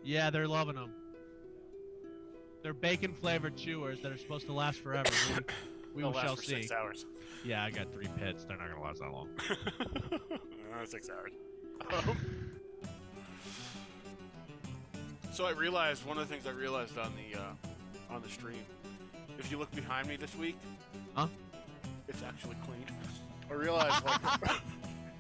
Yeah, they're loving them. They're bacon-flavored chewers that are supposed to last forever. We They'll last shall for see. 6 hours. Yeah, I got 3 pits. They're not gonna last that long. 6 hours. So I realized one of the things I realized on the stream. If you look behind me this week, it's actually clean. I realized like.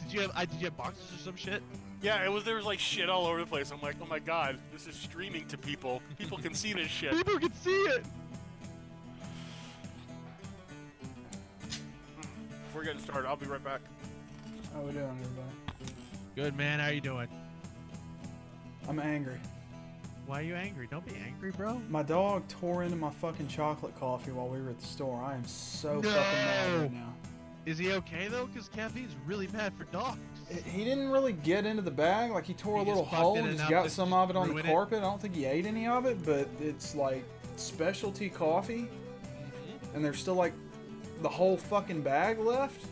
Did you have boxes or some shit? Yeah, there was like shit all over the place. I'm like, oh my god, this is streaming to people. People can see this shit. People can see it. Before getting started, I'll be right back. How we doing, everybody? Good, man. How you doing? I'm angry. Why are you angry? Don't be angry, bro. My dog tore into my fucking chocolate coffee while we were at the store. I am so fucking mad right now. Is he okay, though? Because caffeine's really bad for dogs. He didn't really get into the bag. Like, he tore a little just hole fucked it and just enough got to some of it on the ruin it? carpet. I don't think he ate any of it, but it's like specialty coffee. And there's still like the whole fucking bag left.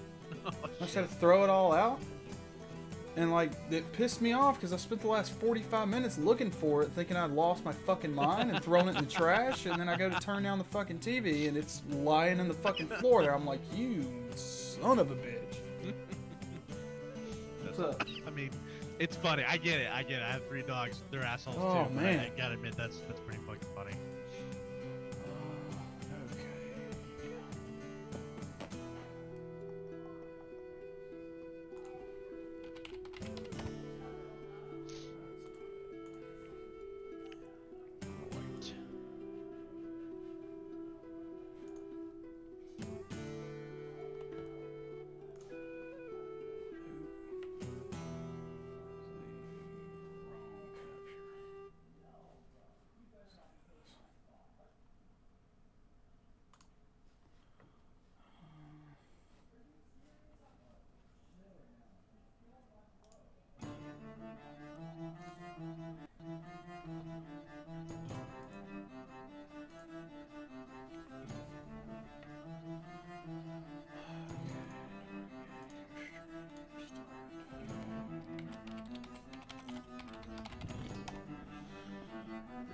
Oh, I just had to throw it all out. And like, it pissed me off because I spent the last 45 minutes looking for it, thinking I'd lost my fucking mind and thrown it in the trash. And then I go to turn down the fucking TV and it's lying in the fucking floor there. I'm like, you son of a bitch. What's up? I mean, it's funny. I get it. I have 3 dogs. They're assholes Oh, too. But man. I gotta admit, that's pretty fucking funny. Okay.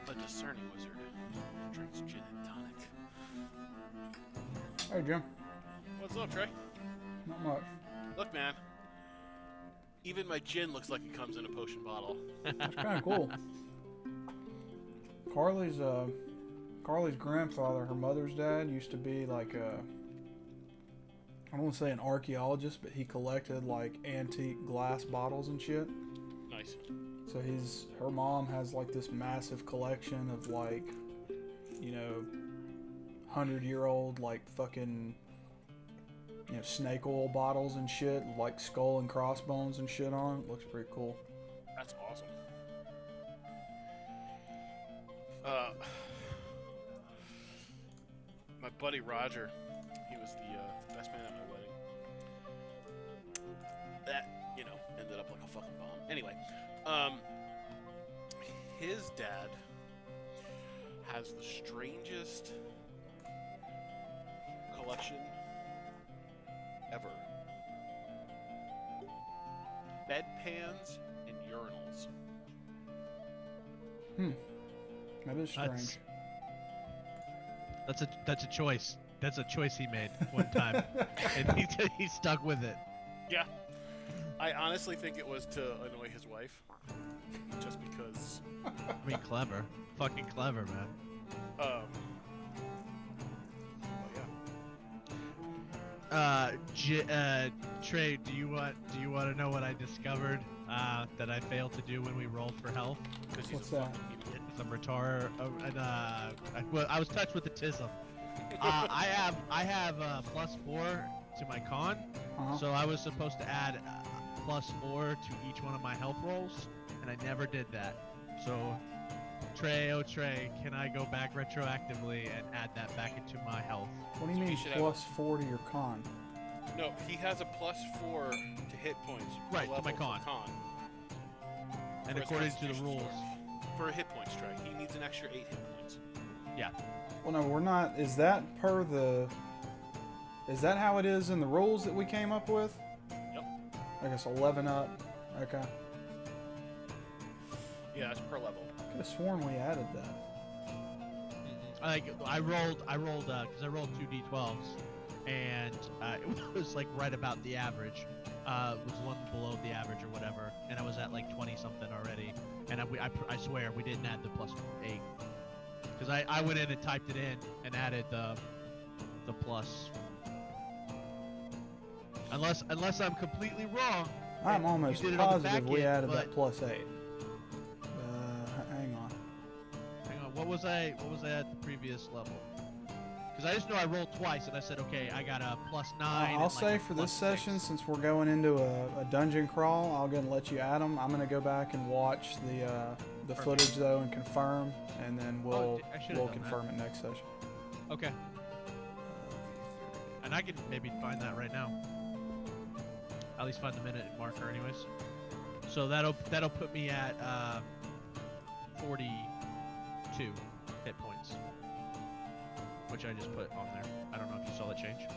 A discerning wizard drinks gin and tonic. Hey, Jim. What's up, Trey? Not much. Look, man. Even my gin looks like it comes in a potion bottle. That's kind of cool. Carly's grandfather, her mother's dad, used to be like I don't want to say an archaeologist, but he collected like antique glass bottles and shit. Nice. So her mom has like this massive collection of like, 100-year-old like fucking, snake oil bottles and shit, like skull and crossbones and shit on it. Looks pretty cool. That's awesome. My buddy Roger, he was the best man at my wedding. That, ended up like a fucking bomb. Anyway, his dad has the strangest collection ever. Bedpans and urinals. That is strange. That's a choice. That's a choice he made one time, and he stuck with it. Yeah. I honestly think it was to annoy his wife. Just because. I mean, clever, fucking clever, man. Well, yeah. Trey, do you want to know what I discovered that I failed to do when we rolled for health? Because he's What's a that? fucking idiot. Some retard, I was touched with autism. I have +4 to my con, so I was supposed to add +4 to each one of my health rolls, and I never did that. So, Trey, can I go back retroactively and add that back into my health? What do you So mean you should +4 to your con? No, he has a +4 to hit points. Right, to level my for con. And For his according to the Constitution rules, score. For a hit point strike, he needs an extra 8 hit points. yeah. Well, no, we're not. Is that Is that how it is in the rules that we came up with? Yep. I guess 11 up. Okay. Yeah, it's per level. Could have sworn we added that. Like I rolled because I rolled 2d12s, and it was like right about the average. It was one below the average or whatever, and I was at like 20 something already. And I swear we didn't add the +8, because I went in and typed it in and added the plus. Unless I'm completely wrong. I'm almost positive we added that +8. Hang on. What was I at the previous level? Because I just know I rolled twice and I said, okay, I got a +9. I'll say for this session, since we're going into a dungeon crawl, I'll go and let you add them. I'm gonna go back and watch the footage though and confirm, and then we'll confirm it next session. Okay. And I can maybe find that right now. At least find the minute marker, anyways. So that'll put me at 42 hit points, which I just put on there. I don't know if you saw that change.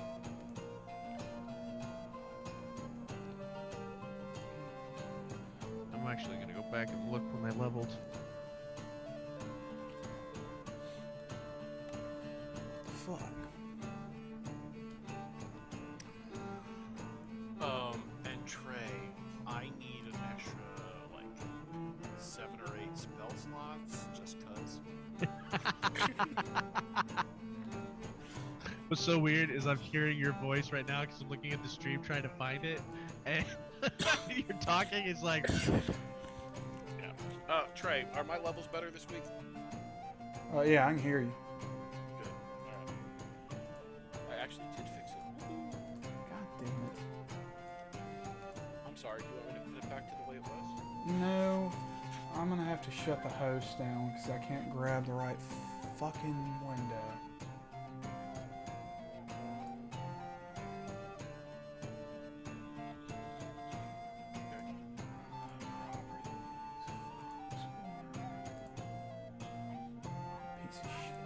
I'm actually gonna go back and look when I leveled. Fuck. And Trey, I need an extra like 7 or 8 spell slots just cause. What's so weird is I'm hearing your voice right now because I'm looking at the stream trying to find it, and you're talking. It's like, yeah. Trey, are my levels better this week? Yeah, I can hear you. Good. All right. I actually did fix it. God damn it. I'm sorry. Do you want me to put it back to the way it was? No, I'm gonna have to shut the host down because I can't grab the right fucking window. Piece of shit.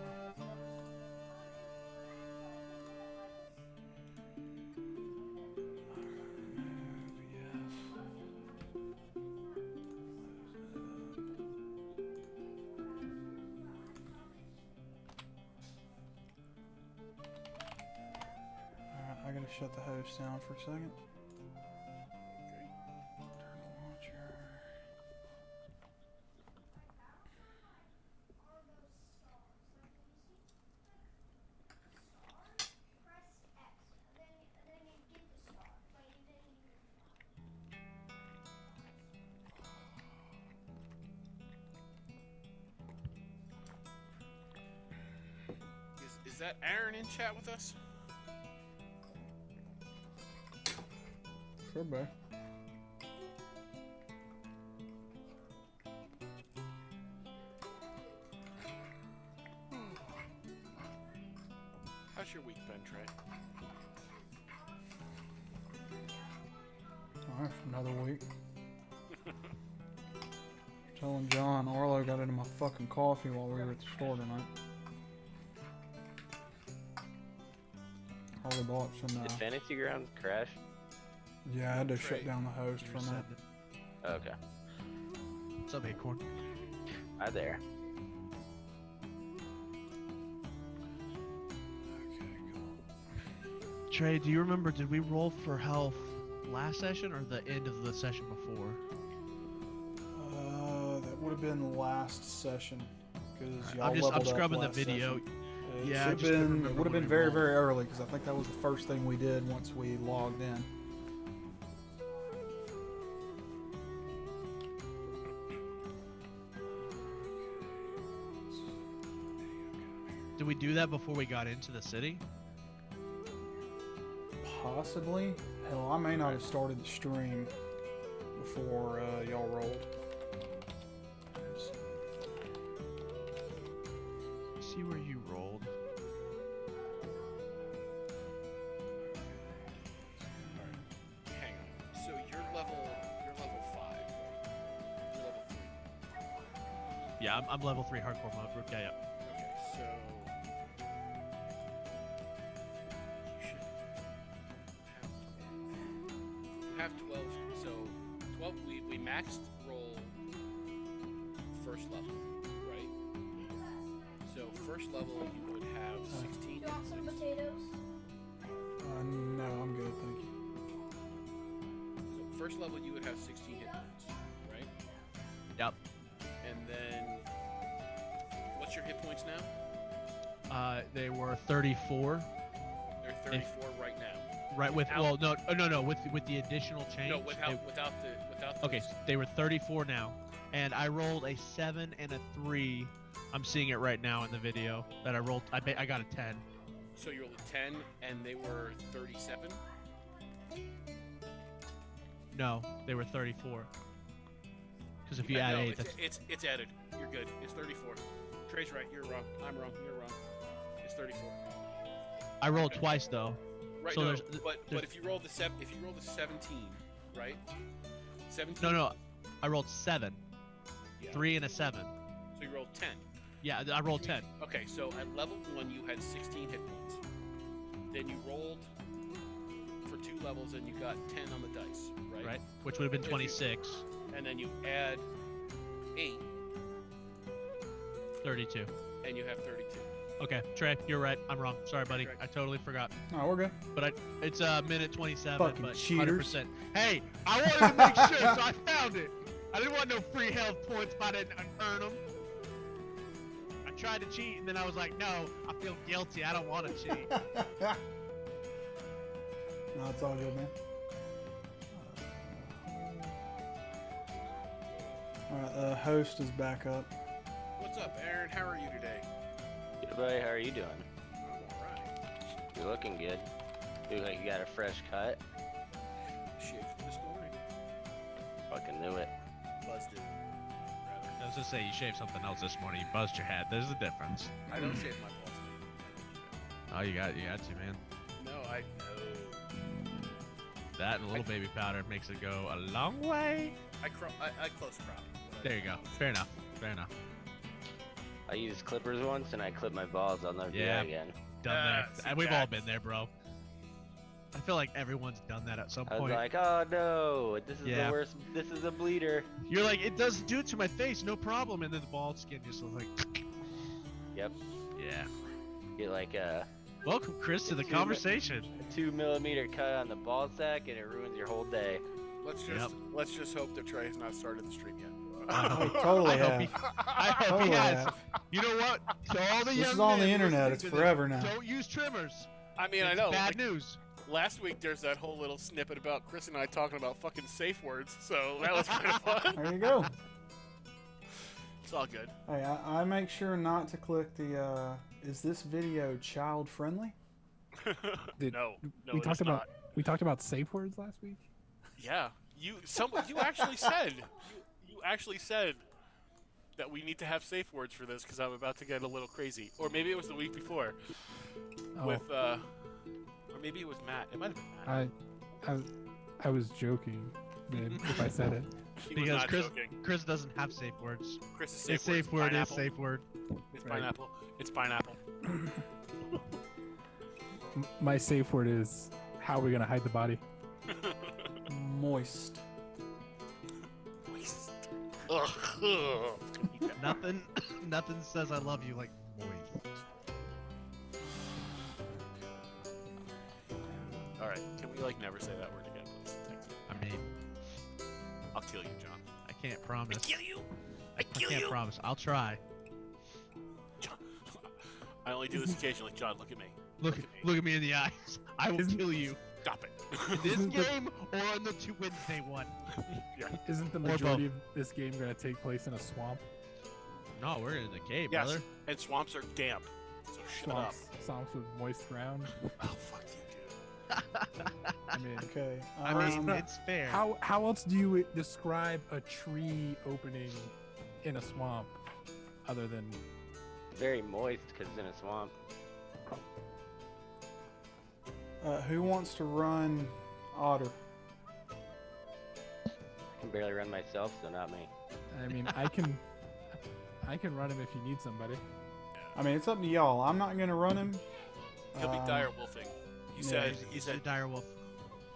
I gotta shut the host down for a second. Turn the launcher. Is that Aaron in chat with us? Sure, bro. How's your week been, Trey? Alright, for another week. Telling John, Arlo got into my fucking coffee while we were at the store tonight. Harley bought some. Did Fantasy Grounds crash? Yeah, I had to shut down the host for a minute. Okay. What's up, Acorn? Hi there. Okay, cool. Trey, do you remember? Did we roll for health last session or the end of the session before? That would have been the last session because y'all I'm leveled scrubbing up the last video. session. Yeah, It would have been very, very early because I think that was the first thing we did once we logged in. Did we do that before we got into the city? Possibly. Hell, I may not have started the stream before y'all rolled. See where you rolled. Hang on. So you're level 5, right? You're level 3. Yeah, I'm level 3 hardcore mode. Yeah, yeah. Okay, so you have 12. So 12. We maxed roll level, right? So first level you would have 16 hit Want some points. potatoes? No, I'm good, thank you. So first level you would have 16 hit points, right? Yep. And then, what's your hit points now? They were 34. They're 34 right now. Right with Without- no with the additional change. No, without the. Okay, so they were 34 now, and I rolled a 7 and a 3. I'm seeing it right now in the video that I rolled. I got a 10. So you rolled a 10, and they were 37. No, they were 34. Because if you Yeah, add no, 8, that's it's added. You're good. It's 34. Trey's right. You're wrong. I'm wrong. You're wrong. It's 34. I rolled twice though. Right. So no, there's- but there's- if you roll the 17, right? 17. No, I rolled 7, Yeah. 3 and a 7. So you rolled 10. Yeah, I rolled 10. Okay, so at level 1 you had 16 hit points. Then you rolled for 2 levels and you got 10 on the dice, right? Right, which would have been If you- 26, And then you add 8 32. and you have 32. Okay, Trey, you're right. I'm wrong. Sorry, buddy. Correct. I totally forgot. No, we're good. But it's minute 27. Fucking but cheaters. 100%. Hey, I wanted to make sure, so I found it. I didn't want no free health points if I didn't earn them. I tried to cheat, and then I was like, no, I feel guilty. I don't want to cheat. No, it's all good, man. Alright, the host is back up. What's up, Aaron? How are you today? Good buddy, how are you doing? I'm alright. You're looking good. You look like you got a fresh cut. Shit, this morning. Fucking knew it. Buzzed it. Rather. I was gonna say, you shaved something else this morning. You buzzed your head. There's a difference. I don't shave my balls. Oh, you got to, man. No, I know. That and a little baby powder makes it go a long way. I close crop. There you go. Fair enough. Fair enough. I used clippers once and I clipped my balls. I'll never do Yeah. that again. Done Ah, see, there. And we've all Jack. been there, bro. I feel like everyone's done that at some I was point. like, oh no, this is Yeah. the worst. This is a bleeder. You're like, it doesn't do it to my face, no problem. And then the bald skin just looks like, Yep. yeah. Get like a Welcome, Chris, to the It's human. conversation. 2 millimeter cut on the ball sack and it ruins your whole day. Let's just hope that Trey has not started the stream yet. We totally I hope have. he, I hope Totally he has. have. You know what? To all the This young is on the men internet. listening It's to this, forever now. Don't use trimmers. I mean, I It's know. Bad like, news. last week there's that whole little snippet about Chris and I talking about fucking safe words, so that was kind of fun. There you go. It's all good. Hey, I make sure not to click the, is this video child friendly? Did- no, we it talked is about not. we talked about safe words last week. Yeah, you actually said you actually said that we need to have safe words for this because I'm about to get a little crazy, or maybe it was the week before Oh, with or maybe it was Matt. It might have been Matt. I was joking, man, if I said it. He was Because not Chris, joking. Chris doesn't have safe words. Chris is His safe, safe word is pineapple. safe word. It's Right. pineapple. It's pineapple. My safe word is how are we gonna hide the body? Moist. Ugh. Nothing, nothing says I love you like moist. All right, can we like never say that word again, please? Thanks. I mean, I'll kill you, John. I can't promise. you. I I can't promise. I'll try. John. I only do this occasionally. John, look at me. Look at me in the eyes. I will Isn't- kill you. Stop it. This Isn't the- game or on the Wednesday one. Isn't the both. majority of this game gonna take place in a swamp? No, we're in the cave, Yes, brother. and swamps are damp. So shut up. Swamps with moist ground. Oh, fuck you, dude. I mean, Okay. I mean, it's fair. how else do you describe a tree opening in a swamp other than Very moist because it's in a swamp. Who wants to run Otter? I can barely run myself, so not me. I mean, I can run him if you need somebody. I mean, it's up to y'all. I'm not gonna run him. He'll be Um, dire wolfing. He yeah, said. He He's said. a dire wolf.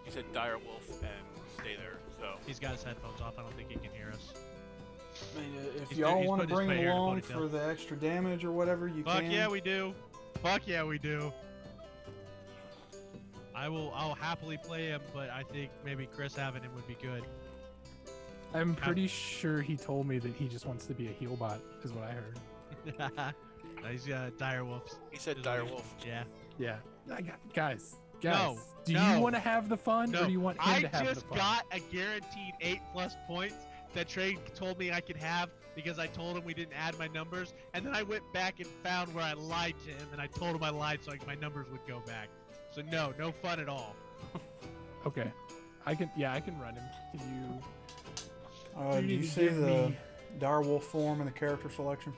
He said dire wolf and stay there. So He's got his headphones off. I don't think he can hear us. I mean, if He's y'all he's want to putting his bring way him here in a along ponytail. for the extra damage or whatever, you Fuck can. yeah, we do. Fuck yeah, we do. I'll happily play him, but I think maybe Chris having him would be good. I'm pretty sure he told me that he just wants to be a heal bot, is what I heard. He's dire wolves. He said Is dire what he- wolf. Yeah. Yeah. Guys, No, do no. you want to have the fun, No, or do you want him I to have the just fun? got a guaranteed 8+ points that Trey told me I could have because I told him we didn't add my numbers, and then I went back and found where I lied to him, and I told him I lied so my numbers would go back. So no fun at all. Okay. I can run him. Can you... Do need you to see give the me- direwolf form in the character selection?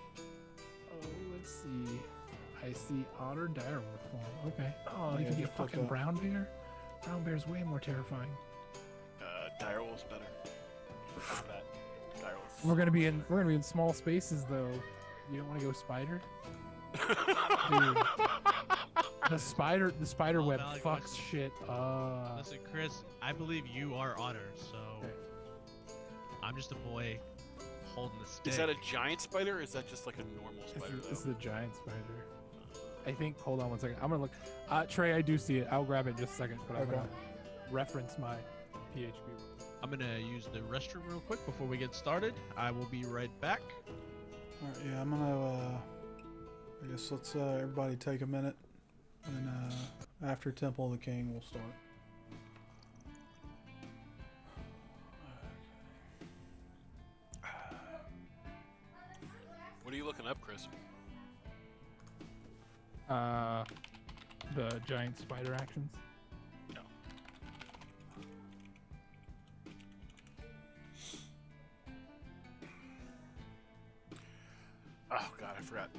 Oh, let's see. I see otter direwolf form. Okay. Oh, Yeah, you can be a just look fucking up. brown bear? Brown bear's way more terrifying. Dire wolf's better. For combat. Dire wolf. We're gonna be in small spaces though. You don't want to go spider? Dude. The spider Oh, web valid fucks question. shit up. Listen, Chris, I believe you are Otter, so Okay. I'm just a boy holding the stick. Is that a giant spider or is that just like a normal spider? It's though? the giant spider. I think. Hold on one second. I'm gonna look. Trey, I do see it. I'll grab it in just a second, but I'm Okay. gonna reference my PHP. I'm gonna use the restroom real quick before we get started. I will be right back. All right, yeah, I'm gonna. I guess let's everybody take a minute, and after Temple of the King, we'll start. What are you looking up, Chris? The giant spider actions. No. Oh god, I forgot.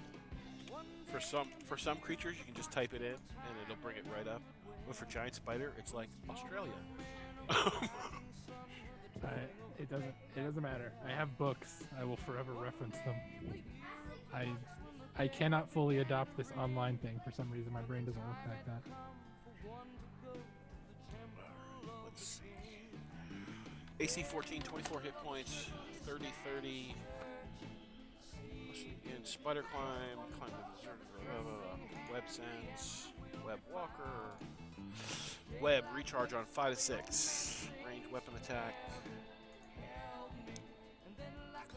For some creatures, you can just type it in and it'll bring it right up. But for giant spider, it's like Australia. It doesn't matter. I have books. I will forever reference them. I cannot fully adopt this online thing for some reason. My brain doesn't work like that. Let's see. AC 14, 24 hit points, 30, 30. In spider climb, climb with web sense, web walker, web recharge on 5 to 6, range weapon attack,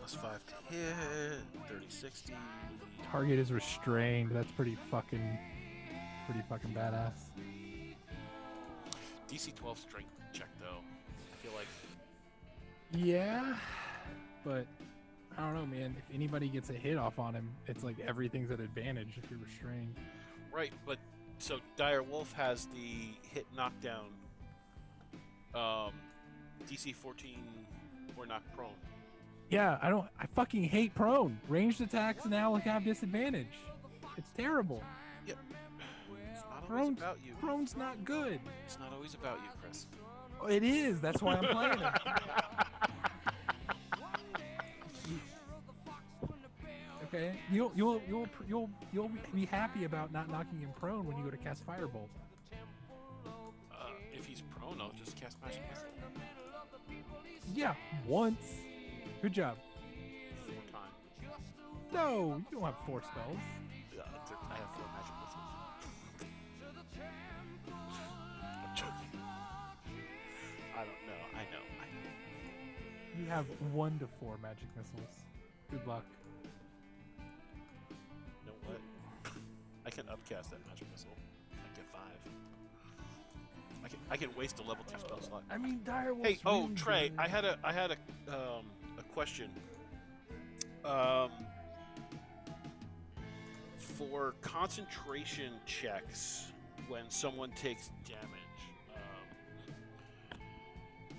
+5 to hit, 30, 60. Target is restrained. That's pretty fucking badass. DC 12 strength check though. I feel like Yeah, but I don't know, man. If anybody gets a hit off on him, it's like everything's at advantage if you're restrained. right, but so Dire Wolf has the hit knockdown, DC 14 or knock prone. Yeah, I fucking hate prone. Ranged attacks now have disadvantage. It's terrible. Yep. It's not always Prone's, about you. prone's not good. It's not always about you, Chris. It is. That's why I'm playing it. Okay, you'll be happy about not knocking him prone when you go to cast Firebolt. If he's prone, I'll just cast Magic Missile Yeah, once. Good job. 4 times. No, you don't have 4 spells. I have 4 Magic Missiles. I'm joking. I don't know. I know. You have 1 to 4 magic missiles. Good luck. You know what? I can upcast that Magic Missile. I get 5. I can waste a level 2 spell slot. I mean, Direwolf's Hey, really Trey, good. I had a question. For concentration checks when someone takes damage,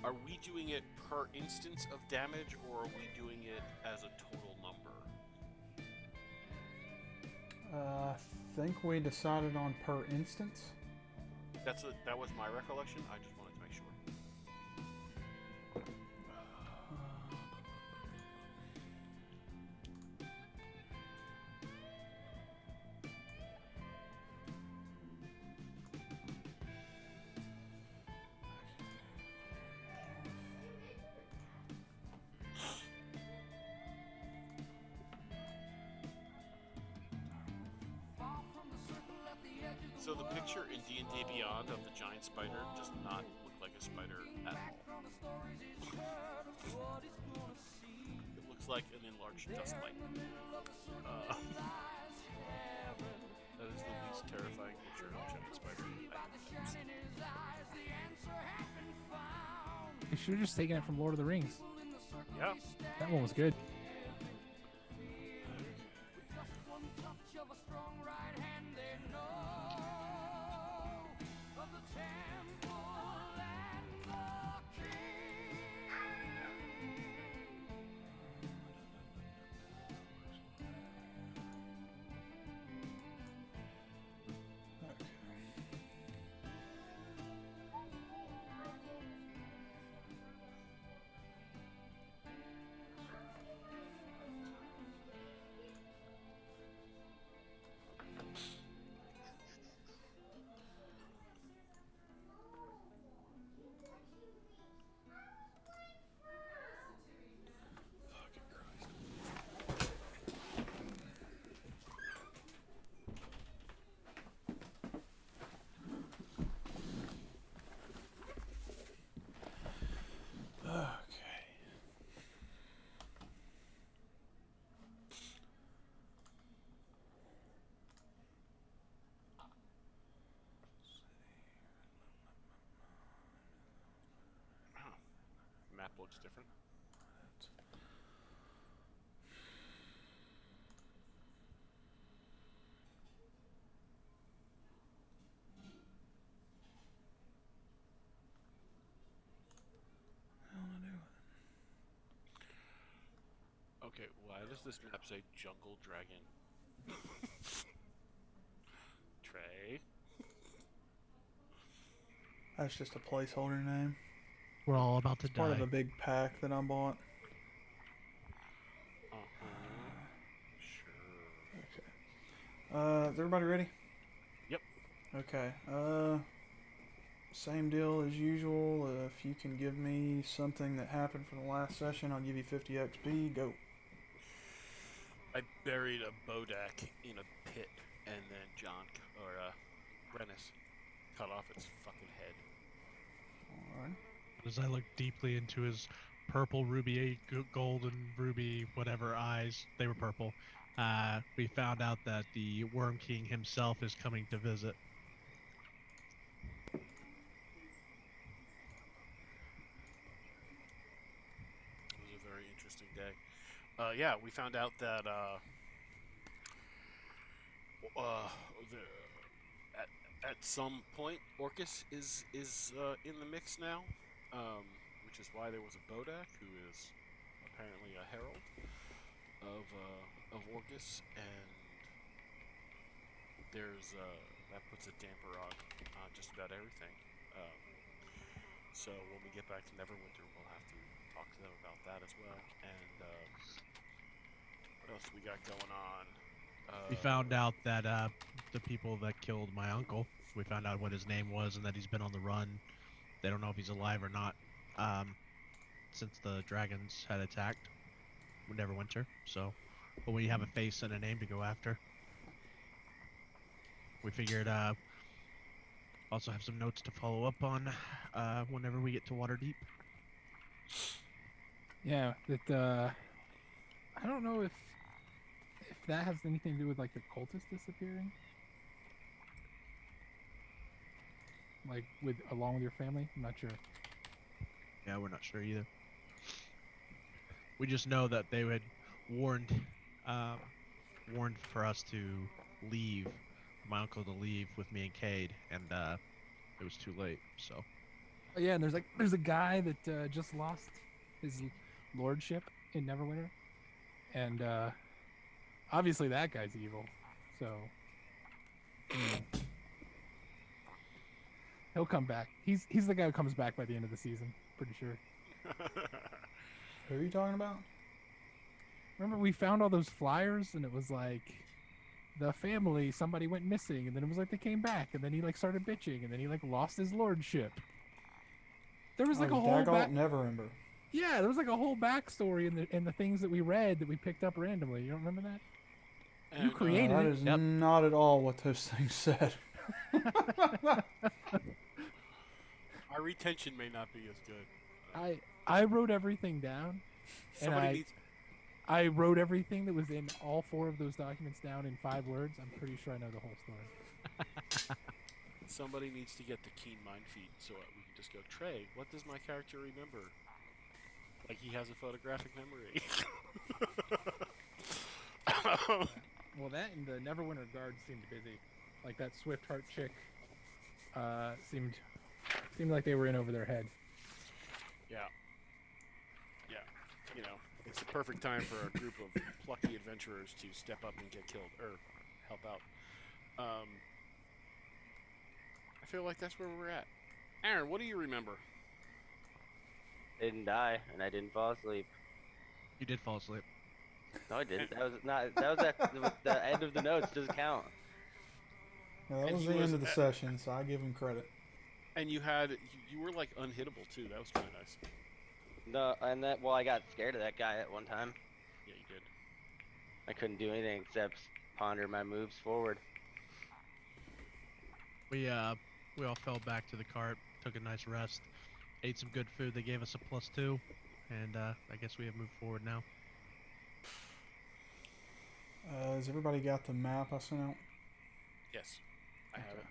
are we doing it per instance of damage, or are we doing it as a total number? I think we decided on per instance. That was my recollection. I just wanted to make sure. So the picture in D&D Beyond of the giant spider does not look like a spider at all. It looks like an enlarged dust mite. That is the least terrifying picture of a giant spider I have seen. You should have just taken it from Lord of the Rings. Yeah. That one was good. Map looks different. Okay, why does this map say Jungle Dragon? Trey? That's just a placeholder name. We're all about to It's part die. of a big pack that I bought. Sure. Okay. Is everybody ready? Yep. Okay. Same deal as usual. If you can give me something that happened from the last session, I'll give you 50 XP. Go. I buried a bodak in a pit, and then Rennis cut off its fucking head. Alright. As I look deeply into his purple, ruby, golden, ruby, whatever eyes, they were purple, we found out that the Worm King himself is coming to visit. It was a very interesting day. Yeah, we found out that at some point Orcus is in the mix now, which is why there was a Bodak who is apparently a herald of Orcus, and there's that puts a damper on just about everything. So when we get back to Neverwinter, we'll have to talk to them about that as well. And what else we got going on? We found out that the people that killed my uncle, we found out what his name was and that he's been on the run. They don't know if he's alive or not since the dragons had attacked Neverwinter. So, but we have a face and a name to go after. We figured also have some notes to follow up on whenever we get to Waterdeep. Yeah, that I don't know if that has anything to do with like the cultists disappearing. Like along with your family? I'm not sure. Yeah, we're not sure either. We just know that they had warned for us to leave, my uncle to leave with me and Cade, and it was too late. So. Oh, yeah, and there's a guy that just lost his lordship in Neverwinter, and obviously that guy's evil. So he'll come back. He's the guy who comes back by the end of the season. Pretty sure. Who are you talking about? Remember we found all those flyers and it was like the family, somebody went missing, and then it was like they came back, and then he like started bitching, and then he like lost his lordship. There was like a whole Neverember. Yeah, there was like a whole backstory in the things that we read that we picked up randomly. You don't remember that? And, you created that it. is not at all what those things said. Our retention may not be as good. I wrote everything down, and Somebody needs. I wrote everything that was in all 4 of those documents down in 5 words. I'm pretty sure I know the whole story. Somebody needs to get the keen mind feed so we can just go, Trey, what does my character remember? Like he has a photographic memory. Well, that and the Neverwinter Guard seemed busy. Like that Swift-Heart chick seemed like they were in over their head. Yeah. Yeah. You know, it's the perfect time for a group of plucky adventurers to step up and get killed, or help out. I feel like that's where we're at. Aaron, what do you remember? I didn't die, and I didn't fall asleep. You did fall asleep. No, I didn't. That was not. That was at the end of the notes. Doesn't count. Yeah, that And was he the was end of the at- session, so I give him credit. And you were like unhittable too. That was kind of nice. No, and I got scared of that guy at one time. Yeah, you did. I couldn't do anything except ponder my moves forward. We all fell back to the cart, took a nice rest, ate some good food. They gave us a +2, and I guess we have moved forward now. Has everybody got the map I sent out? Yes, I have it.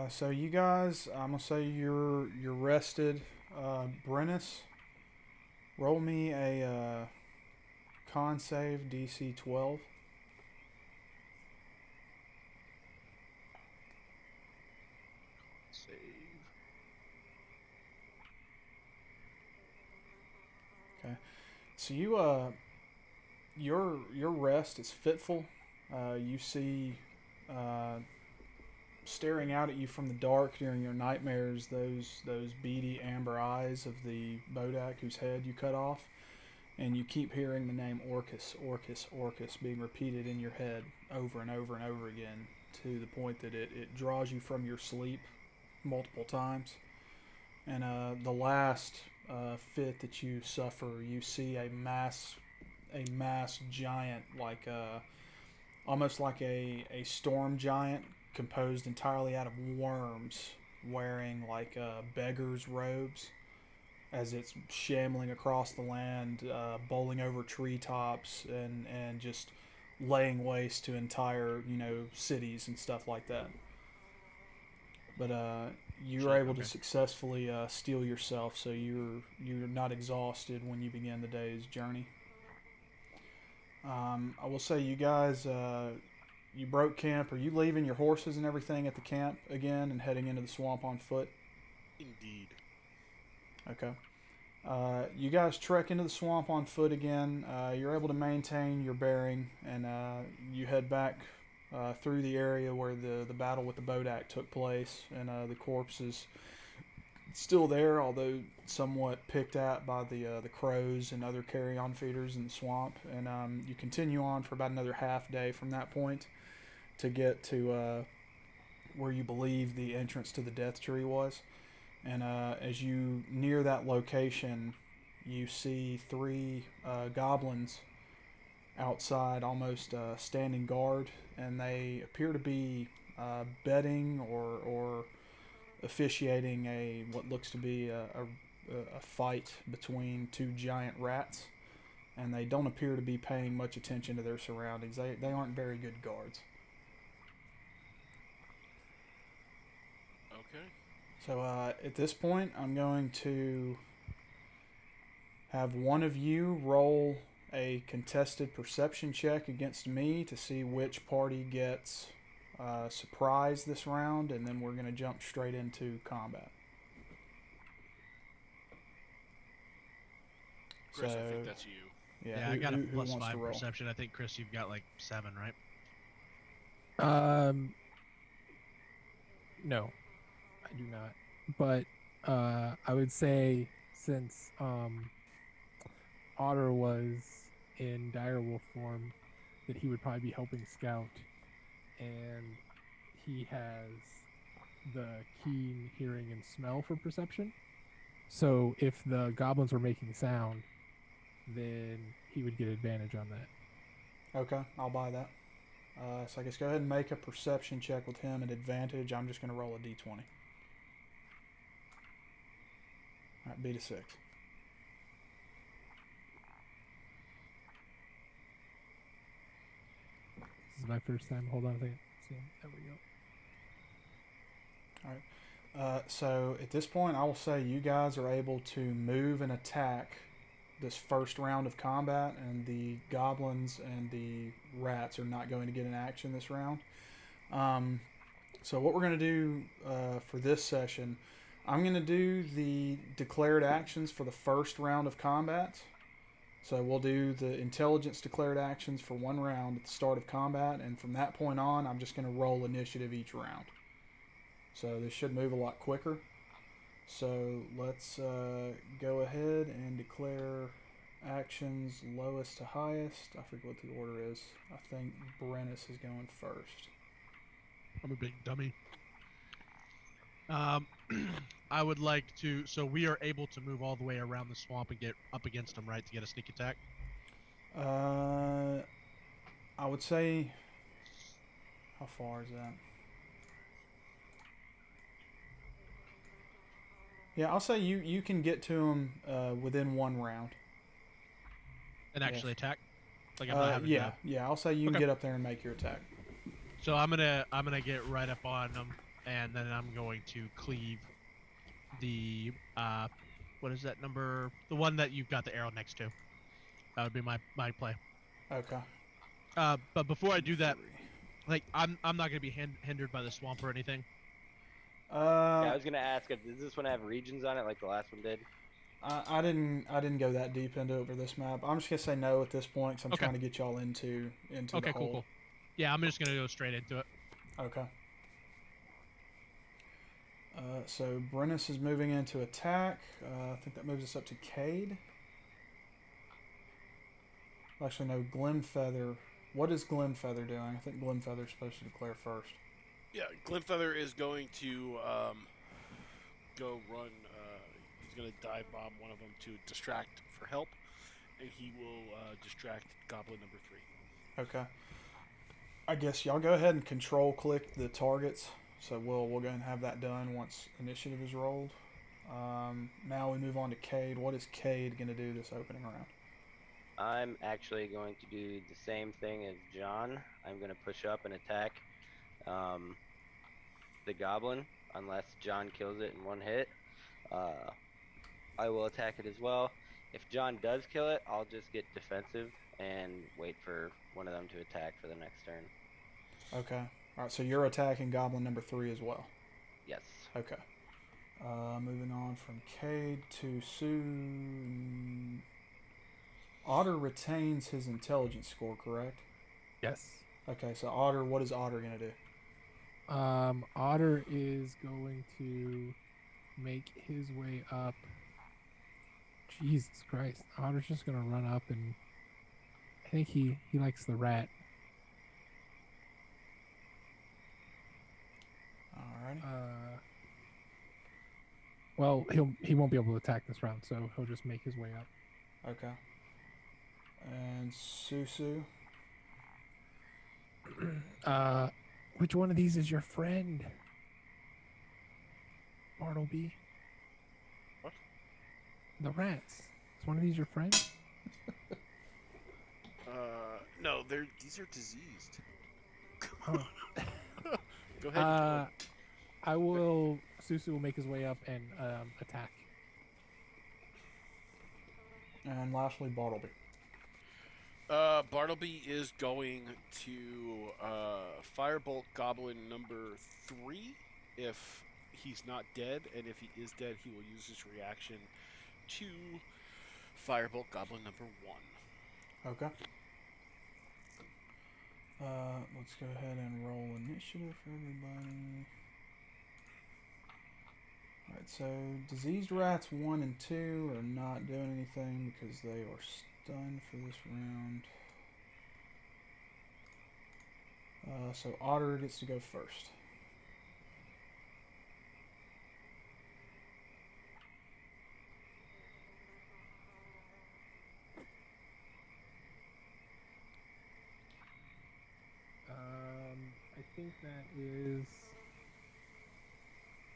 So you guys, I'm gonna say you're rested. Brennus, roll me a con save DC 12. Save. Okay. So your rest is fitful. You see, staring out at you from the dark during your nightmares, those beady amber eyes of the Bodak whose head you cut off, and you keep hearing the name Orcus, Orcus, Orcus being repeated in your head over and over and over again, to the point that it draws you from your sleep multiple times. And the last fit that you suffer, you see a mass giant, like almost like a storm giant composed entirely out of worms, wearing like beggar's robes, as it's shambling across the land, bowling over treetops and just laying waste to entire cities and stuff like that. But you're able to successfully steel yourself, so you're not exhausted when you begin the day's journey. I will say, you guys, you broke camp. Are you leaving your horses and everything at the camp again and heading into the swamp on foot? Indeed. Okay. You guys trek into the swamp on foot again. You're able to maintain your bearing, and you head back through the area where the battle with the Bodak took place, and the corpse is still there, although somewhat picked at by the crows and other carrion feeders in the swamp. And you continue on for about another half day from that point to get to where you believe the entrance to the Death Tree was. And as you near that location, you see 3 goblins outside, almost standing guard, and they appear to be betting or officiating what looks to be a fight between 2 giant rats, and they don't appear to be paying much attention to their surroundings. They aren't very good guards. Okay. So at this point, I'm going to have one of you roll a contested perception check against me to see which party gets surprised this round, and then we're going to jump straight into combat. Chris, So, I think that's you. Yeah, I got a who wants to +5 roll? perception. I think, Chris, you've got like 7, right? No, I do not. But I would say, since Otter was in direwolf form, that he would probably be helping Scout, and he has the keen hearing and smell for perception. So if the goblins were making sound, then he would get advantage on that. Okay, I'll buy that. So I guess go ahead and make a perception check with him at advantage. I'm just going to roll a d20. Alright, beat a 6. This is my first time. Hold on a second. See, there we go. Alright. So at this point, I will say you guys are able to move and attack this first round of combat, and the goblins and the rats are not going to get an action this round. So what we're going to do for this session, I'm going to do the declared actions for the first round of combat. So we'll do the intelligence declared actions for one round at the start of combat, and from that point on, I'm just going to roll initiative each round. So this should move a lot quicker. So let's go ahead and declare actions lowest to highest. I forget what the order is. I think Brennus is going first. I'm a big dummy. I would like to. So we are able to move all the way around the swamp and get up against them, right, to get a sneak attack. I would say. How far is that? Yeah, I'll say you can get to them within one round. And actually attack. Like I'm not having yeah, I'll say you can get up there and make your attack. So I'm gonna get right up on them, and then I'm going to cleave the what is that number? The one that you've got the arrow next to. That would be my play. Okay. But before I do that, like I'm not gonna be hindered by the swamp or anything. Yeah, I was gonna ask, does this one have regions on it like the last one did? I didn't go that deep into it for this map. I'm just gonna say no at this point, because I'm trying to get y'all into the hole. Cool. Yeah, I'm just gonna go straight into it. Okay. So Brennus is moving into attack. I think that moves us up to Cade. Actually, no, Glenfeather. What is Glenfeather doing? I think Glenfeather's supposed to declare first. Yeah, Glenfeather is going to go run. He's going to dive bomb one of them to distract for help, and he will distract Goblin number 3. Okay. I guess y'all go ahead and control click the targets. So we'll go ahead and have that done once initiative is rolled. Now we move on to Cade. What is Cade going to do this opening round? I'm actually going to do the same thing as John. I'm going to push up and attack the goblin, unless John kills it in one hit. I will attack it as well. If John does kill it, I'll just get defensive and wait for one of them to attack for the next turn. Okay. Alright, so you're attacking Goblin number 3 as well? Yes. Okay. Moving on from Cade to Sue. Otter retains his intelligence score, correct? Yes. Okay, so Otter, what is Otter going to do? Otter is going to make his way up. Jesus Christ. Otter's just going to run up, and I think he likes the rat. Alrighty. Well, he won't be able to attack this round, so he'll just make his way up. Okay. And Susu? Which one of these is your friend? Bartleby? What? The rats. Is one of these your friend? No, these are diseased. Oh. Go ahead. Susu will make his way up and attack. And lastly, Bartleby. Bartleby is going to firebolt Goblin number 3 if he's not dead, and if he is dead, he will use his reaction to firebolt Goblin number 1. Okay. Let's go ahead and roll initiative for everybody. Alright, so diseased rats 1 and 2 are not doing anything because they are stunned for this round. So Otter gets to go first. think that is.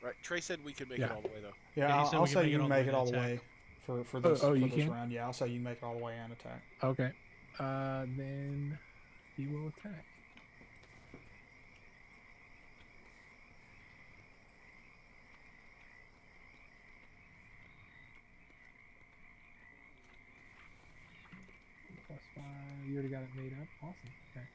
Right. Trey said we could make it Yeah. all the way though. Yeah, Yeah, he said I'll we can say make you it can all the make way it to all the attack. way for this you for this can? round. Yeah, I'll say you can make it all the way and attack. Okay. Then he will attack. +5. You already got it made up. Awesome. Okay.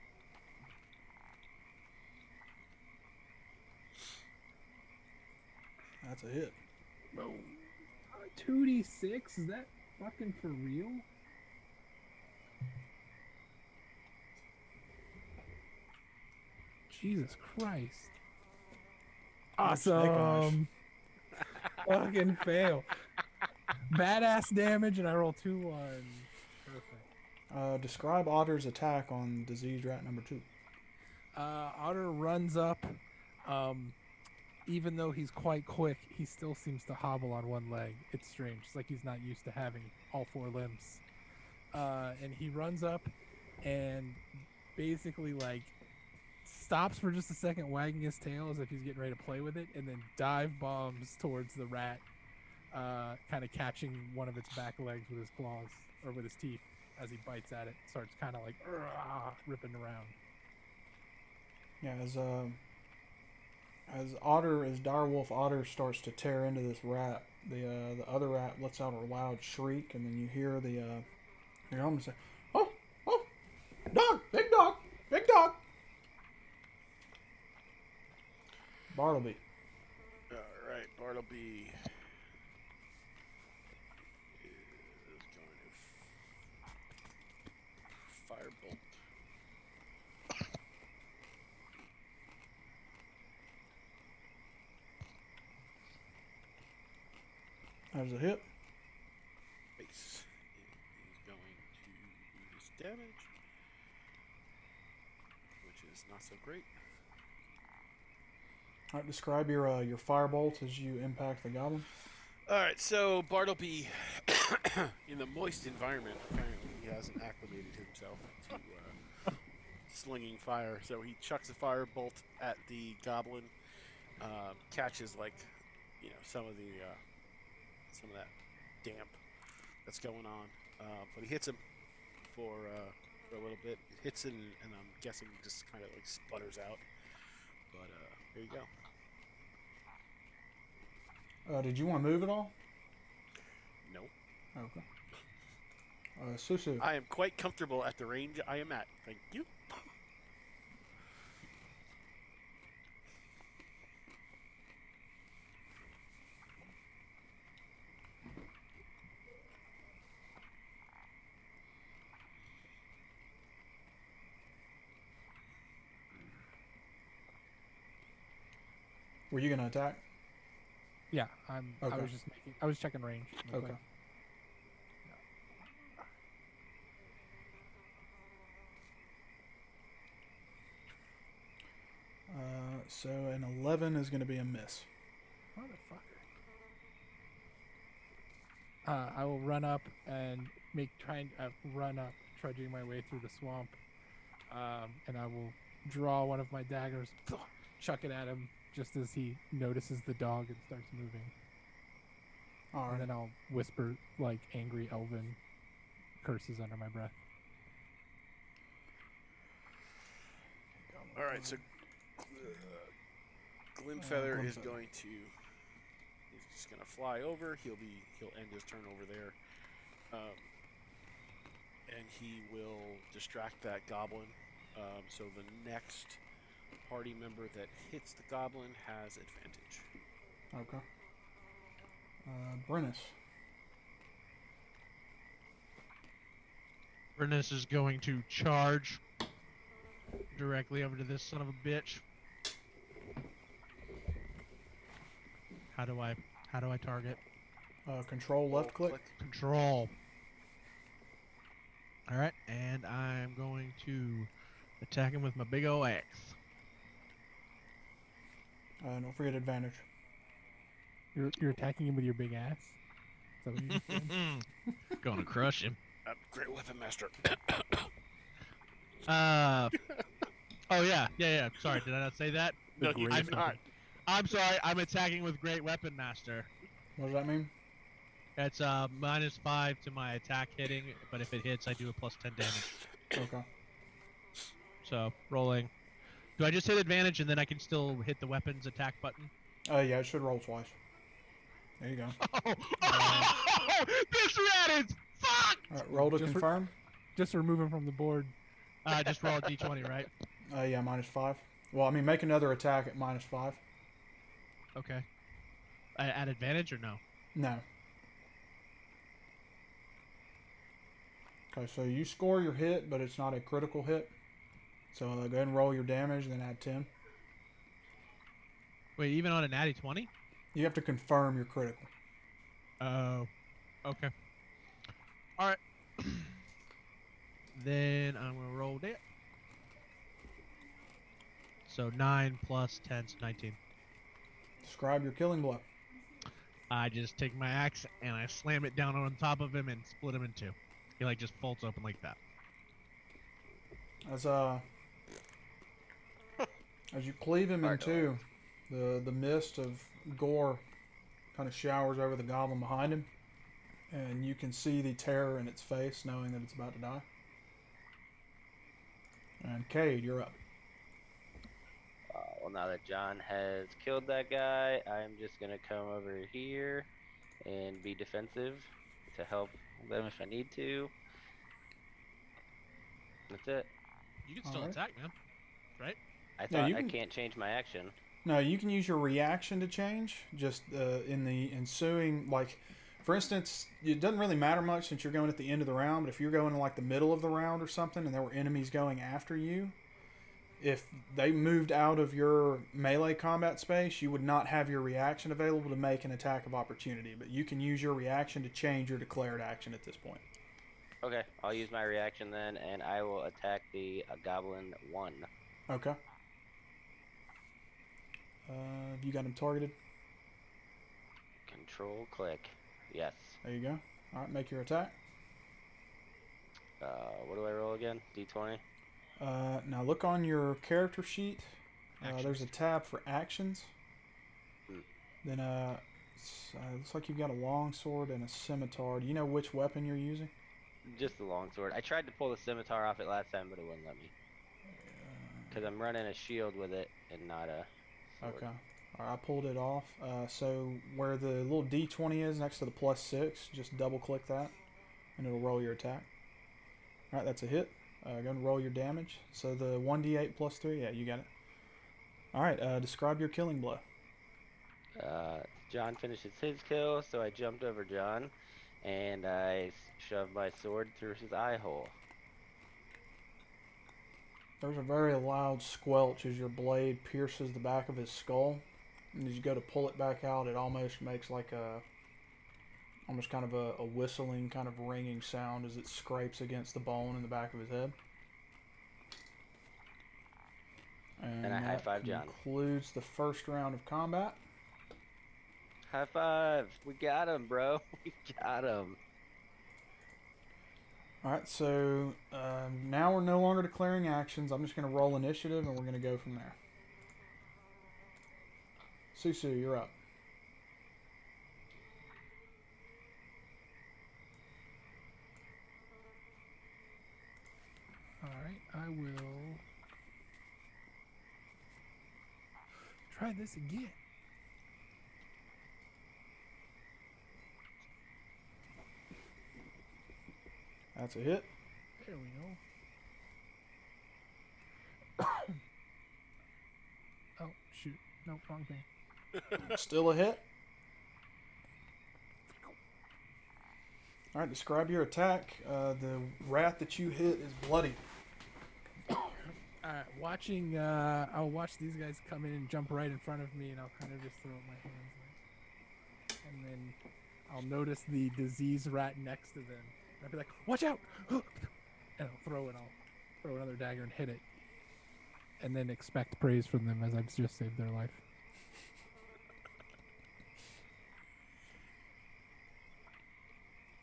That's a hit. Boom. 2d6? Is that fucking for real? Jesus Christ. Snake eyes. Awesome. Fucking fail. Badass damage, and I roll 2 1s. Perfect. Describe Otter's attack on disease rat number 2. Otter runs up. Even though he's quite quick, he still seems to hobble on one leg. It's strange. It's like he's not used to having all 4 limbs. And he runs up and basically like stops for just a second, wagging his tail as if he's getting ready to play with it, and then dive bombs towards the rat, kind of catching one of its back legs with his claws or with his teeth as he bites at it. Starts kind of like ripping around. Yeah, as direwolf Otter starts to tear into this rat, the other rat lets out a loud shriek, and then you hear you almost say, "Oh, dog, big dog, big dog." Bartleby. All right, Bartleby is going to firebolt. There's a hit. Base. He's going to use damage, which is not so great. All right, describe your firebolt as you impact the goblin. All right, so Bartleby, in the moist environment, apparently he hasn't acclimated himself to slinging fire. So he chucks a firebolt at the goblin, catches some of that damp that's going on, but he hits him for a little bit. It hits him, and I'm guessing just kind of like sputters out. But there you go. Did you want to move at all? Nope. Okay. Susu. I am quite comfortable at the range I am at. Thank you. Were you gonna attack? Yeah, Okay. I was checking range. Okay. So an 11 is going to be a miss. Motherfucker. I will run up and trudging my way through the swamp, and I will draw one of my daggers, chuck it at him just as he notices the dog and starts moving. All right. And then I'll whisper like angry elven curses under my breath. All right, so Glimfeather is going to. He's just going to fly over. He'll end his turn over there, and he will distract that goblin. So the next party member that hits the goblin has advantage. Okay. Brennus. Brennus is going to charge directly over to this son of a bitch. How do I target? Control left click. Control. All right, and I'm going to attack him with my big ol' axe. Don't forget advantage. You're attacking him with your big ass? Is that what you just said? Gonna crush him. Great weapon master. Oh yeah, yeah. Sorry, did I not say that? No, The you great did not. I'm sorry. I'm attacking with Great Weapon Master. What does that mean? It's -5 to my attack hitting, but if it hits, I do a +10 damage. Okay. So rolling. Do I just hit advantage and then I can still hit the weapons attack button? Yeah, it should roll twice. There you go. Oh, this rat is fucked! All right, roll to Just confirm. Just remove him from the board. Just roll a d20, right? Yeah, -5. Well, I mean, make another attack at -5. Okay. At advantage or no? No. Okay, so you score your hit, but it's not a critical hit. So go ahead and roll your damage, and then add 10. Wait, even on a natty 20? You have to confirm your critical. Oh. Okay. Alright. Then I'm going to roll that. So 9 plus 10 is 19. Describe your killing blow. I just take my axe and I slam it down on top of him and split him in two. He like just folds open like that. As you cleave him in two, the mist of gore kind of showers over the goblin behind him, and you can see the terror in its face, knowing that it's about to die. And Cade, you're up. Well, now that John has killed that guy, I'm just gonna come over here and be defensive to help them if I need to. That's it. You can still Alright. attack, man. Right? I Yeah, thought you I can- can't change my action. No, you can use your reaction to change. Just in the ensuing, like, for instance, it doesn't really matter much since you're going at the end of the round. But if you're going in like the middle of the round or something, and there were enemies going after you, if they moved out of your melee combat space, you would not have your reaction available to make an attack of opportunity. But you can use your reaction to change your declared action at this point. Okay, I'll use my reaction then, and I will attack the goblin 1. Okay. You got him targeted. Control click. Yes. There you go. All right, make your attack. What do I roll again? D20. Now look on your character sheet. There's a Actions. tab for actions. Hmm. Then looks like you've got a longsword and a scimitar. Do you know which weapon you're using? Just the longsword. I tried to pull the scimitar off it last time, but it wouldn't let me. Because I'm running a shield with it and not a sword. Okay. All right, I pulled it off. So where the little D20 is next to the +6, just double click that, and it'll roll your attack. All right, that's a hit. Go ahead and roll your damage. So the 1d8 + 3, yeah, you got it. All right, describe your killing blow. John finishes his kill, so I jumped over John, and I shoved my sword through his eye hole. There's a very loud squelch as your blade pierces the back of his skull. And as you go to pull it back out, it almost makes like almost kind of a whistling, kind of ringing sound as it scrapes against the bone in the back of his head. And I that high-five John. concludes the first round of combat. High five! We got him, bro. We got him. Alright, so now we're no longer declaring actions. I'm just going to roll initiative and we're going to go from there. Susu, you're up. Alright, I will try this again. That's a hit. There we go. Oh, shoot. Nope, wrong thing. Still a hit. Alright, describe your attack. The rat that you hit is bloody. Alright, I'll watch these guys come in and jump right in front of me, and I'll kind of just throw up my hands like, and then I'll notice the diseased rat next to them. I'll be like, watch out! And I'll throw another dagger and hit it. And then expect praise from them as I've just saved their life.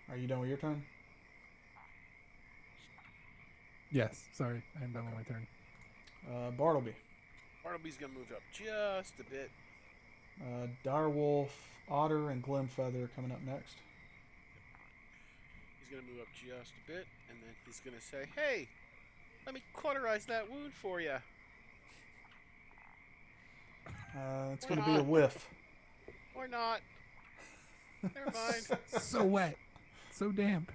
Are you done with your turn? Yes, sorry, I'm done with my turn. Bartleby. Bartleby's gonna move up just a bit. Direwolf, Otter, and Glimfeather are coming up next. He's gonna move up just a bit, and then he's gonna say, "Hey, let me cauterize that wound for you." It's going to be a whiff. Or not. Never mind. So wet. So damp.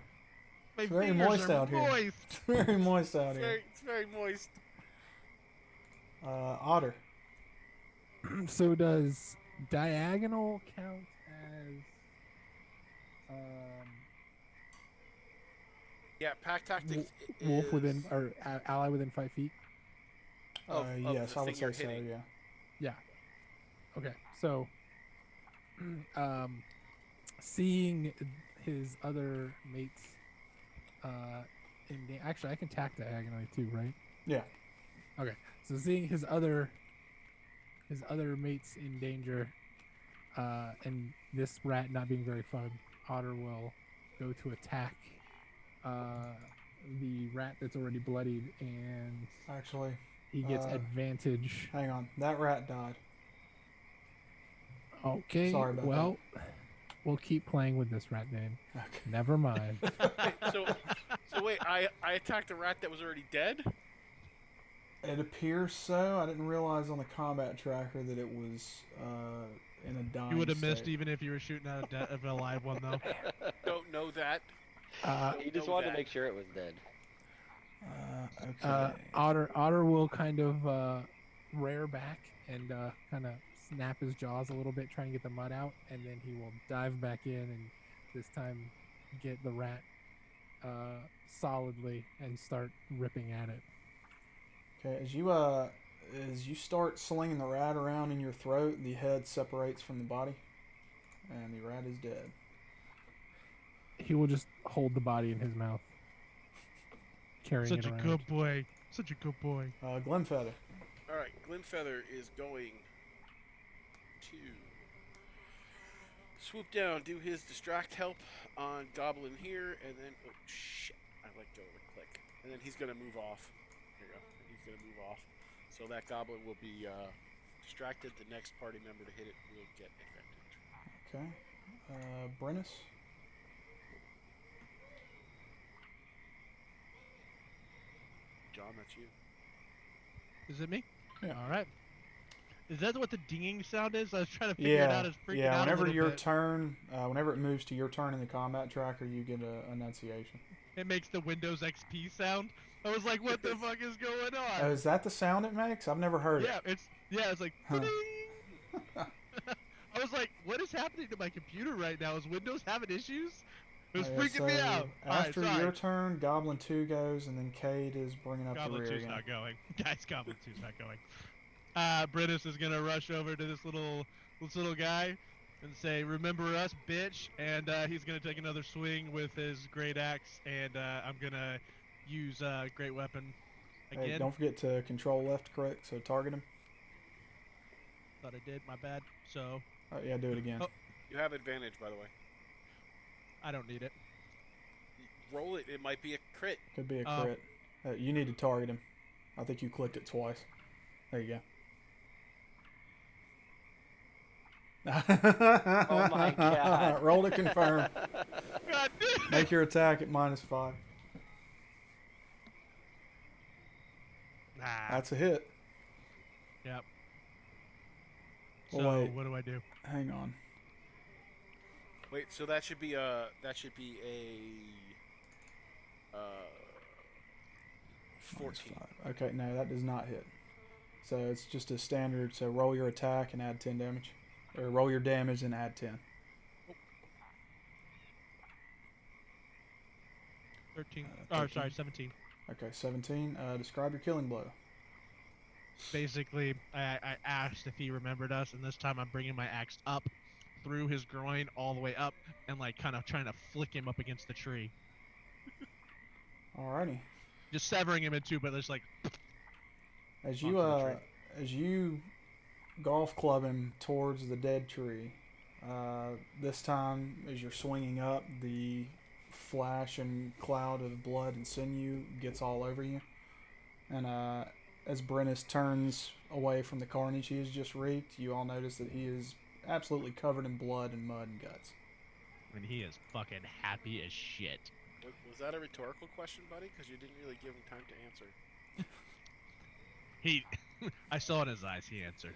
My It's very fingers moist are out here. moist. It's very moist out here. It's very moist. Otter. So does diagonal count as Yeah, pack tactics wolf is within or ally within 5 feet? of Yes, the I thing would say you're so, hitting. yeah. Yeah. Okay. So seeing his other mates actually I can attack diagonally too, right? Yeah. Okay. So seeing his other mates in danger, and this rat not being very fun, Otter will go to attack the rat that's already bloodied, and Actually, he gets advantage. hang on. That rat died. Okay. Sorry about well, we'll keep playing with this rat name. Okay. Never mind. So wait, I attacked a rat that was already dead? It appears so. I didn't realize on the combat tracker that it was in a dying You would have missed state. even if you were shooting at of a live one, though. Don't know that. He just know wanted that. to make sure it was dead. Okay. Otter will kind of rear back and kind of snap his jaws a little bit, try and get the mud out, and then he will dive back in and this time get the rat solidly and start ripping at it. Okay, as you start slinging the rat around in your throat, the head separates from the body, and the rat is dead. He will just hold the body in his mouth, carrying Such it a around. good boy. Such a good boy. Glimfeather. All right, Glimfeather is going to swoop down, do his distract help on Goblin here, and then oh shit, I let go of the click, and then he's gonna move off. Here you go. He's gonna move off, so that Goblin will be distracted. The next party member to hit it will get advantage. Okay. Brennus. John, that's you. Is it me? Yeah. All right. Is that what the dinging sound is? I was trying to figure it out. It's freaking out a whenever little your bit. turn, whenever it moves to your turn in the combat tracker, you get a enunciation. It makes the Windows XP sound. I was like, what the fuck is going on? Oh, is that the sound it makes? I've never heard it. It's like Huh. ding. I was like, what is happening to my computer right now? Is Windows having issues? It was freaking me out. After All right, your turn, Goblin 2 goes, and then Cade is bringing up Goblin the rear 2's again. not going. Guys, Goblin 2's not going. Britus is gonna rush over to this little guy and say, "Remember us, bitch!" And he's gonna take another swing with his great axe, and I'm gonna use great weapon again. Hey, don't forget to control left click, so target him. Thought I did. My bad. So Oh, yeah, do it again. Oh. You have advantage, by the way. I don't need it. Roll it. It might be a crit. Could be a crit. You need to target him. I think you clicked it twice. There you go. Oh my god. Roll to confirm. God damn. Make your attack at -5. Nah. That's a hit. Yep. Well, So wait. what do I do? Hang on. Wait, so that should be a 14. -5. Okay, no, that does not hit. So it's just a standard. So roll your attack and add 10 damage. Or roll your damage and add 10. 13. 13. 17. Okay, 17. Describe your killing blow. Basically, I asked if he remembered us, and this time I'm bringing my axe up through his groin all the way up and like kind of trying to flick him up against the tree. Alrighty. Just severing him in two, but there's like As onto you the tree. as you golf club him towards the dead tree, this time as you're swinging up, the flash and cloud of blood and sinew gets all over you, and as Brennus turns away from the carnage he has just wreaked, you all notice that he is absolutely covered in blood and mud and guts. And he is fucking happy as shit. Was that a rhetorical question, buddy? Because you didn't really give him time to answer. I saw in his eyes, he answered.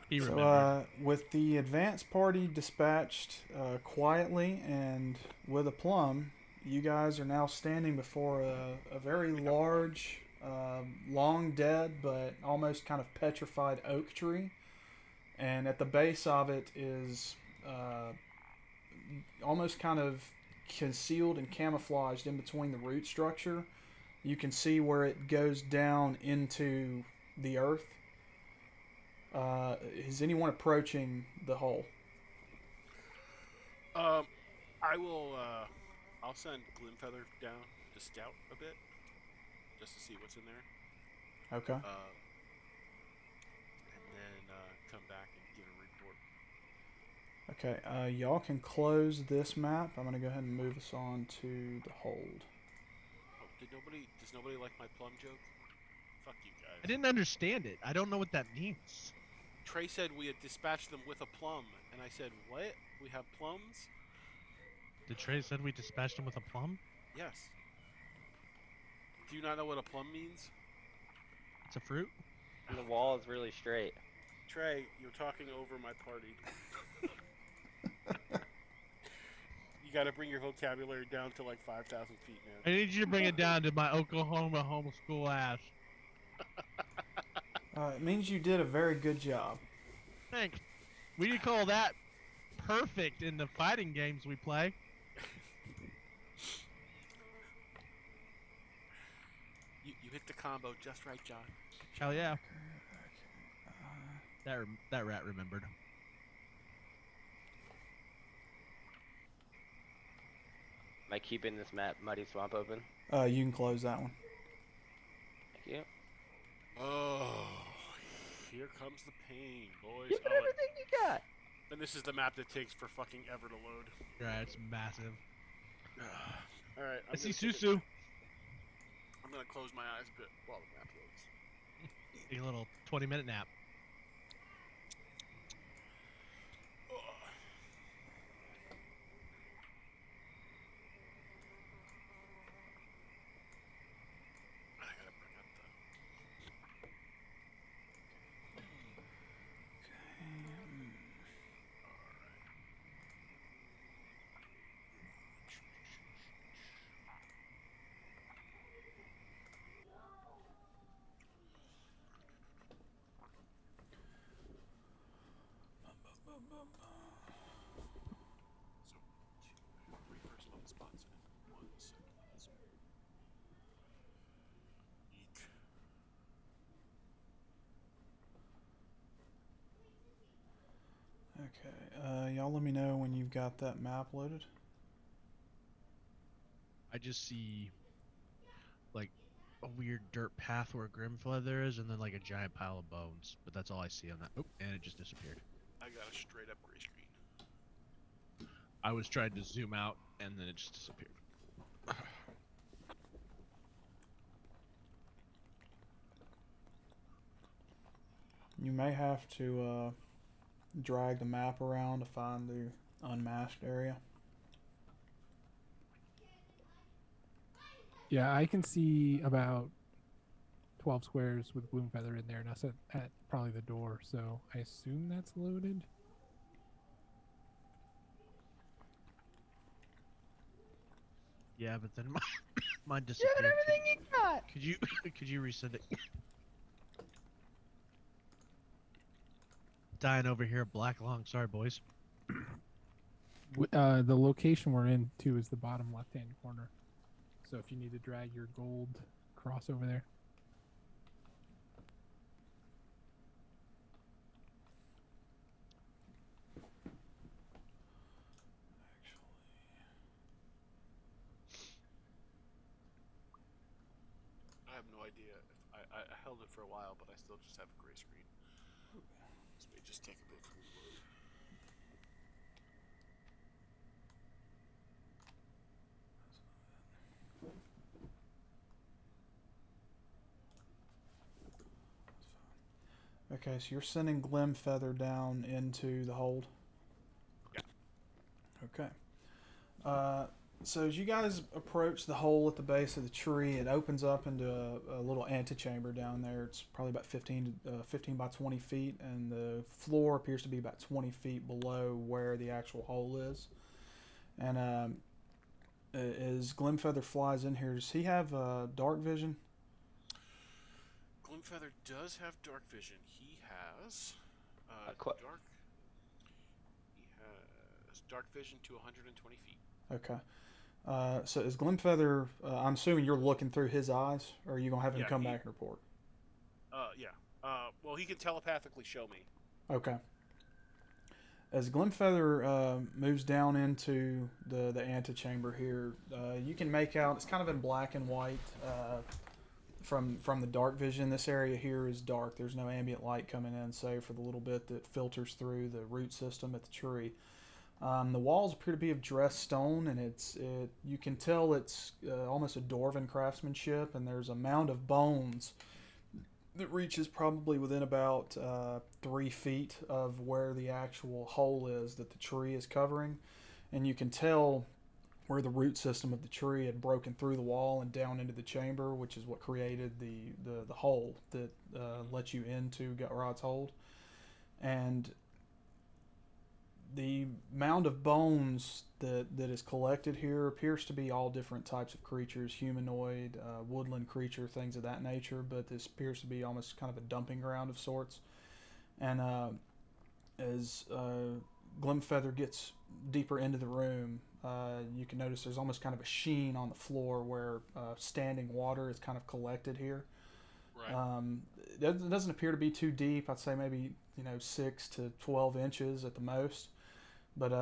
He So, remembered. with the advance party dispatched quietly and with a plum, you guys are now standing before a very large, long dead, but almost kind of petrified oak tree. And at the base of it is almost kind of concealed and camouflaged in between the root structure. You can see where it goes down into the earth. Is anyone approaching the hole? I will. I'll send Glimfeather down to scout a bit, just to see what's in there. Okay. And then come back and give a report. Okay, y'all can close this map. I'm gonna go ahead and move us on to the hold. Oh, does nobody like my plum joke? Fuck you guys. I didn't understand it. I don't know what that means. Trey said we had dispatched them with a plum, and I said, what? We have plums? Did Trey said we dispatched him with a plum? Yes. Do you not know what a plum means? It's a fruit? And the wall is really straight. Trey, you're talking over my party. You gotta bring your vocabulary down to like 5,000 feet, I man. need you to bring it down to my Oklahoma homeschool ass. It means you did a very good job. Thanks. We could call that perfect in the fighting games we play. You hit the combo just right, John. Hell yeah. That rat remembered. Am I keeping this map Muddy Swamp open? You can close that one. Thank you. Oh, here comes the pain, boys. Give it everything you got. And this is the map that takes for fucking ever to load. Right, it's massive. Alright, I see Susu. I'm gonna close my eyes a bit while the map loads. Take a little 20-minute nap. I gotta bring up the... So, 3 first level spots and 1 second level spot. Eek. Okay, y'all let me know when you've got that map loaded. I just see like a weird dirt path where Grimfeather is, and then like a giant pile of bones. But that's all I see on that. Oh, and it just disappeared. I got a straight up gray screen. I was trying to zoom out, and then it just disappeared. You may have to drag the map around to find the unmasked area. Yeah, I can see about 12 squares with Gloomfeather in there, and that's at probably the door, so I assume that's loaded. Yeah, but then mine disappeared. Give it everything you got. Could you resend it? Dying over here at Black Long. Sorry, boys. The location we're in, too, is the bottom left-hand corner. So if you need to drag your gold cross over there. I have no idea. I held it for a while, but I still just have a gray screen. This may just take a bit for me to load. Okay, so you're sending Glimfeather down into the hold? Yeah. Okay. So as you guys approach the hole at the base of the tree, it opens up into a little antechamber down there. It's probably about 15 by 20 feet, and the floor appears to be about 20 feet below where the actual hole is. And as Glimfeather flies in here, does he have dark vision? Glimfeather does have dark vision. He has dark. He has dark vision to 120 feet. Okay. So is Glimfeather, I'm assuming you're looking through his eyes, or are you going to have him come back and report? Yeah. Well, he can telepathically show me. Okay. As Glimfeather moves down into the antechamber here, you can make out, it's kind of in black and white from the dark vision. This area here is dark. There's no ambient light coming in, save for the little bit that filters through the root system at the tree. The walls appear to be of dressed stone, and you can tell it's almost a dwarven craftsmanship, and there's a mound of bones that reaches probably within about 3 feet of where the actual hole is that the tree is covering. And you can tell where the root system of the tree had broken through the wall and down into the chamber, which is what created the hole that lets you into Gutrod's hold. And the mound of bones that is collected here appears to be all different types of creatures, humanoid, woodland creature, things of that nature, but this appears to be almost kind of a dumping ground of sorts. And as Glimfeather gets deeper into the room, you can notice there's almost kind of a sheen on the floor where standing water is kind of collected here. Right. It doesn't appear to be too deep. I'd say maybe 6 to 12 inches at the most. But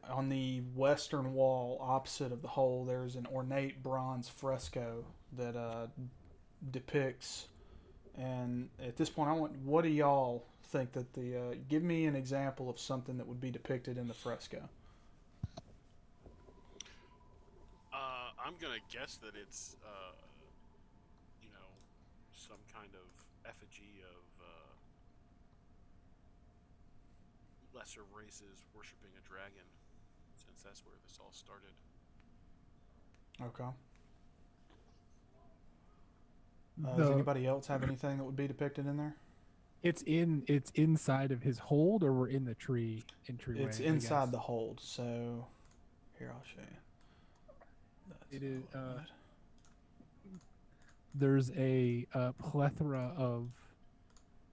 on the western wall opposite of the hole, there's an ornate bronze fresco that depicts. And at this point, what do y'all think that give me an example of something that would be depicted in the fresco? I'm gonna guess that it's some kind of effigy of lesser races worshiping a dragon, since that's where this all started. Okay. Does anybody else have anything that would be depicted in there? It's inside of his hold, or we're in the entryway. It's inside the hold. So here, I'll show you. It is. There's a plethora of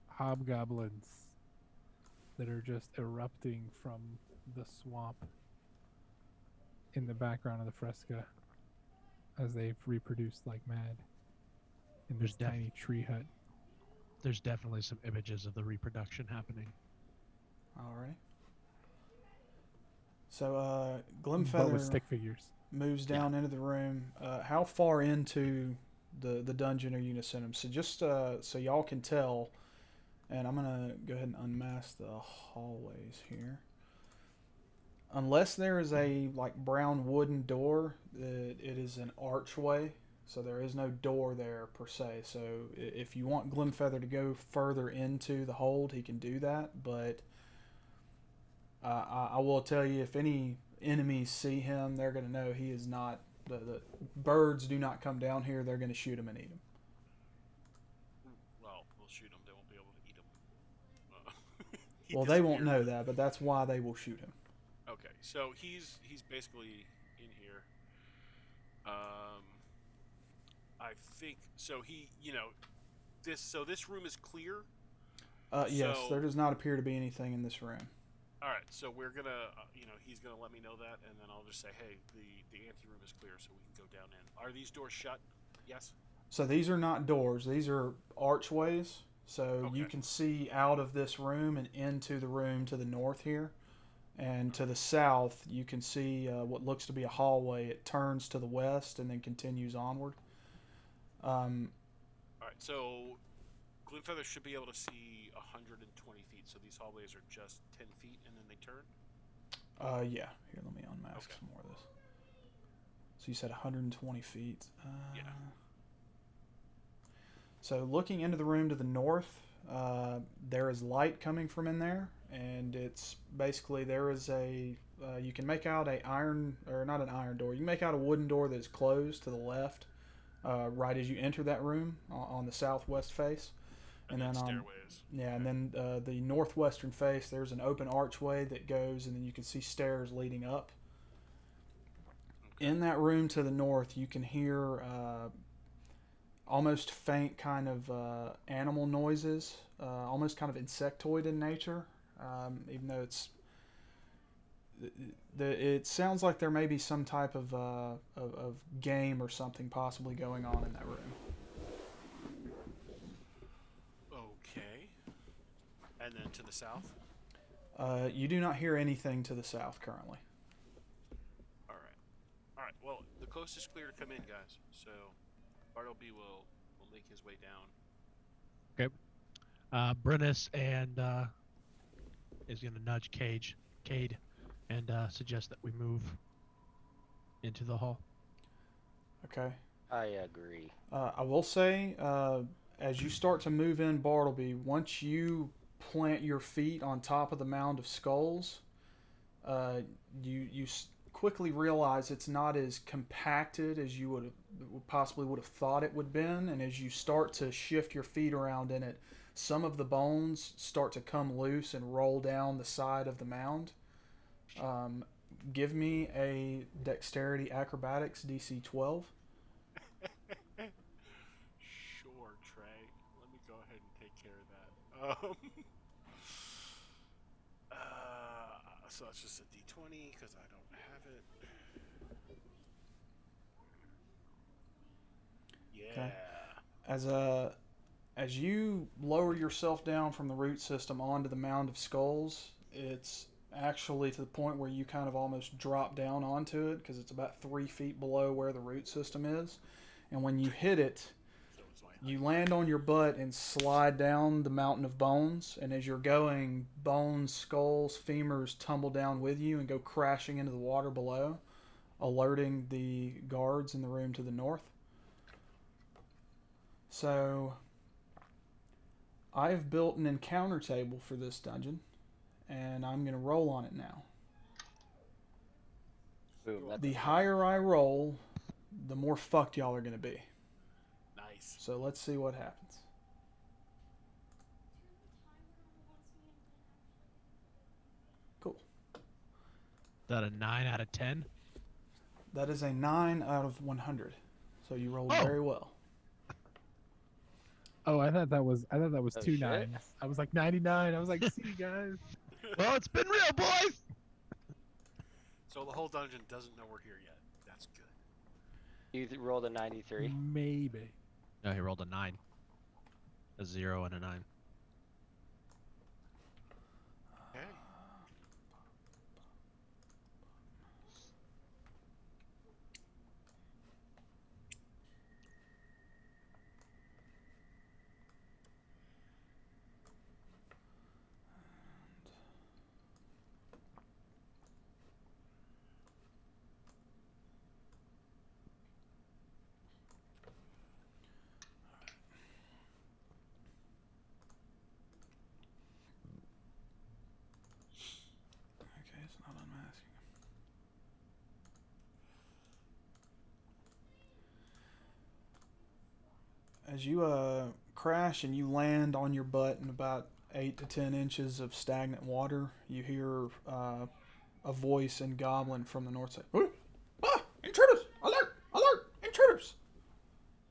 hobgoblins that are just erupting from the swamp in the background of the fresco as they've reproduced like mad in this tiny tree hut. There's definitely some images of the reproduction happening. All right. So Glimfeather with stick figures moves down into the room. How far into the dungeon are you gonna send him? So just so y'all can tell, and I'm gonna go ahead and unmask the hallways here. Unless there is a brown wooden door, it is an archway. So there is no door there per se. So if you want Glimfeather to go further into the hold, he can do that. But I will tell you, if any enemies see him, they're going to know he is not. The birds do not come down here. They're going to shoot him and eat him. Well, we'll shoot him. They won't be able to eat him. Well, they won't know that, but that's why they will shoot him. Okay, so he's basically in here. I think so. This room is clear. Yes, there does not appear to be anything in this room. All right, so we're gonna, he's gonna let me know that, and then I'll just say, hey, the anteroom is clear, so we can go down in. Are these doors shut? Yes. So these are not doors; these are archways. So you can see out of this room and into the room to the north here. And to the south, you can see what looks to be a hallway. It turns to the west and then continues onward. All right, so Glimfeather should be able to see 120 feet. So these hallways are just 10 feet, and then they turn? Yeah. Here, let me unmask some more of this. So you said 120 feet. Yeah. So looking into the room to the north, there is light coming from in there, and it's basically there is a you can make out a iron, or not an iron door. You can make out a wooden door that is closed to the left, right as you enter that room on the southwest face. And then stairways. Yeah, and then the northwestern face, there's an open archway that goes, and then you can see stairs leading up. Okay. In that room to the north, you can hear almost faint kind of animal noises, almost kind of insectoid in nature, even though it sounds like there may be some type of game or something possibly going on in that room. Okay. And then to the south? You do not hear anything to the south currently. Alright, well, the coast is clear to come in, guys. So, Bartleby will make his way down. Okay. Brennus and is going to nudge Cade, and suggest that we move into the hall. Okay. I agree. I will say, as you start to move in Bartleby, once you plant your feet on top of the mound of skulls, you quickly realize it's not as compacted as you would have thought it would have been, and as you start to shift your feet around in it, some of the bones start to come loose and roll down the side of the mound. Give me a dexterity acrobatics DC 12. Sure, Trey. Let me go ahead and take care of that. So it's just a D20 because I don't have it. Yeah. Okay. As you lower yourself down from the root system onto the mound of skulls, it's actually to the point where you kind of almost drop down onto it because it's about 3 feet below where the root system is. And when you hit it, you land on your butt and slide down the mountain of bones. And as you're going, bones, skulls, femurs tumble down with you and go crashing into the water below, alerting the guards in the room to the north. So I've built an encounter table for this dungeon, and I'm going to roll on it now. Boom. The higher I roll, the more fucked y'all are going to be. Nice. So let's see what happens. Cool. Is that a 9 out of 10? That is a 9 out of 100. So you rolled Oh. very well. Oh, I thought that was Oh, two shit. 9s. I was like 99. I was like, see, guys. Well, it's been real, boys! So the whole dungeon doesn't know we're here yet. That's good. You rolled a 93. Maybe. No, he rolled a 9. A 0 and a 9. Okay. Okay, it's not unmasking. As you crash and you land on your butt in about 8 to 10 inches of stagnant water, you hear a voice in Goblin from the north side. Intruders! Alert! Alert! Intruders!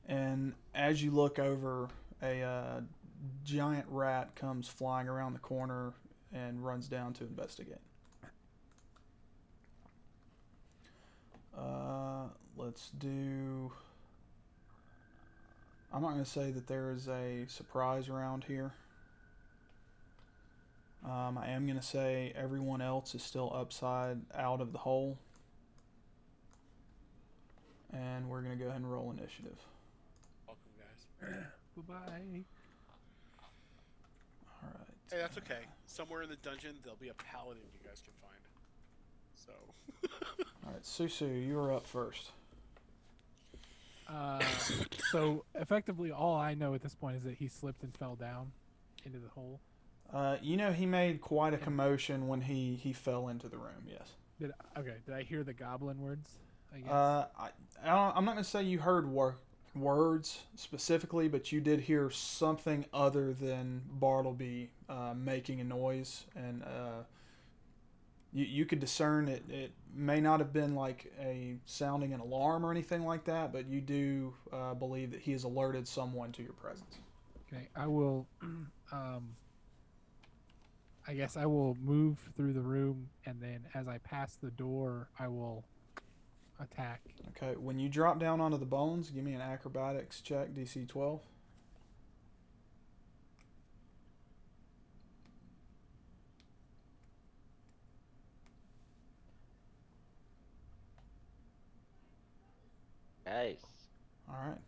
And as you look over, a giant rat comes flying around the corner and runs down to investigate. Let's do... I'm not going to say that there is a surprise around here. I am going to say everyone else is still upside out of the hole. And we're going to go ahead and roll initiative. Welcome, guys. Bye-bye. Alright. Hey, that's okay. Somewhere in the dungeon, there'll be a paladin you guys can find. So. Alright, Susu, you are up first. So effectively, all I know at this point is that he slipped and fell down into the hole. You know, he made quite a commotion when he fell into the room. Yes. Did I hear the goblin words? I guess. I'm not gonna say you heard words specifically, but you did hear something other than Bartleby making a noise, and you could discern it may not have been like a sounding an alarm or anything like that, but you do believe that he has alerted someone to your presence. Okay, I will. I guess I will move through the room, and then as I pass the door, I will attack. Okay, when you drop down onto the bones, give me an acrobatics check, DC 12. Nice. All right.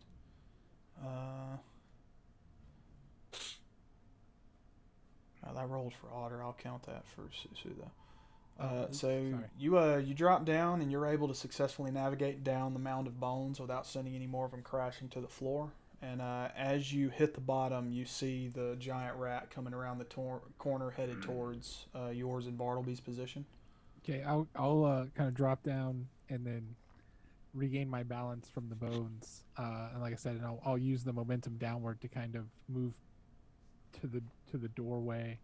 That rolled for Otter. I'll count that for Susu though. So you drop down and you're able to successfully navigate down the mound of bones without sending any more of them crashing to the floor. And as you hit the bottom, you see the giant rat coming around the corner, headed towards yours and Bartleby's position. Okay, I'll kind of drop down and then regain my balance from the bones. And like I said, I'll use the momentum downward to kind of move to the doorway,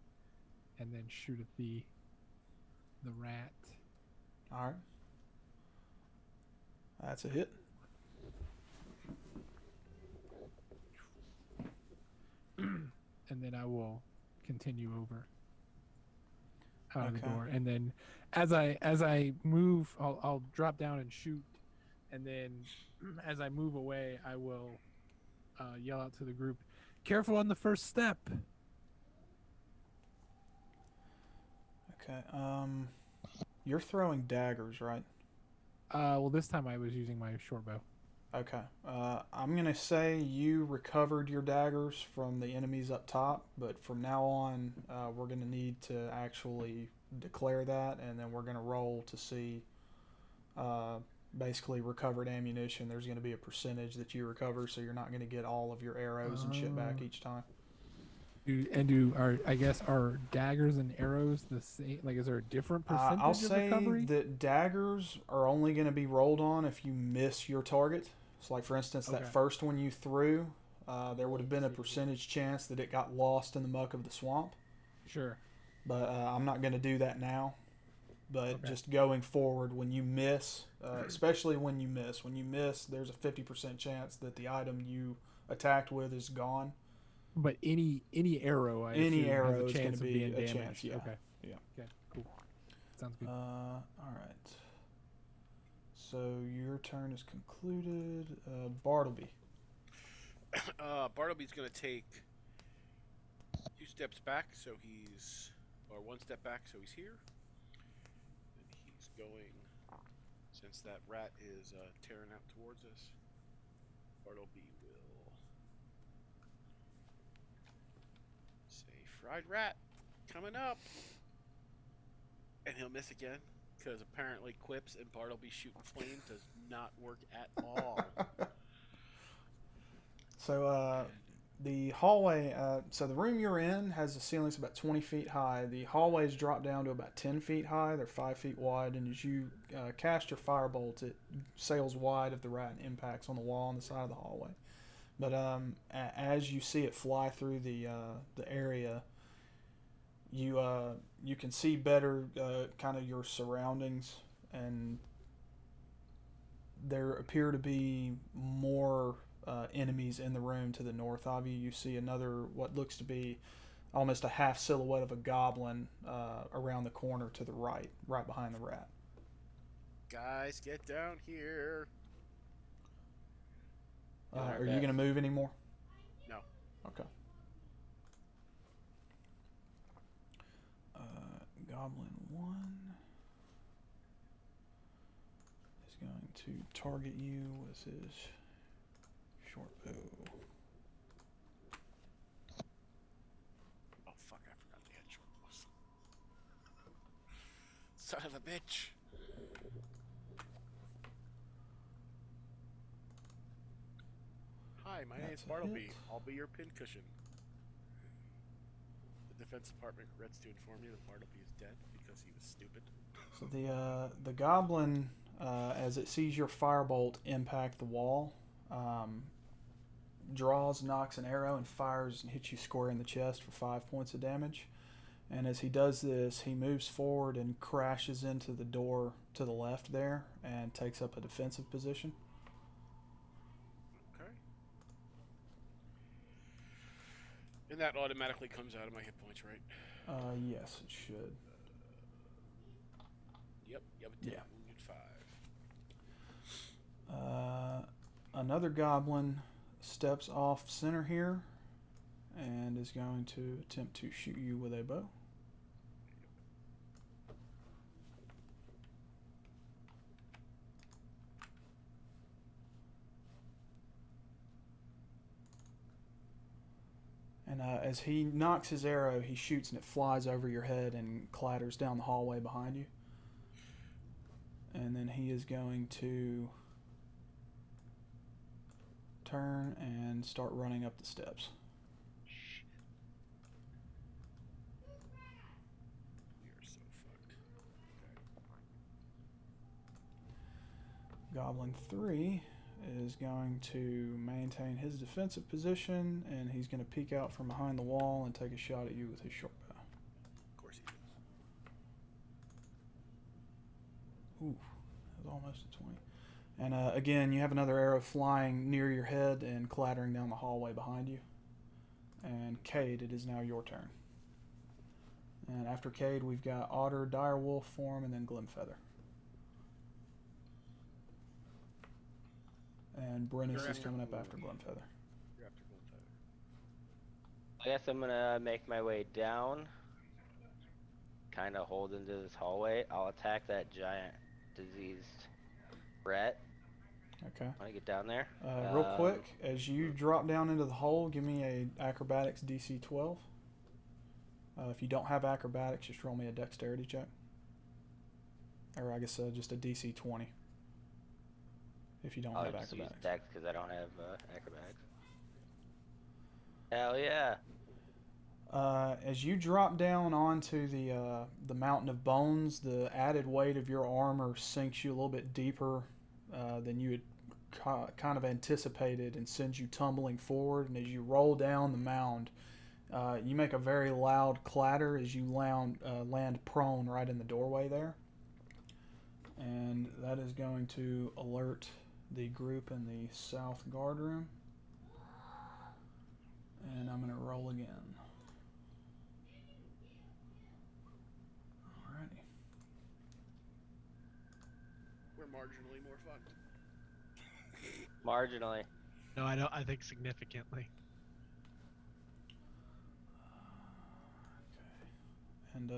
and then shoot at the rat. All right. That's a hit. And then I will continue over out of the door. And then as I move, I'll drop down and shoot. And then as I move away, I will yell out to the group, "Careful on the first step." Okay. You're throwing daggers, right? Well, this time I was using my short bow. Okay. I'm going to say you recovered your daggers from the enemies up top, but from now on, we're going to need to actually declare that, and then we're going to roll to see basically recovered ammunition. There's going to be a percentage that you recover, so you're not going to get all of your arrows and shit back each time. Are daggers and arrows the same? Like, is there a different percentage I'll of recovery? say that daggers are only going to be rolled on if you miss your target. So, like, for instance, that first one you threw, there would have been a percentage chance that it got lost in the muck of the swamp. Sure. But I'm not going to do that now. But just going forward, when you miss, especially when you miss, there's a 50% chance that the item you attacked with is gone. But any arrow, any arrow has a chance is going to be of being a damaged. chance. Yeah. Okay. Yeah. Okay. Cool. Sounds good. All right. So your turn is concluded. Bartleby. Bartleby's gonna take 2 steps back, so or 1 step back, so he's here. And he's going, since that rat is tearing out towards us, Bartleby will say, "Fried rat, coming up," and he'll miss again. Because apparently quips and Bartleby shooting flames does not work at all. So the hallway, so the room you're in has a ceiling that's about 20 feet high. The hallways drop down to about 10 feet high. They're 5 feet wide, and as you cast your firebolt, it sails wide of the rat and impacts on the wall on the side of the hallway. But as you see it fly through the area, you can see better kind of your surroundings, and there appear to be more enemies in the room to the north of you. You see another, what looks to be almost a half silhouette of a goblin around the corner to the right behind the rat. Guys, get down here. Are you going to move anymore? No. Okay. Goblin 1 is going to target you with his short bow. Oh fuck, I forgot they had short bows. Son of a bitch. Hi, my name's That's a Bartleby. hit. I'll be your pincushion. The Defense Department regrets to inform you that Bartleby is dead because he was stupid. So the goblin, as it sees your firebolt impact the wall, draws, knocks an arrow, and fires and hits you square in the chest for 5 points of damage. And as he does this, he moves forward and crashes into the door to the left there and takes up a defensive position. Okay. And that automatically comes out of my hit points, right? Yes, it should. Yep, it did. Yeah. Wounded 5. Another goblin steps off center here and is going to attempt to shoot you with a bow. And as he knocks his arrow, he shoots and it flies over your head and clatters down the hallway behind you. And then he is going to turn and start running up the steps. We are so fucked. Okay. Goblin 3 is going to maintain his defensive position, and he's going to peek out from behind the wall and take a shot at you with his short bow. Of course he does. Ooh, that was almost a 20. And again, you have another arrow flying near your head and clattering down the hallway behind you. And Cade, it is now your turn. And after Cade, we've got Otter, Direwolf form, and then Glimfeather. And Brennus is coming up after Glimfeather. You're after Glimfeather. I guess I'm gonna make my way down, kind of hold into this hallway. I'll attack that giant diseased rat Okay. when I get down there. Real quick, as you drop down into the hole, give me a acrobatics DC 12. If you don't have acrobatics, just roll me a dexterity check. Or I guess just a DC 20. If you don't I'll have just use acrobatics. dex because I don't have acrobatics. Hell yeah! As you drop down onto the mountain of bones, the added weight of your armor sinks you a little bit deeper than you had kind of anticipated and sends you tumbling forward. And as you roll down the mound, you make a very loud clatter as you land prone right in the doorway there. And that is going to alert the group in the south guard room. And I'm going to roll again. Alrighty. We're marginally more fucked. Marginally. No, I don't. I think significantly. And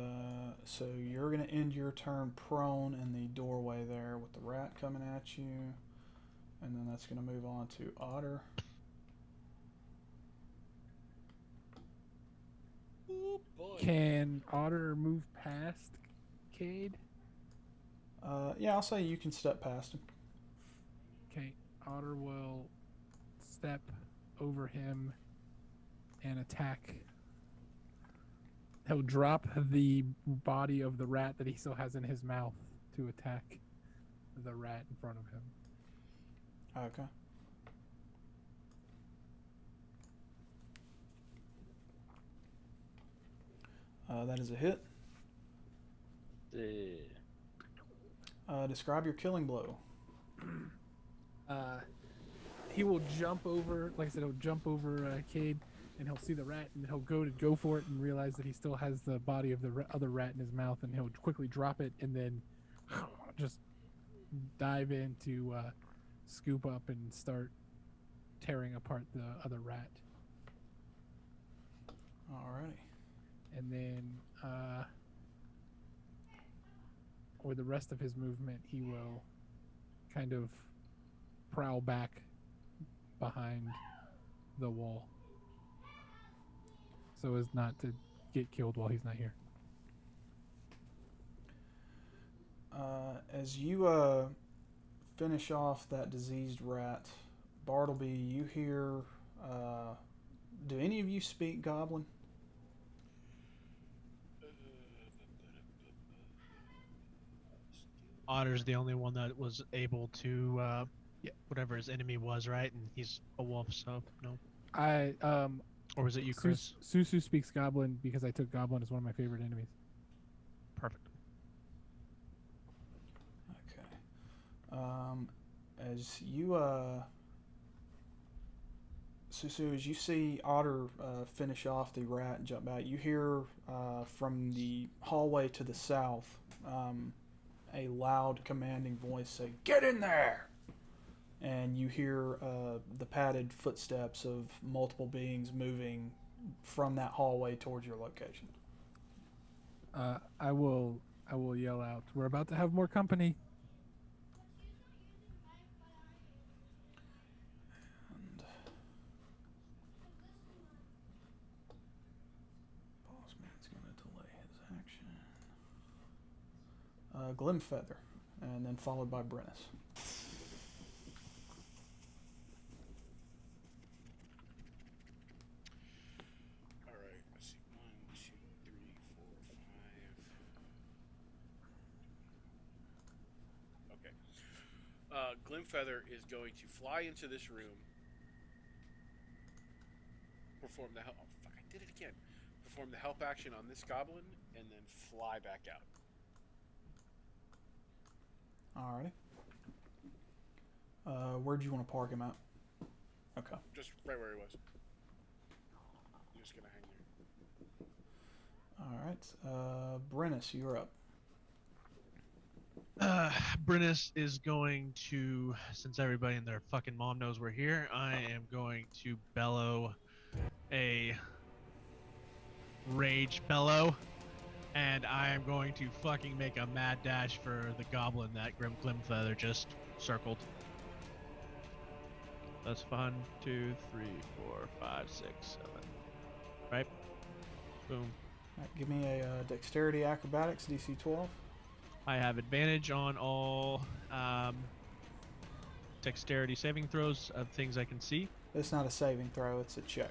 so you're going to end your turn prone in the doorway there with the rat coming at you. And then that's going to move on to Otter. Oh boy. Can Otter move past Cade? Yeah, I'll say you can step past him. Okay, Otter will step over him and attack. He'll drop the body of the rat that he still has in his mouth to attack the rat in front of him. Okay. That is a hit. Describe your killing blow. He will jump over, like I said, he'll jump over Cade, and he'll see the rat, and he'll go for it, and realize that he still has the body of the other rat in his mouth, and he'll quickly drop it, and then just dive in to scoop up and start tearing apart the other rat. Alrighty. And then with the rest of his movement, he will kind of prowl back behind the wall so as not to get killed while he's not here. As you finish off that diseased rat, Bartleby, you hear. Do any of you speak Goblin? Otter's the only one that was able to, whatever his enemy was, right? And he's a wolf, so no. I Or was it you, Chris? Susu speaks Goblin because I took Goblin as one of my favorite enemies. Perfect. Okay. As you Susu, as you see Otter finish off the rat and jump back, you hear from the hallway to the south a loud, commanding voice say, "Get in there!" And you hear the padded footsteps of multiple beings moving from that hallway towards your location. I will yell out, "We're about to have more company." And Bossman's going to delay his action. Glimfeather, and then followed by Brennus. All right. Let's see. 1, 2, 3, 4, 5. Okay. Glimfeather is going to fly into this room. Perform the help. Oh fuck! I did it again. Perform the help action on this goblin, and then fly back out. Alrighty. Where do you want to park him at? Okay. Just right where he was. I'm just gonna hang there. Alright. Brennus, you're up. Brennus is going to, since everybody and their fucking mom knows we're here, I am going to bellow a rage bellow, and I am going to fucking make a mad dash for the goblin that Glimfeather just circled. That's 1, 2, 3, 4, 5, 6, 7. Right? Boom. Alright, give me a Dexterity Acrobatics, DC 12. I have advantage on all dexterity saving throws of things I can see. It's not a saving throw, it's a check.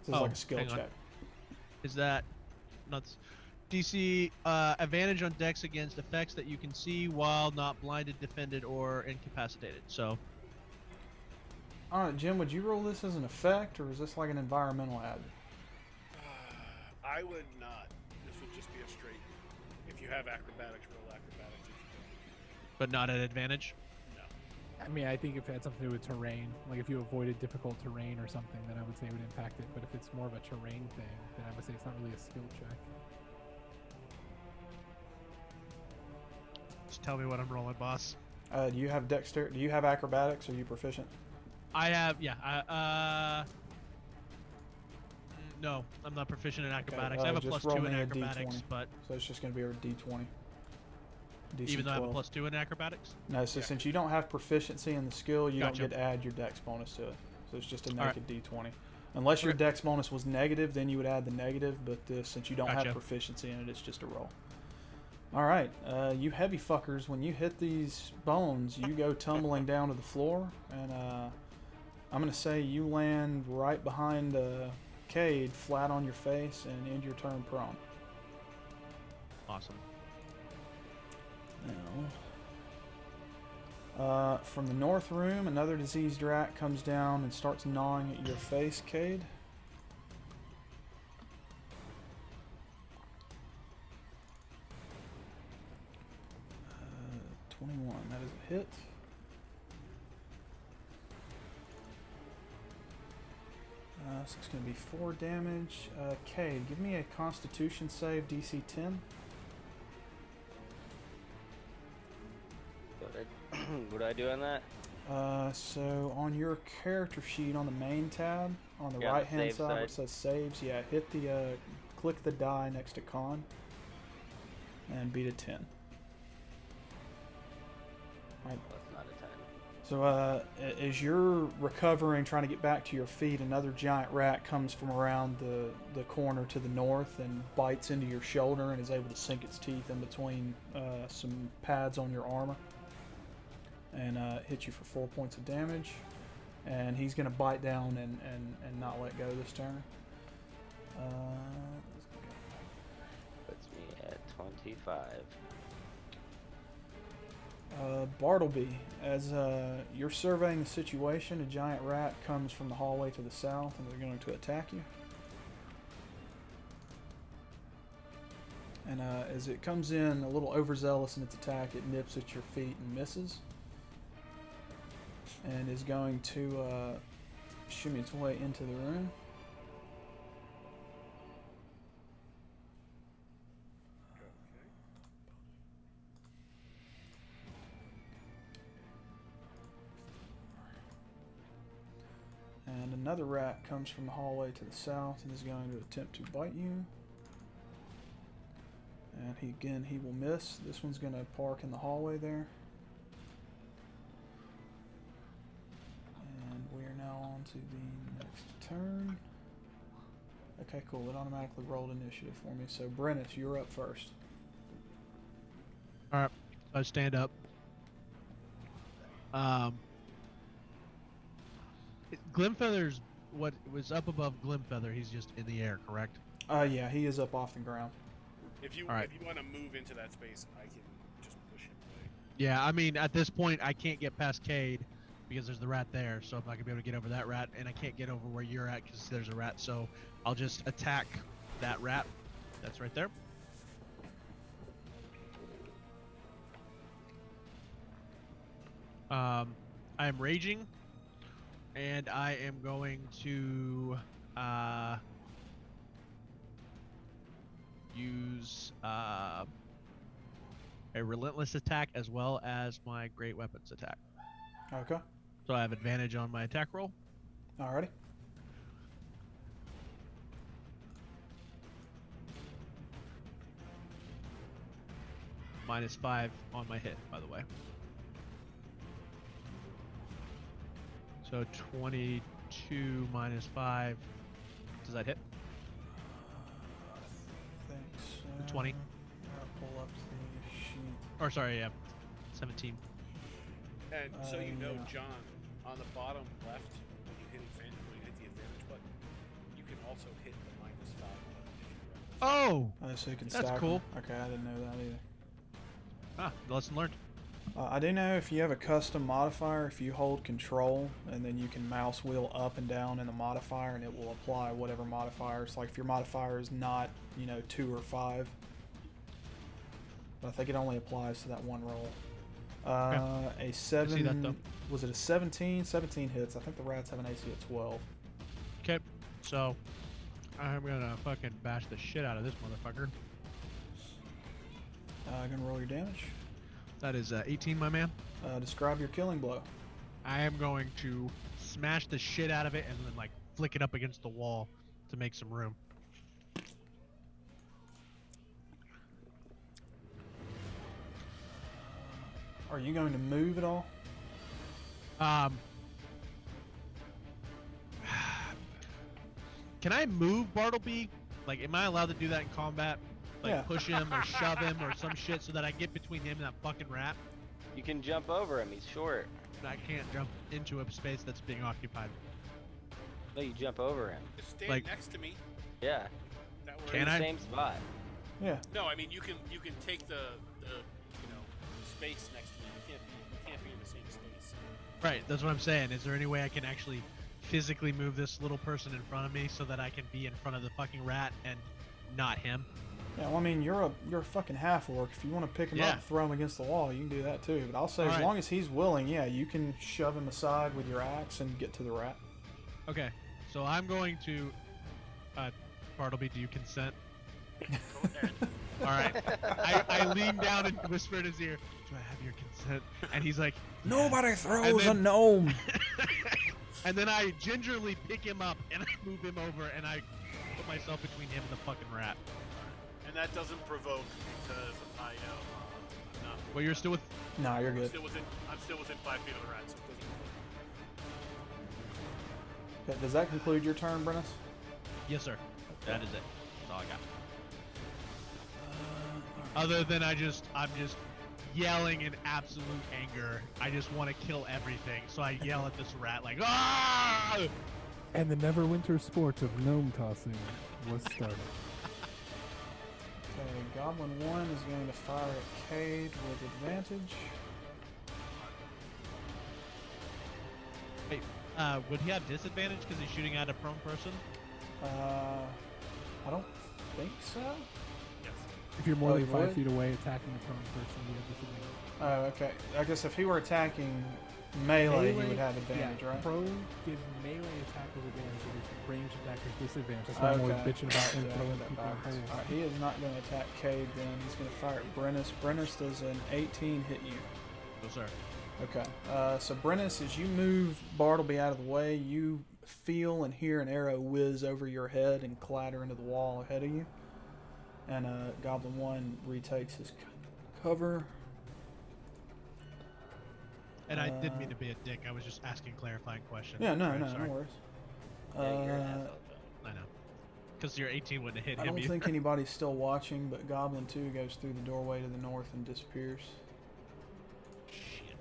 This is like a skill hang on. check. Is that not DC advantage on dex against effects that you can see while not blinded, defended, or incapacitated? So, Alright, Jim, would you roll this as an effect, or is this like an environmental add? I would not. This would just be a straight. If you have acrobatics, roll acrobatics. If you don't, but not at advantage. no. I mean, I think if it had something to do with terrain, like if you avoided difficult terrain or something, then I would say it would impact it. But if it's more of a terrain thing, then I would say it's not really a skill check. Just tell me what I'm rolling, boss. Do you have dexterity? Do you have acrobatics? Are you proficient? I have, yeah. No, I'm not proficient in acrobatics. I have a just plus roll 2 in me a acrobatics, D20. but So it's just going to be a D20. DC even though I have a 12. plus 2 in acrobatics. No, so Yeah. since you don't have proficiency in the skill, you Gotcha. don't get to add your dex bonus to it. So it's just a All right. naked D20. Unless your Okay. dex bonus was negative, then you would add the negative, but since you don't Gotcha. have proficiency in it, it's just a roll. Alright, you heavy fuckers, when you hit these bones, you go tumbling down to the floor, and I'm going to say you land right behind Cade, flat on your face, and end your turn prone. Awesome. Now, from the north room, another diseased rat comes down and starts gnawing at your face, Cade. Uh, 21, that is a hit. So it's going to be 4 damage. Cade, give me a Constitution save, DC 10. What do I do on that? So on your character sheet on the main tab, on the Yeah, the right hand save side where it side. says saves, yeah, hit the, click the die next to con, and beat a 10. Right. That's not a 10. So as you're recovering, trying to get back to your feet, another giant rat comes from around the corner to the north and bites into your shoulder and is able to sink its teeth in between some pads on your armor and hit you for 4 points of damage. And he's going to bite down and not let go this turn. Puts me at 25. Bartleby, as you're surveying the situation, a giant rat comes from the hallway to the south and they're going to attack you. And as it comes in a little overzealous in its attack, it nips at your feet and misses. And is going to shimmy its way into the room. And another rat comes from the hallway to the south and is going to attempt to bite you. And he will miss. This one's going to park in the hallway there. And we are now on to the next turn. Okay, cool. It automatically rolled initiative for me. So, Brennus, you're up first. All right, I stand up. Glimfeather's what was up above Glimfeather. He's just in the air, correct? Yeah, he is up off the ground. If you Alright. want to move into that space, I can just push him away. Yeah, I mean, at this point, I can't get past Cade because there's the rat there. So I'm not gonna be able to get over that rat, and I can't get over where you're at because there's a rat. So I'll just attack that rat. That's right there. I am raging, and I am going to use a relentless attack as well as my great weapons attack. Okay. So I have advantage on my attack roll. Alrighty. -5 on my hit, by the way. So 22 minus 5. Does that hit? I think so. 20. I'll pull up the sheet. Or sorry, yeah, 17. And so you know, Yeah. John, on the bottom left, when you hit the advantage button, you can also hit the -5 button if you run this. Oh, So you can That's stack cool. them. Okay, I didn't know that either. lesson learned. I do know if you have a custom modifier, if you hold control and then you can mouse wheel up and down in the modifier and it will apply whatever modifiers. Like if your modifier is not, 2 or 5. But I think it only applies to that one roll. A 7. see that, though. Was it a 17? 17 hits. I think the rats have an AC of 12. Okay, so I'm gonna fucking bash the shit out of this motherfucker. Gonna roll your damage. That is 18, my man. Describe your killing blow. I am going to smash the shit out of it and then like flick it up against the wall to make some room. Are you going to move at all? Can I move Bartleby? Like, am I allowed to do that in combat? Like, Yeah. push him or shove him or some shit so that I get between him and that fucking rat? You can jump over him. He's short. And I can't jump into a space that's being occupied. No, you jump over him. Just stand Like- next to me. Yeah. That way. Can In the I? same spot. Yeah. No, I mean you can take the space next to me. You can't be in the same space. Right, that's what I'm saying. Is there any way I can actually physically move this little person in front of me so that I can be in front of the fucking rat and not him? Yeah, well, I mean, you're a fucking half-orc. If you want to pick him Yeah. up and throw him against the wall, you can do that too. But I'll say, as Alright. long as he's willing, yeah, you can shove him aside with your axe and get to the rat. Okay, so I'm going to... Bartleby, do you consent? Go ahead. Alright. I lean down and whisper in his ear, do I have your consent? And he's like, Nobody throws a gnome. and then I gingerly pick him up and I move him over and I put myself between him and the fucking rat. And that doesn't provoke because I'm not. Well, you're still with... No, you're I'm good. still within 5 feet of the rat, so it doesn't provoke. Okay, does that conclude your turn, Brennus? Yes, sir. That is it. That's all I got. Other than I'm just yelling in absolute anger. I just want to kill everything. So I yell at this rat like, ah! And the Neverwinter sport of gnome tossing was started. Okay, Goblin 1 is going to fire at Cade with advantage. Wait, would he have disadvantage because he's shooting at a prone person? I don't think so. Yes. If you're more Oh, than he 5 would? feet away attacking a prone person, you have disadvantage. Oh, okay. I guess if he were attacking melee, he would have advantage, yeah, right? Prone gives melee attackers advantage, but his ranged attackers disadvantage. That's why I'm always bitching about him Yeah, throwing that people in backwards. holes. Alright, he is not going to attack Cade then. He's going to fire at Brennus. Brennus, does an 18 hit you? No, sir. Okay. So Brennus, as you move Bartleby out of the way, you feel and hear an arrow whiz over your head and clatter into the wall ahead of you. And Goblin 1 retakes his cover. And I didn't mean to be a dick. I was just asking clarifying questions. Yeah, no, Right, no, sorry. no worries. Yeah, you're an asshole, Phil. I know. Because your 18 wouldn't have hit I him don't either. think anybody's still watching, but Goblin 2 goes through the doorway to the north and disappears. Shit.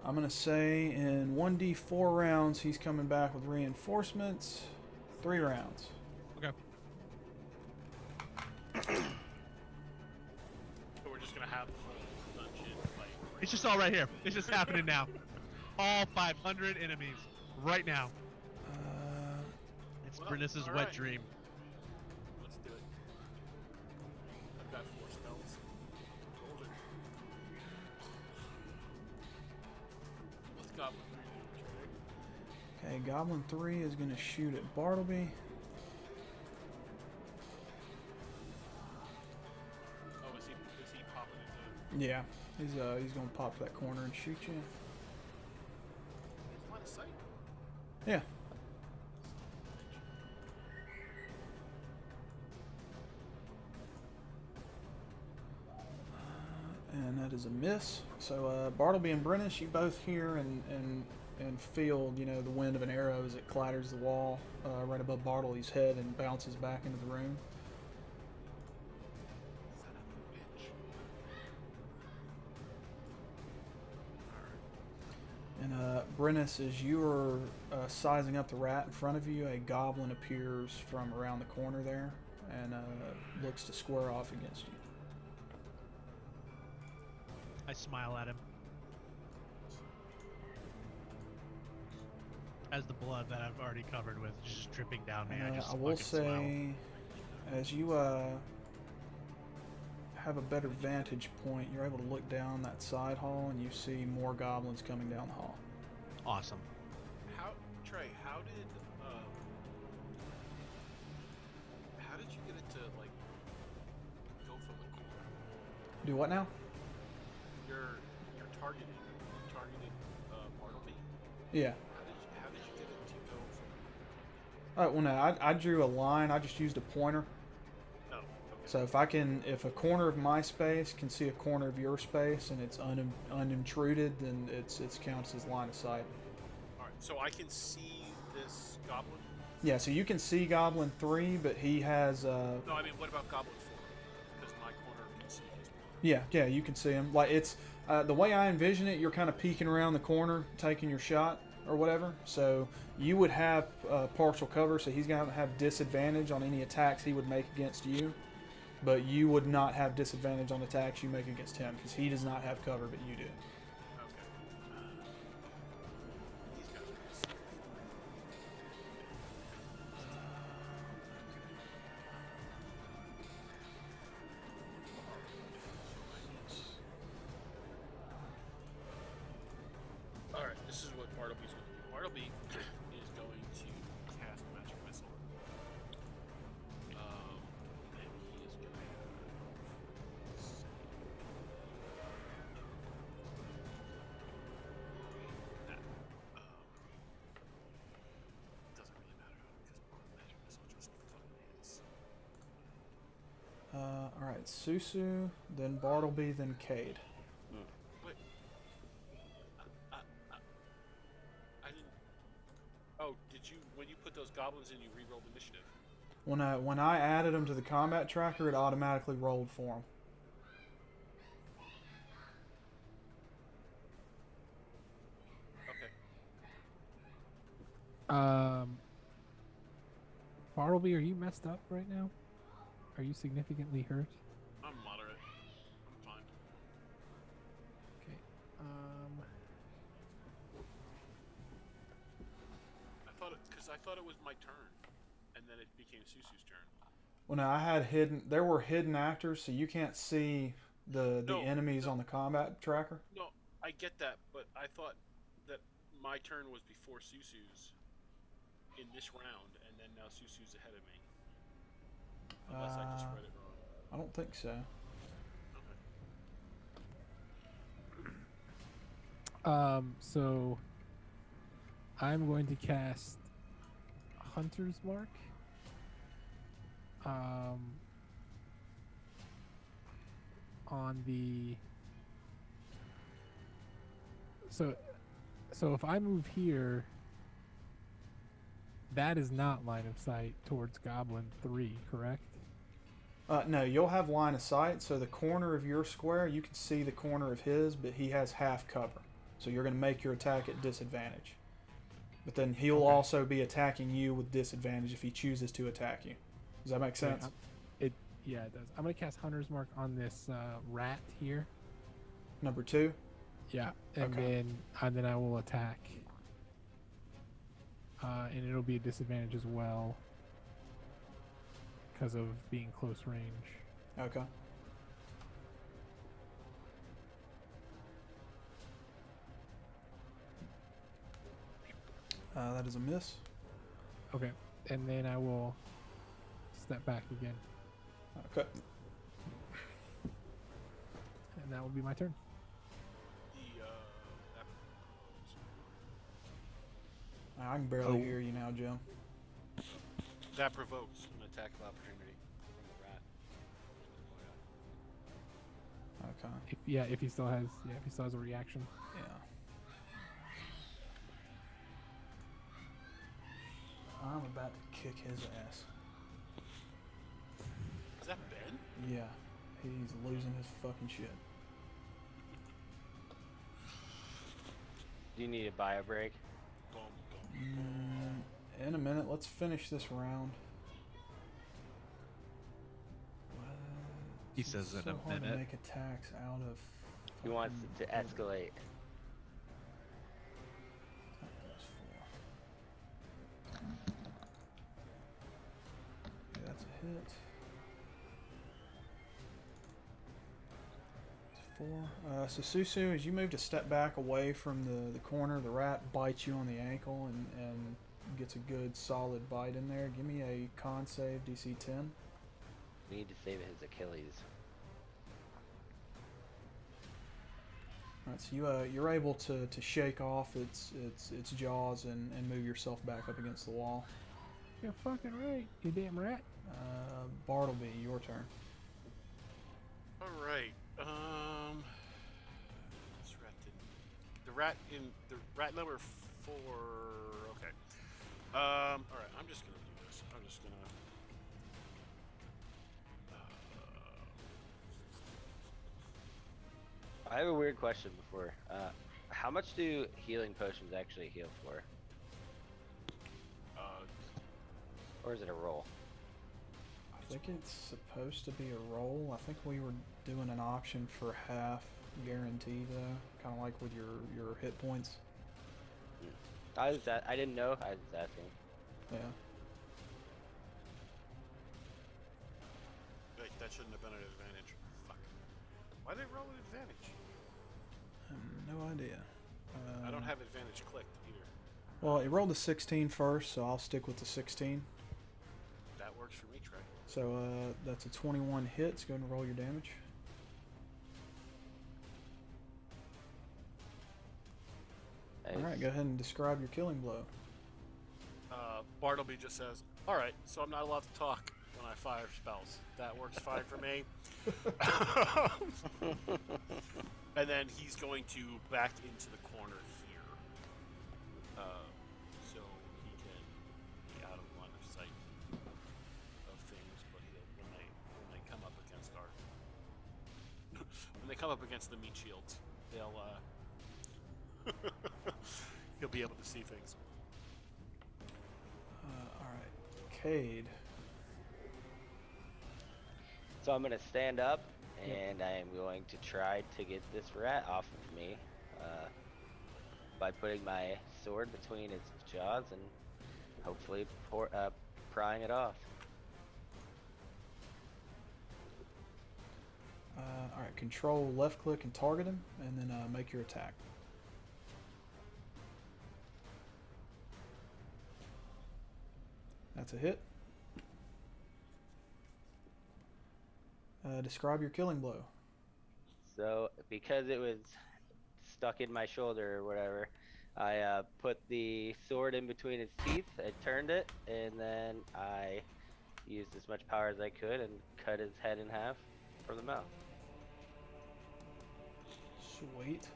I'm going to say in 1d4 rounds, he's coming back with reinforcements. 3 rounds. Okay. So we're just gonna have the whole dungeon fight. It's just all right here. It's just happening now. All 500 enemies right now. It's Well, Brennus's all wet right. dream. Let's do it. I've got 4 spells. Hold it. What's Goblin 3 do, Trey? Okay, Goblin 3 is going to shoot at Bartleby. Oh, is he popping into Yeah, he's going to pop to that corner and shoot you. line of sight? Yeah. And that is a miss. So Bartleby and Brennus, you both hear and feel, you know, the wind of an arrow as it clatters the wall right above Bartleby's head and bounces back into the room. Son of a bitch. Alright. And Brennus, as you are sizing up the rat in front of you, a goblin appears from around the corner there and looks to square off against you. I smile at him. As the blood that I've already covered with is just dripping down me, I just I will fucking smile. say, as you have a better vantage point, you're able to look down that side hall and you see more goblins coming down the hall. Awesome. Trey, how did you get it to like go from the corner? Do what now? You're targeting Bartleby. Yeah. How did you get it to go from? Well, no, I drew a line. I just used a pointer. No. Okay. So if a corner of my space can see a corner of your space and it's unintruded, then it counts as line of sight. All right. So I can see this goblin. Yeah, so you can see Goblin 3, but he has No, I mean, what about Goblin 4? Because my corner can see his corner. yeah, you can see him. Like it's the way I envision it, you're kind of peeking around the corner, taking your shot or whatever. So you would have partial cover, so he's gonna have disadvantage on any attacks he would make against you, but you would not have disadvantage on attacks you make against him because he does not have cover, but you do. Okay. These guys are gonna see. All right. This is what Bartleby's going to do. Bartleby is going to cast magic missile. And he is going to have. Let's see. That. Doesn't really matter because magic missile just fucking hits. All right, Susu, then Bartleby, then Cade. Wait. I didn't. Oh, did you? When you put those goblins in, you re-rolled initiative. When I added them to the combat tracker, it automatically rolled for them. Bartleby, are you messed up right now? Are you significantly hurt? I'm moderate. I'm fine. Okay. I thought it was my turn, and then it became Susu's turn. Well, no, I had hidden. There were hidden actors, so you can't see the enemies on the combat tracker. No, I get that, but I thought that my turn was before Susu's in this round, and then now Susu's ahead of me. Unless I just read it wrong. I don't think so. Okay. So I'm going to cast Hunter's Mark. On the so if I move here, that is not line of sight towards Goblin 3, correct? No, you'll have line of sight, so the corner of your square, you can see the corner of his, but he has half cover. So you're going to make your attack at disadvantage. But then he'll also be attacking you with disadvantage if he chooses to attack you. Does that make sense? Yeah, it does. I'm going to cast Hunter's Mark on this rat here. Number 2? Yeah, and then I will attack. And it'll be a disadvantage as well because of being close range. Okay. That is a miss. Okay, and then I will step back again. Okay. And that will be my turn. I can barely hear you now, Jim. That provokes an attack of opportunity from the rat. Okay. If he still has a reaction. Yeah. I'm about to kick his ass. Is that Ben? Yeah. He's losing his fucking shit. Do you need a bio break? In a minute, let's finish this round. He says in so a hard minute. to make attacks out of. He wants it to escalate. Okay, that's a hit. That's 4. So Susu, as you move to step back away from the corner, the rat bites you on the ankle and gets a good solid bite in there. Give me a con save, DC 10. We need to save his Achilles. Alright, so you're able to shake off its jaws and move yourself back up against the wall. You're fucking right, you damn rat. Bartleby, your turn. Alright, this rat didn't... The rat number 4... Okay. Alright, I'm just gonna do this. I'm just gonna... I have a weird question before. How much do healing potions actually heal for? Or is it a roll? I think it's supposed to be a roll. I think we were doing an option for half guarantee though, kind of like with your hit points. I didn't know. I was just asking. Yeah. Wait, that shouldn't have been an advantage. Fuck. Why did it roll an advantage? No idea. I don't have advantage clicked either. Well, it rolled a 16 first, so I'll stick with the 16. That works for me, Trey. So that's a 21 hit. So go ahead and roll your damage. All right, go ahead and describe your killing blow. Bartleby just says, "Alright, so I'm not allowed to talk when I fire spells. That works fine for me." And then he's going to back into the corner here. So he can be out of line of sight of things, but when they come up against when they come up against the meat shields, they'll he'll be able to see things. Cade. So I'm gonna stand up, Yep. and I am going to try to get this rat off of me by putting my sword between its jaws and hopefully prying it off. Alright, control left click and target him, and then make your attack. That's a hit. Describe your killing blow. So because it was stuck in my shoulder or whatever, I put the sword in between its teeth, I turned it, and then I used as much power as I could and cut his head in half from the mouth. Sweet.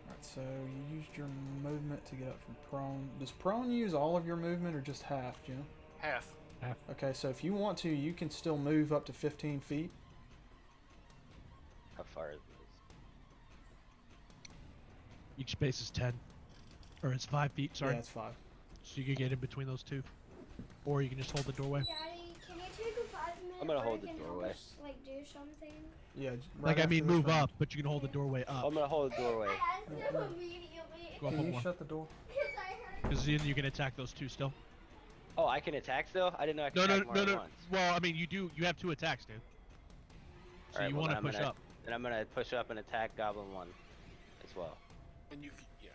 Alright, so you used your movement to get up from prone. Does prone use all of your movement or just half, Jim? Half. Okay, so if you want to, you can still move up to 15 feet. How far is this? Each space is 10. Or it's 5 feet, sorry. Yeah, it's 5. So you can get in between those two. Or you can just hold the doorway. Daddy, can you take a 5-minute I'm gonna break hold the and help doorway. us, like, do something? Yeah, right Like, I after mean, this move round. up, but you can hold the doorway up. I'm gonna hold the doorway. I asked him immediately. Go up Can one you more. shut the door? Because I heard. Because then you can attack those two still. Oh, I can attack still? I didn't know I could No, attack more at once. Well, I mean, you have 2 attacks, dude. So Alright, you well, want then to I'm push gonna- up. Then I'm gonna push up and attack Goblin 1 as well. And you can, yeah.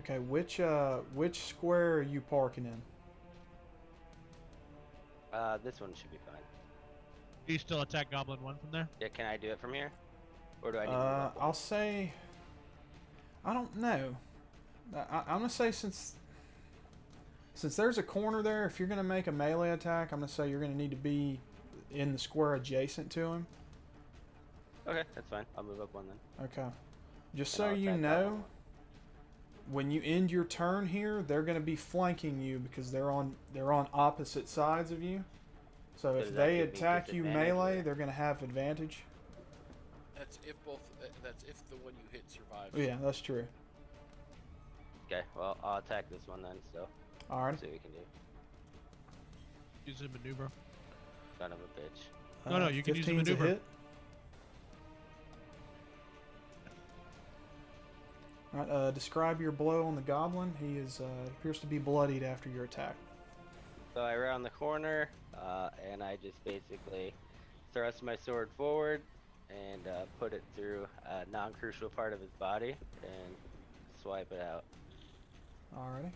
Okay, which square are you parking in? This one should be fine. Do you still attack Goblin 1 from there? Yeah, can I do it from here? Or do I need to move up? I'll say. I don't know. I'm gonna say since there's a corner there, if you're gonna make a melee attack, I'm gonna say you're gonna need to be in the square adjacent to him. Okay, that's fine. I'll move up one then. Okay. Just And so I'll you attack know, Goblin 1. when you end your turn here, they're gonna be flanking you because they're on opposite sides of you. So Does if that they give me attack you disadvantage, melee, or- they're gonna have advantage. That's if both. That's if the one you hit survives. Yeah, that's true. Okay, well, I'll attack this one then, so Alright. see what we can do. Use a maneuver. Son of a bitch. No, you can use a 15's maneuver. hit. Alright, describe your blow on the goblin. He appears to be bloodied after your attack. So I round the corner, and I just basically thrust my sword forward and put it through a non-crucial part of his body and swipe it out. Alrighty.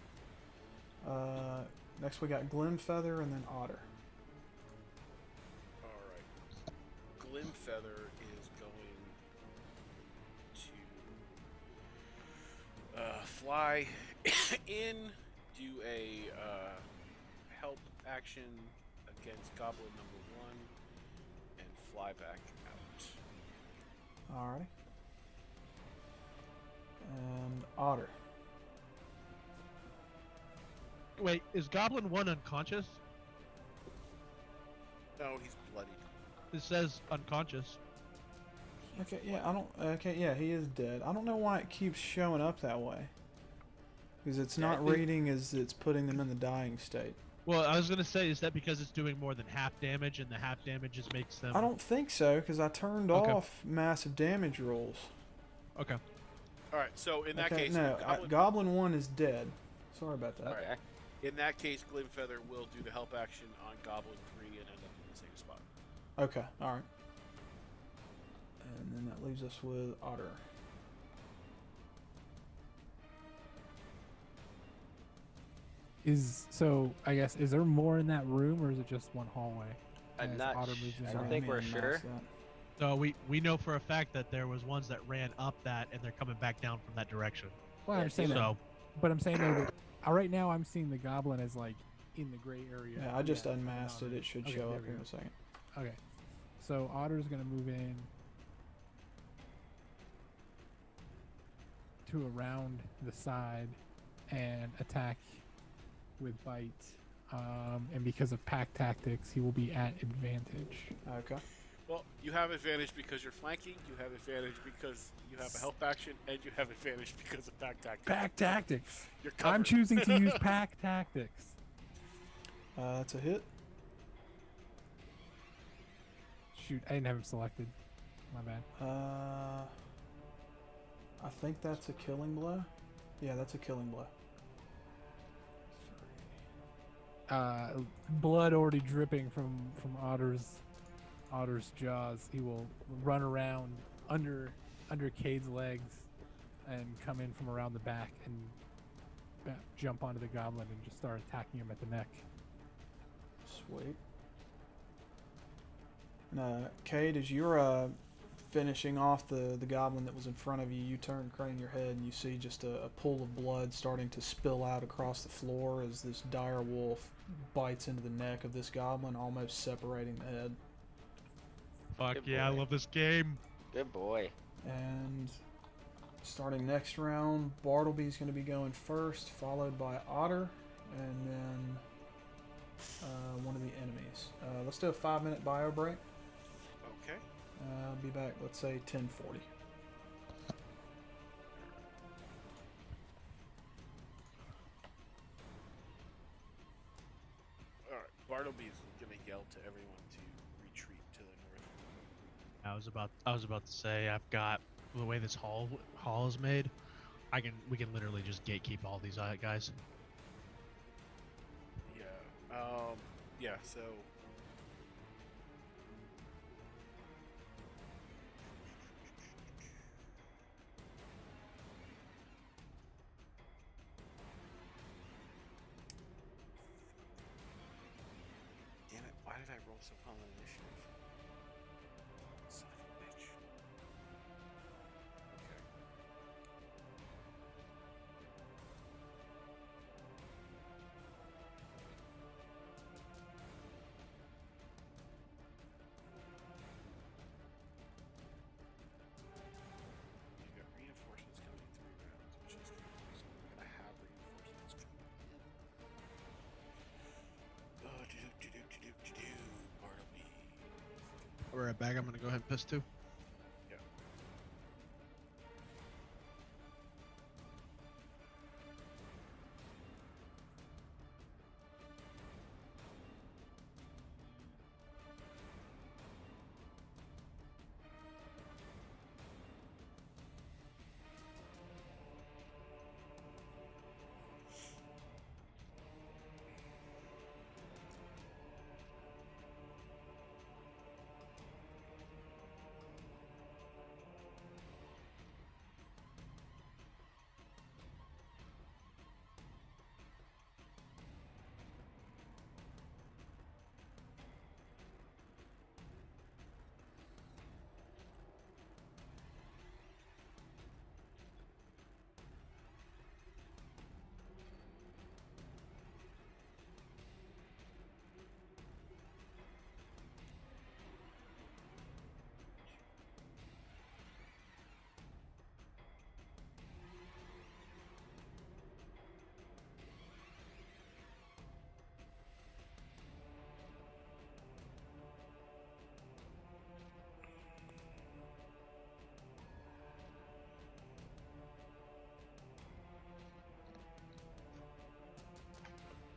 Next we got Glimfeather and then Otter. Alright. Glimfeather is going to fly in, do a help action against Goblin number 1, and fly back out. Alrighty. And Otter. Wait, is Goblin 1 unconscious? No, he's bloodied. It says unconscious. Okay, yeah, yeah, he is dead. I don't know why it keeps showing up that way. Because it's Yeah, I not think- reading as it's putting them in the dying state. Well, I was gonna say, is that because it's doing more than half damage, and the half damage just makes them? I don't think so, because I turned Okay. off massive damage rolls. Okay. Alright, so in that Okay, case, no, Goblin 1 is dead. Sorry about that. Okay. in that case, Glimfeather will do the help action on Goblin 3 and end up in the same spot. Okay, alright. And then that leaves us with Otter. I guess, is there more in that room, or is it just one hallway? I'm as not Otter sh- moves I in? don't Sorry, think I we're made a sure. mouse that. So we know for a fact that there was ones that ran up that, and they're coming back down from that direction. Well, I Yeah, understand that, So but I'm saying though that right now I'm seeing the goblin as like in the gray area. Yeah, I just and unmasked it. Otter- It should Okay, show there up we here go. in a second. Okay, so Otter's gonna move in to around the side and attack with bite. And because of pack tactics, he will be at advantage. Okay. Well, you have advantage because you're flanking, you have advantage because you have a help action, and you have advantage because of pack tactics. Pack tactics. You're I'm covered. choosing to use pack tactics. That's a hit. Shoot, I didn't have him selected. My bad. I think that's a killing blow. Yeah, that's a killing blow. Blood already dripping from Otter's jaws. He will run around under Cade's legs and come in from around the back and jump onto the goblin and just start attacking him at the neck. Sweet. Cade, as you're finishing off the goblin that was in front of you, you turn, crane your head, and you see just a pool of blood starting to spill out across the floor as this dire wolf bites into the neck of this goblin, almost separating the head. Fuck Good yeah, I boy. love this game. Good boy. And starting next round, Bartleby's going to be going first, followed by Otter, and then one of the enemies. Let's do a 5-minute bio break. Okay. I'll be back, let's say 10:40. All right. Bartleby's gonna yell to everyone to retreat to the north. I was about to say, I've got the way this hall is made. We can literally just gatekeep all these guys. Yeah. Yeah. So. Damn it! Why did I roll so high on initiative? Son of a bitch. Okay. You got reinforcements coming in 3 rounds, which is good. So we're gonna have reinforcements coming in. Oh, do Bartleby. I'll be right back. I'm gonna go ahead and piss too. Yeah.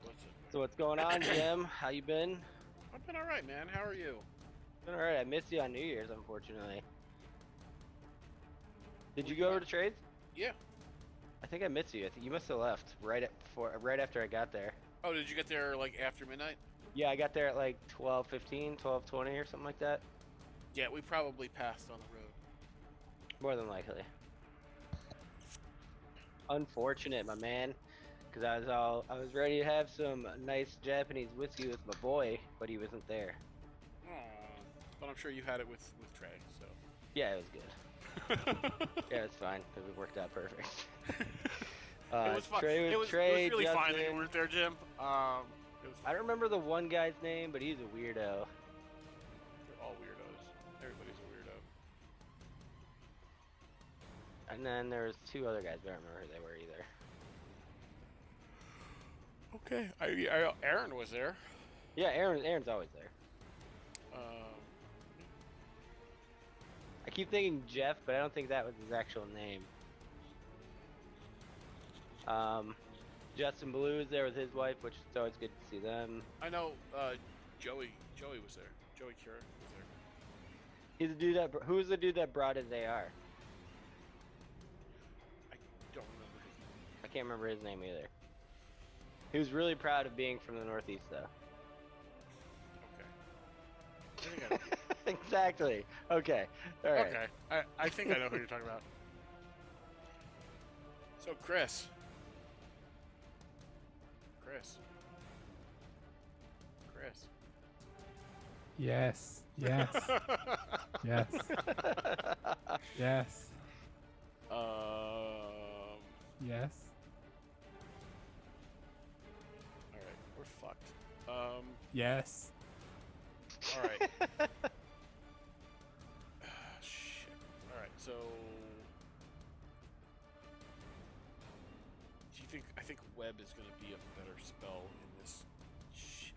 What's up? So what's going on, Jim? How you been? I've been all right, man. How are you? Been alright. I missed you on New Year's, unfortunately. Did you go over to trades? Yeah. I think I missed you. I think you must have left right after I got there. Oh, did you get there like after midnight? Yeah, I got there at like 12:15, 12:20 or something like that. Yeah, we probably passed on the road. More than likely. Unfortunate, my man, because I was ready to have some nice Japanese whiskey with my boy, but he wasn't there. Aw. But I'm sure you had it with Trey, so. Yeah, it was good. Yeah, it's fine. It worked out perfect. It was fun. Trey It was Trey, really fine that you Justin. weren't there, Jim. It was I don't remember the one guy's name, but he's a weirdo. They're all weirdos. Everybody's a weirdo. And then there's 2 other guys, but I don't remember who they were either. Okay. Aaron was there. Yeah, Aaron's always there. I keep thinking Jeff, but I don't think that was his actual name. Justin Blue is there with his wife, which is always good to see them. I know. Joey was there. Joey Cura was there. He's the dude that. Who's the dude that brought his AR? I don't remember his name. I can't remember his name either. He was really proud of being from the Northeast, though. Okay. I think Exactly. Okay. All right. Okay. I think I know who you're talking about. So Chris. Yes. Yes. Yes. Yes. Yes. All right, we're fucked. Yes. All right. Shit. All right, so do you think? I think web is going to be a better spell in this.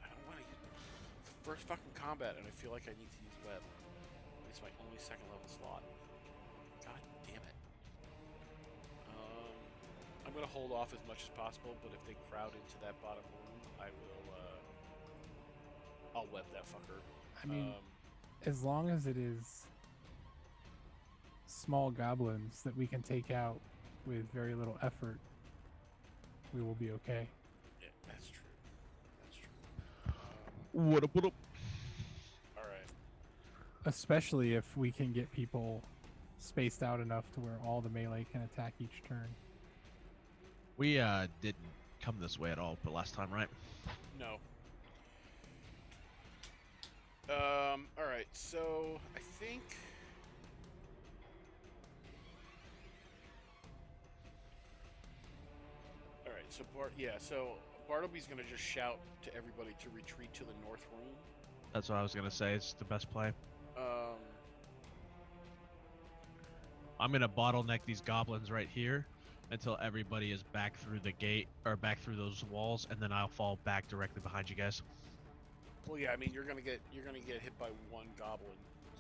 I don't want to use first fucking combat, and I feel like I need to use web. It's my only second level slot. God damn it. I'm going to hold off as much as possible, but if they crowd into that bottom room, I will. I'll web that fucker. I mean, as long as it is small goblins that we can take out with very little effort, we will be okay. Yeah, that's true. That's true. What up? All right. Especially if we can get people spaced out enough to where all the melee can attack each turn. We didn't come this way at all, but last time, right? No. All right. So I think. All right. So So Bartleby's gonna just shout to everybody to retreat to the north room. That's what I was gonna say. It's the best play. I'm gonna bottleneck these goblins right here until everybody is back through the gate or back through those walls, and then I'll fall back directly behind you guys. Well, yeah. I mean, you're gonna get hit by one goblin.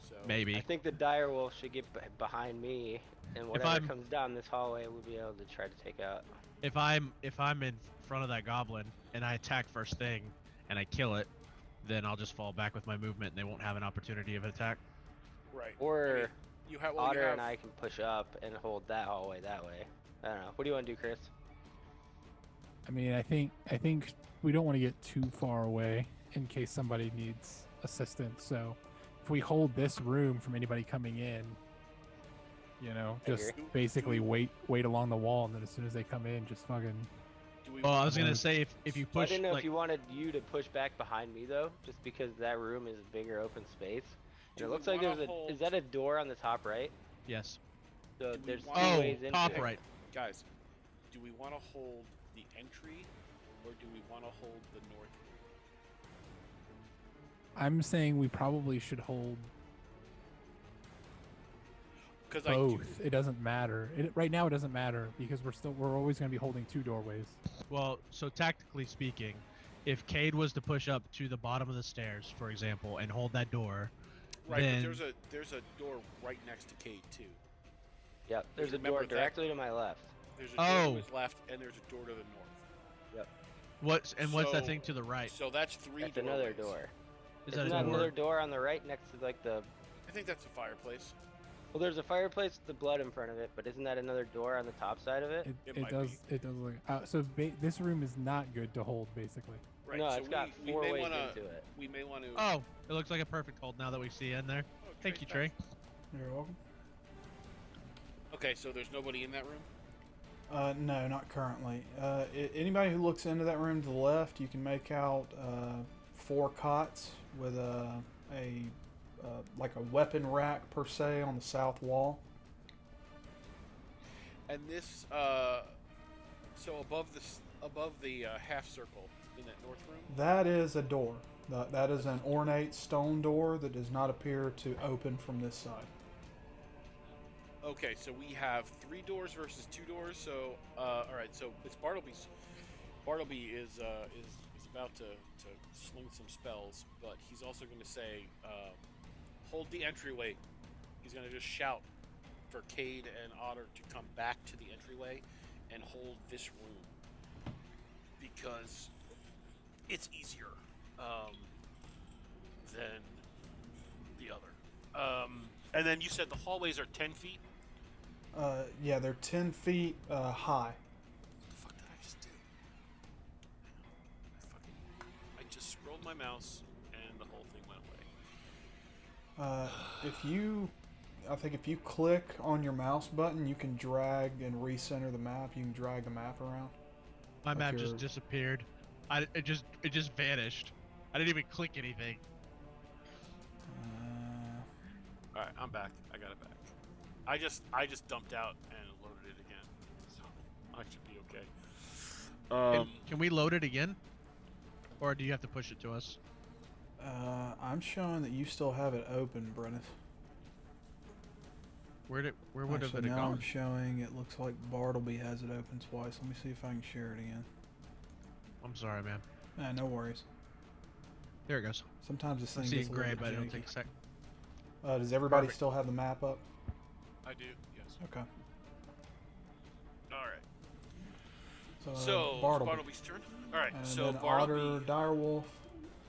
So Maybe. I think the dire wolf should get behind me, and whatever I'm- comes down this hallway, we'll be able to try to take out. If I'm in front of that goblin and I attack first thing and I kill it, then I'll just fall back with my movement and they won't have an opportunity of attack. Right. Or I mean, you have. Otter and I can push up and hold that hallway that way. I don't know. What do you want to do, Chris? I mean, I think we don't want to get too far away in case somebody needs assistance. So if we hold this room from anybody coming in, just agree. basically wait along the wall, and then as soon as they come in, just fucking. Well, I was gonna say if you Well, I push, didn't know like, if you wanted you to push back behind me though, just because that room is a bigger open space. And Do it we looks like wanna there's hold- Is that a door on the top right? yes. So Do we there's two wanna- ways into top it. right. Guys, do we want to hold the entry, or do we want to hold the north? I'm saying we probably should hold Because both. It doesn't matter. Right now, it doesn't matter because we're always going to be holding two doorways. Well, so tactically speaking, if Cade was to push up to the bottom of the stairs, for example, and hold that door, Right, then but there's a door right next to Cade too. Yep. There's a Remember door that- directly to my left. There's a door Oh. to his left, and there's a door to the north. what's that So- thing to the right? So that's three. That's another doorways. door. Is Isn't that that a door? another door on the right next to like the? I think that's a fireplace. Well, there's a fireplace with the blood in front of it, but isn't that another door on the top side of it? It It might does. It does look. This room is not good to hold, basically. Right. No, so it's got we four may ways wanna, into it. We may want to. Oh, it looks like a perfect hold now that we see in there. Thank you, Trey. You're welcome. Okay, so there's nobody in that room. No, not currently. Anybody who looks into that room to the left, you can make out 4 cots with like a weapon rack per se on the south wall. And this, so above the half circle in that north room. That is a door. That is an ornate stone door that does not appear to open from this side. Okay, so we have 3 doors versus 2 doors. So, all right. So it's Bartleby's. Bartleby is about to sling some spells, but he's also going to say, "Hold the entryway." He's going to just shout for Cade and Otter to come back to the entryway and hold this room. because it's easier than the other. And then you said the hallways are 10 feet? Yeah, they're 10 feet high. What the fuck did I just do? I just scrolled my mouse and the whole thing went away. I think if you click on your mouse button, you can drag and recenter the map. You can drag the map around. My Like map your- just disappeared. It just vanished. I didn't even click anything. Alright, I'm back. I got it back. I just dumped out and loaded it again. So I should be okay. Can we load it again? Or do you have to push it to us? I'm showing that you still have it open, Brennan. Where would have Actually, it now gone? I'm showing it looks like Bartleby has it open twice. Let me see if I can share it again. I'm sorry, man. Nah, no worries. There it goes. Sometimes this I'm thing seeing gets a gray, little but bit it'll janky. take a sec. Does everybody Perfect. still have the map up? I do, yes. Okay. Alright. So, So, Bartleby. Bartleby's turn. Alright, And so then Bartleby. Otter Direwolf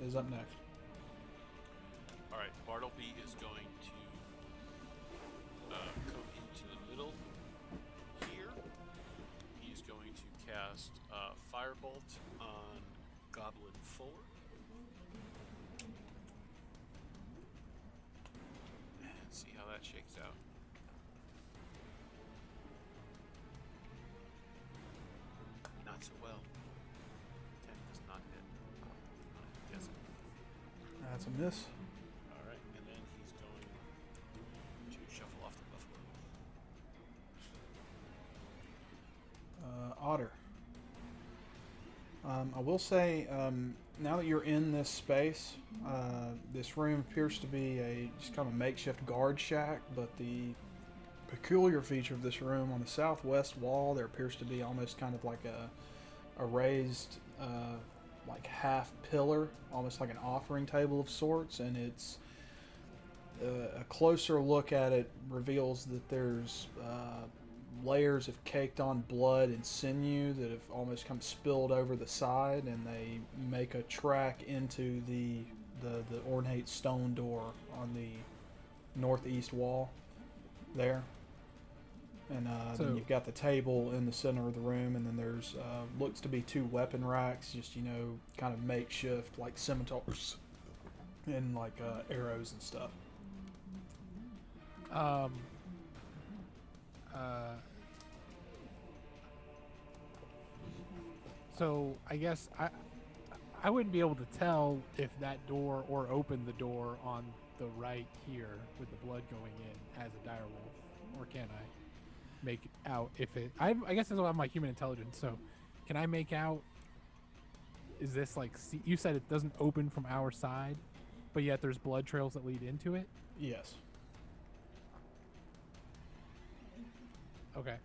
is up next. Alright, Bartleby is going to come into the middle here. He's going to cast Firebolt on Goblin 4. And see how that shakes out. Not so well. 10 does not hit. I'm guessing. That's a miss. Alright, and then he's going to shuffle off the buffalo. Otter. I will say, now that you're in this space, this room appears to be a just kind of makeshift guard shack, but the peculiar feature of this room, on the southwest wall, there appears to be almost kind of like a raised, like half pillar, almost like an offering table of sorts, and it's a closer look at it reveals that there's layers of caked on blood and sinew that have almost come spilled over the side, and they make a track into the ornate stone door on the northeast wall there. And So- then you've got the table in the center of the room, and then there's looks to be two weapon racks, just kind of makeshift, like scimitars and like arrows and stuff. So I guess I wouldn't be able to tell if that door or open the door on the right here with the blood going in as a direwolf, or can I make out if it? I guess that's what my human intelligence. So can I make out? Is this like you said it doesn't open from our side, but yet there's blood trails that lead into it? Yes. Okay.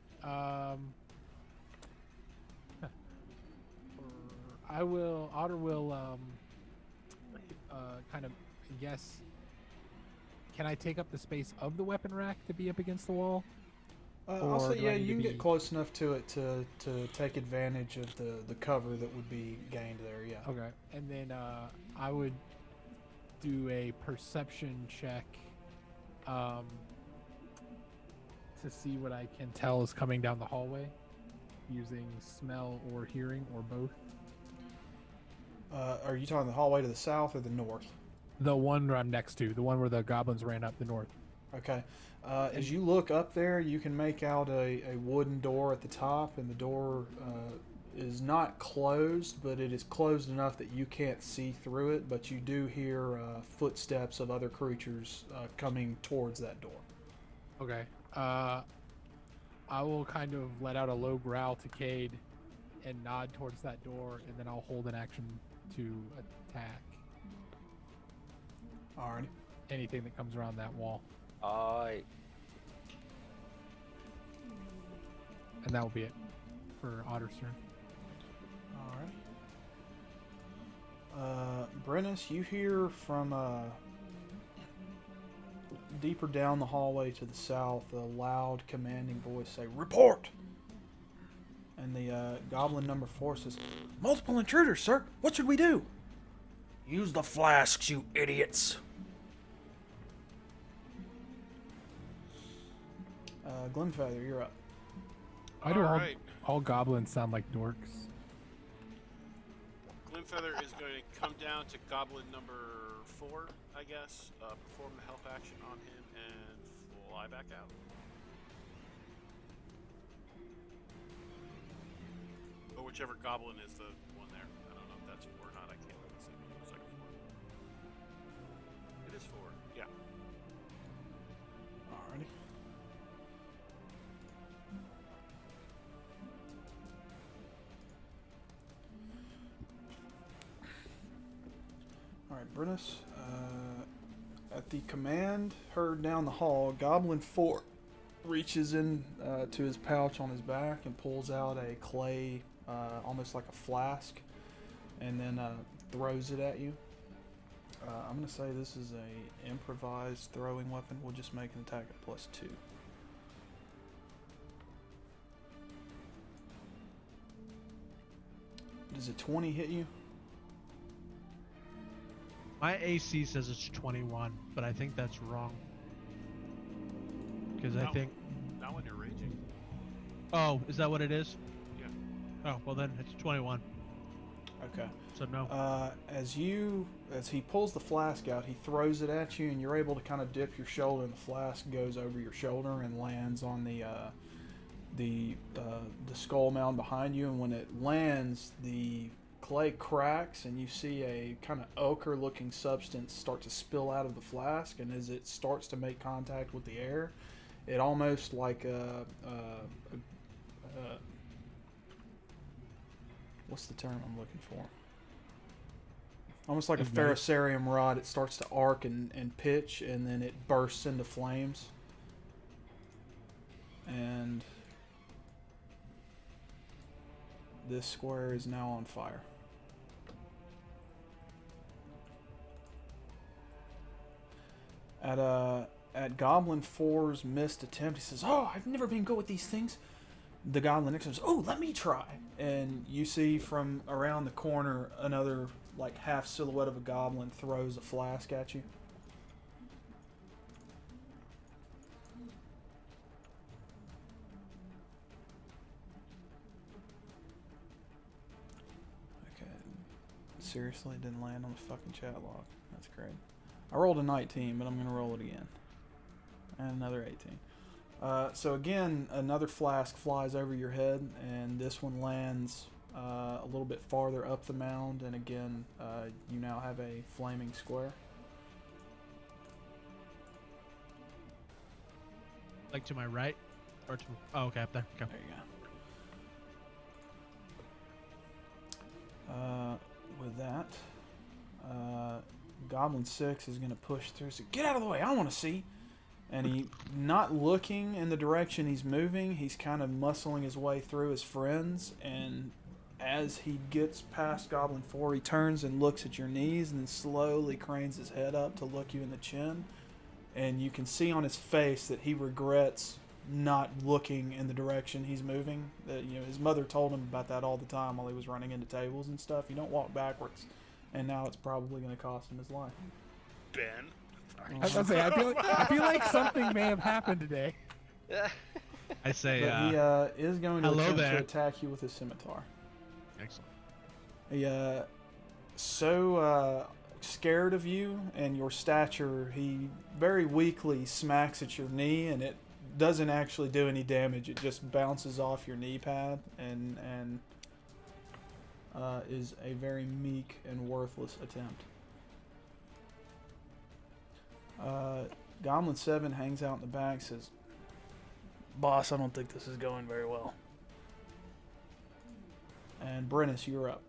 Otter will kind of, I guess, can I take up the space of the weapon rack to be up against the wall? I'll Or say, do I yeah, need you to can get be- close enough to it to take advantage of the cover that would be gained there, yeah. Okay. And then I would do a perception check to see what I can tell is coming down the hallway using smell or hearing or both. Are you talking the hallway to the south or the north? The one where I'm next to, the one where the goblins ran up the north. Okay. As you look up there, you can make out a wooden door at the top, and the door is not closed, but it is closed enough that you can't see through it, but you do hear footsteps of other creatures coming towards that door. Okay. I will kind of let out a low growl to Cade and nod towards that door, and then I'll hold an action to attack Alrighty. anything that comes around that wall. Alright. And that will be it for Otter's turn. Alright. Brennus, you hear from deeper down the hallway to the south a loud, commanding voice say, "Report!" And the goblin number 4 says, "Multiple intruders, sir. What should we do?" "Use the flasks, you idiots." Glenfeather, you're up. Why do Alright. all goblins sound like dorks? Glimfeather is going to come down to goblin number 4, I guess. Perform the help action on him and fly back out. Or whichever goblin is the one there. I don't know if that's 4 or not. I can't really see. It looks like 4. It is 4. Yeah. Alrighty. Alright, Brennus. At the command heard down the hall, Goblin 4 reaches in to his pouch on his back and pulls out a clay, almost like a flask, and then throws it at you. I'm going to say this is a improvised throwing weapon. We'll just make an attack at +2. Does a 20 hit you? My AC says it's 21, but I think that's wrong. Because I No. think. Not when you're raging. Oh, is that what it is? Yeah. Oh, well then it's 21. Okay. So no. As he pulls the flask out, he throws it at you, and you're able to kind of dip your shoulder, and the flask goes over your shoulder and lands on the skull mound behind you. And when it lands, the clay cracks, and you see a kind of ochre-looking substance start to spill out of the flask. And as it starts to make contact with the air, it almost like what's the term I'm looking for? Almost like a Ignite. ferrocerium rod. It starts to arc and pitch, and then it bursts into flames. And this square is now on fire. At Goblin 4's missed attempt, he says, "Oh, I've never been good with these things." The Goblin next to him says, "Oh, let me try." And you see from around the corner another like half silhouette of a goblin throws a flask at you. Okay. Seriously, it didn't land on the fucking chat log. That's great. I rolled a 19, but I'm going to roll it again. And another 18. So again, another flask flies over your head, and this one lands a little bit farther up the mound, and again, you now have a flaming square. Like to my right? Or to... Oh, okay, up there. Go. There you go. With that, Goblin 6 is going to push through. So get out of the way, I want to see. And he, not looking in the direction he's moving, he's kind of muscling his way through his friends. And as he gets past Goblin 4, he turns and looks at your knees and then slowly cranes his head up to look you in the chin. And you can see on his face that he regrets not looking in the direction he's moving. That, you know, his mother told him about that all the time while he was running into tables and stuff. You don't walk backwards. And now it's probably going to cost him his life. Ben. I was gonna say, I feel like something may have happened today. I say, But he is going to hello attempt there. to attack you with his scimitar. excellent. He so scared of you and your stature, he very weakly smacks at your knee, and it doesn't actually do any damage. It just bounces off your knee pad and is a very meek and worthless attempt. Goblin 7 hangs out in the back, says, "Boss, I don't think this is going very well." And Brennus, you're up.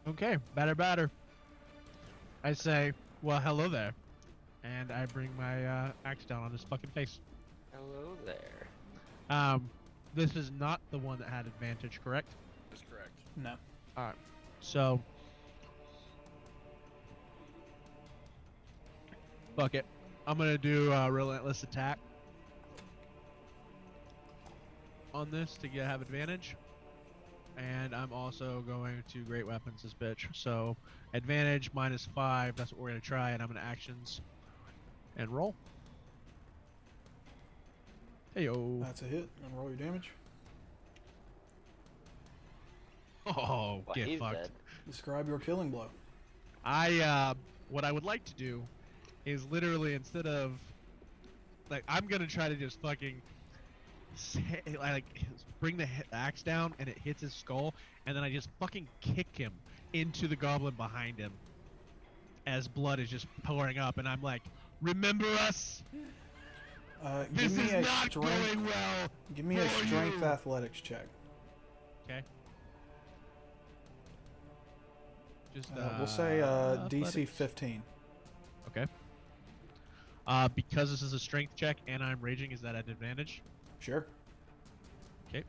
Okay, batter. I say, well, hello there. And I bring my axe down on his fucking face. Hello there. This is not the one that had advantage, correct? That's correct. No. Alright. So, fuck it. I'm gonna do a relentless attack on this to have advantage. And I'm also going to great weapons this bitch. So advantage -5. That's what we're gonna try. And I'm gonna actions and roll. Heyo. That's a hit. And roll your damage. Oh, Well, get he's fucked. dead. Describe your killing blow. What I would like to do is literally instead of like I'm gonna try to just fucking like bring the axe down and it hits his skull, and then I just fucking kick him into the goblin behind him as blood is just pouring up, and I'm like, remember us? Give This me is a not strength. going well. Give me a for strength you. athletics check. Okay. Just We'll say DC athletics. 15. Okay. Because this is a strength check and I'm raging, is that at advantage? Sure. Okay.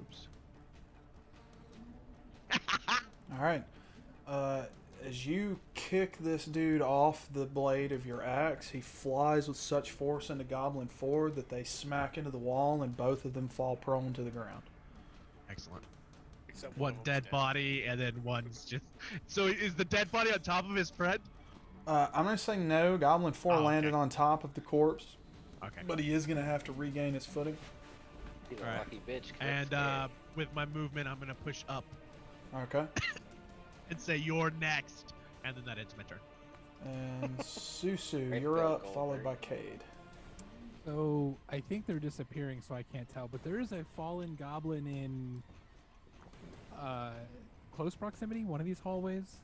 Oops. All right. As you kick this dude off the blade of your axe, he flies with such force into Goblin 4 that they smack into the wall and both of them fall prone to the ground. Excellent. Except One of them's dead body and then one's just. So is the dead body on top of his friend? I'm going to say no. Goblin 4 Oh, okay. landed on top of the corpse, Okay. but he is going to have to regain his footing. He's a Alright. lucky bitch. 'cause I'm And scared. with my movement, I'm gonna push up Okay. and say you're next, and then that ends my turn. And Susu, Great you're Bill up, followed by Goldberg. Cade. So I think they're disappearing, so I can't tell. But there is a fallen goblin in close proximity, one of these hallways.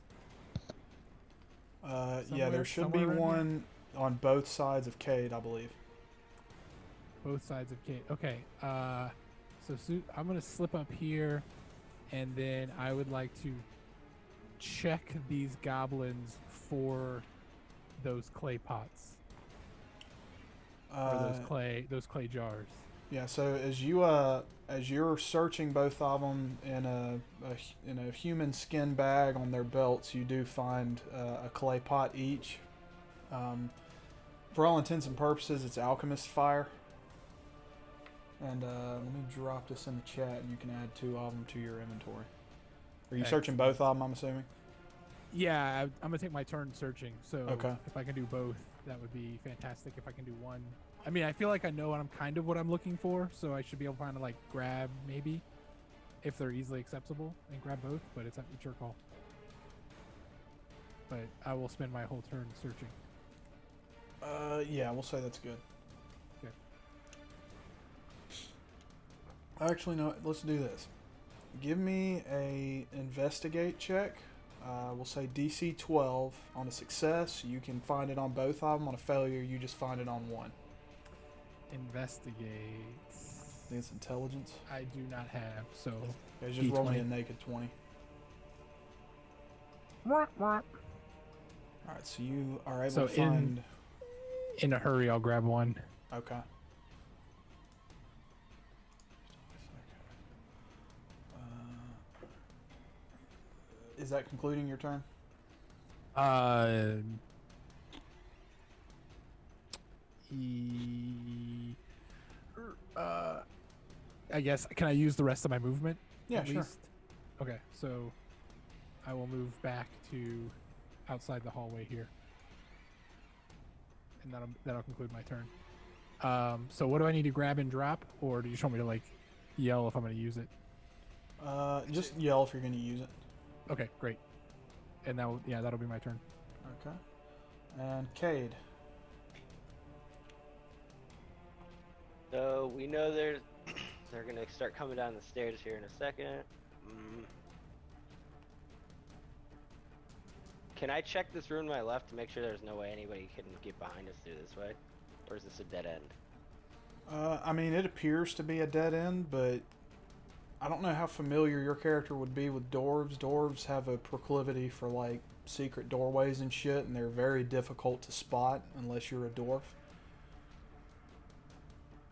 Yeah, Somewhere- there should be somewhere around one on both sides of Cade, I believe. Both sides of Kate. Okay. So I'm gonna slip up here, and then I would like to check these goblins for those clay pots or those clay jars. Yeah, so as you're searching both of them in a human skin bag on their belts, you do find a clay pot each. For all intents and purposes, it's alchemist fire. And let me drop this in the chat, and you can add 2 of them to your inventory. Are you searching both of them? I'm assuming. Yeah, I'm gonna take my turn searching. So Okay. if I can do both, that would be fantastic. If I can do one, I mean, I feel like I know what I'm looking for, so I should be able to kind of like grab maybe if they're easily accessible and grab both. But it's your call. But I will spend my whole turn searching. Yeah, we'll say that's good. Okay. Actually, no. Let's do this. Give me a investigate check. We'll say DC 12. On a success, you can find it on both of them. On a failure, you just find it on one. Investigate. I think it's intelligence. I do not have, so Yeah, just roll me a D20. naked 20. Alright, so you are able So to find... in a hurry, I'll grab one. Okay. Is that concluding your turn? I guess, can I use the rest of my movement? Yeah, at sure. least? Okay, so I will move back to outside the hallway here, and that'll conclude my turn. So what do I need to grab and drop, or do you just want me to like yell if I'm going to use it? Just yell if you're going to use it. Okay, great. And that'll be my turn. Okay. And Cade. So we know they're gonna start coming down the stairs here in a second. Can I check this room to my left to make sure there's no way anybody can get behind us through this way? Or is this a dead end? I mean, it appears to be a dead end, but I don't know how familiar your character would be with dwarves. Dwarves have a proclivity for, like, secret doorways and shit, and they're very difficult to spot unless you're a dwarf.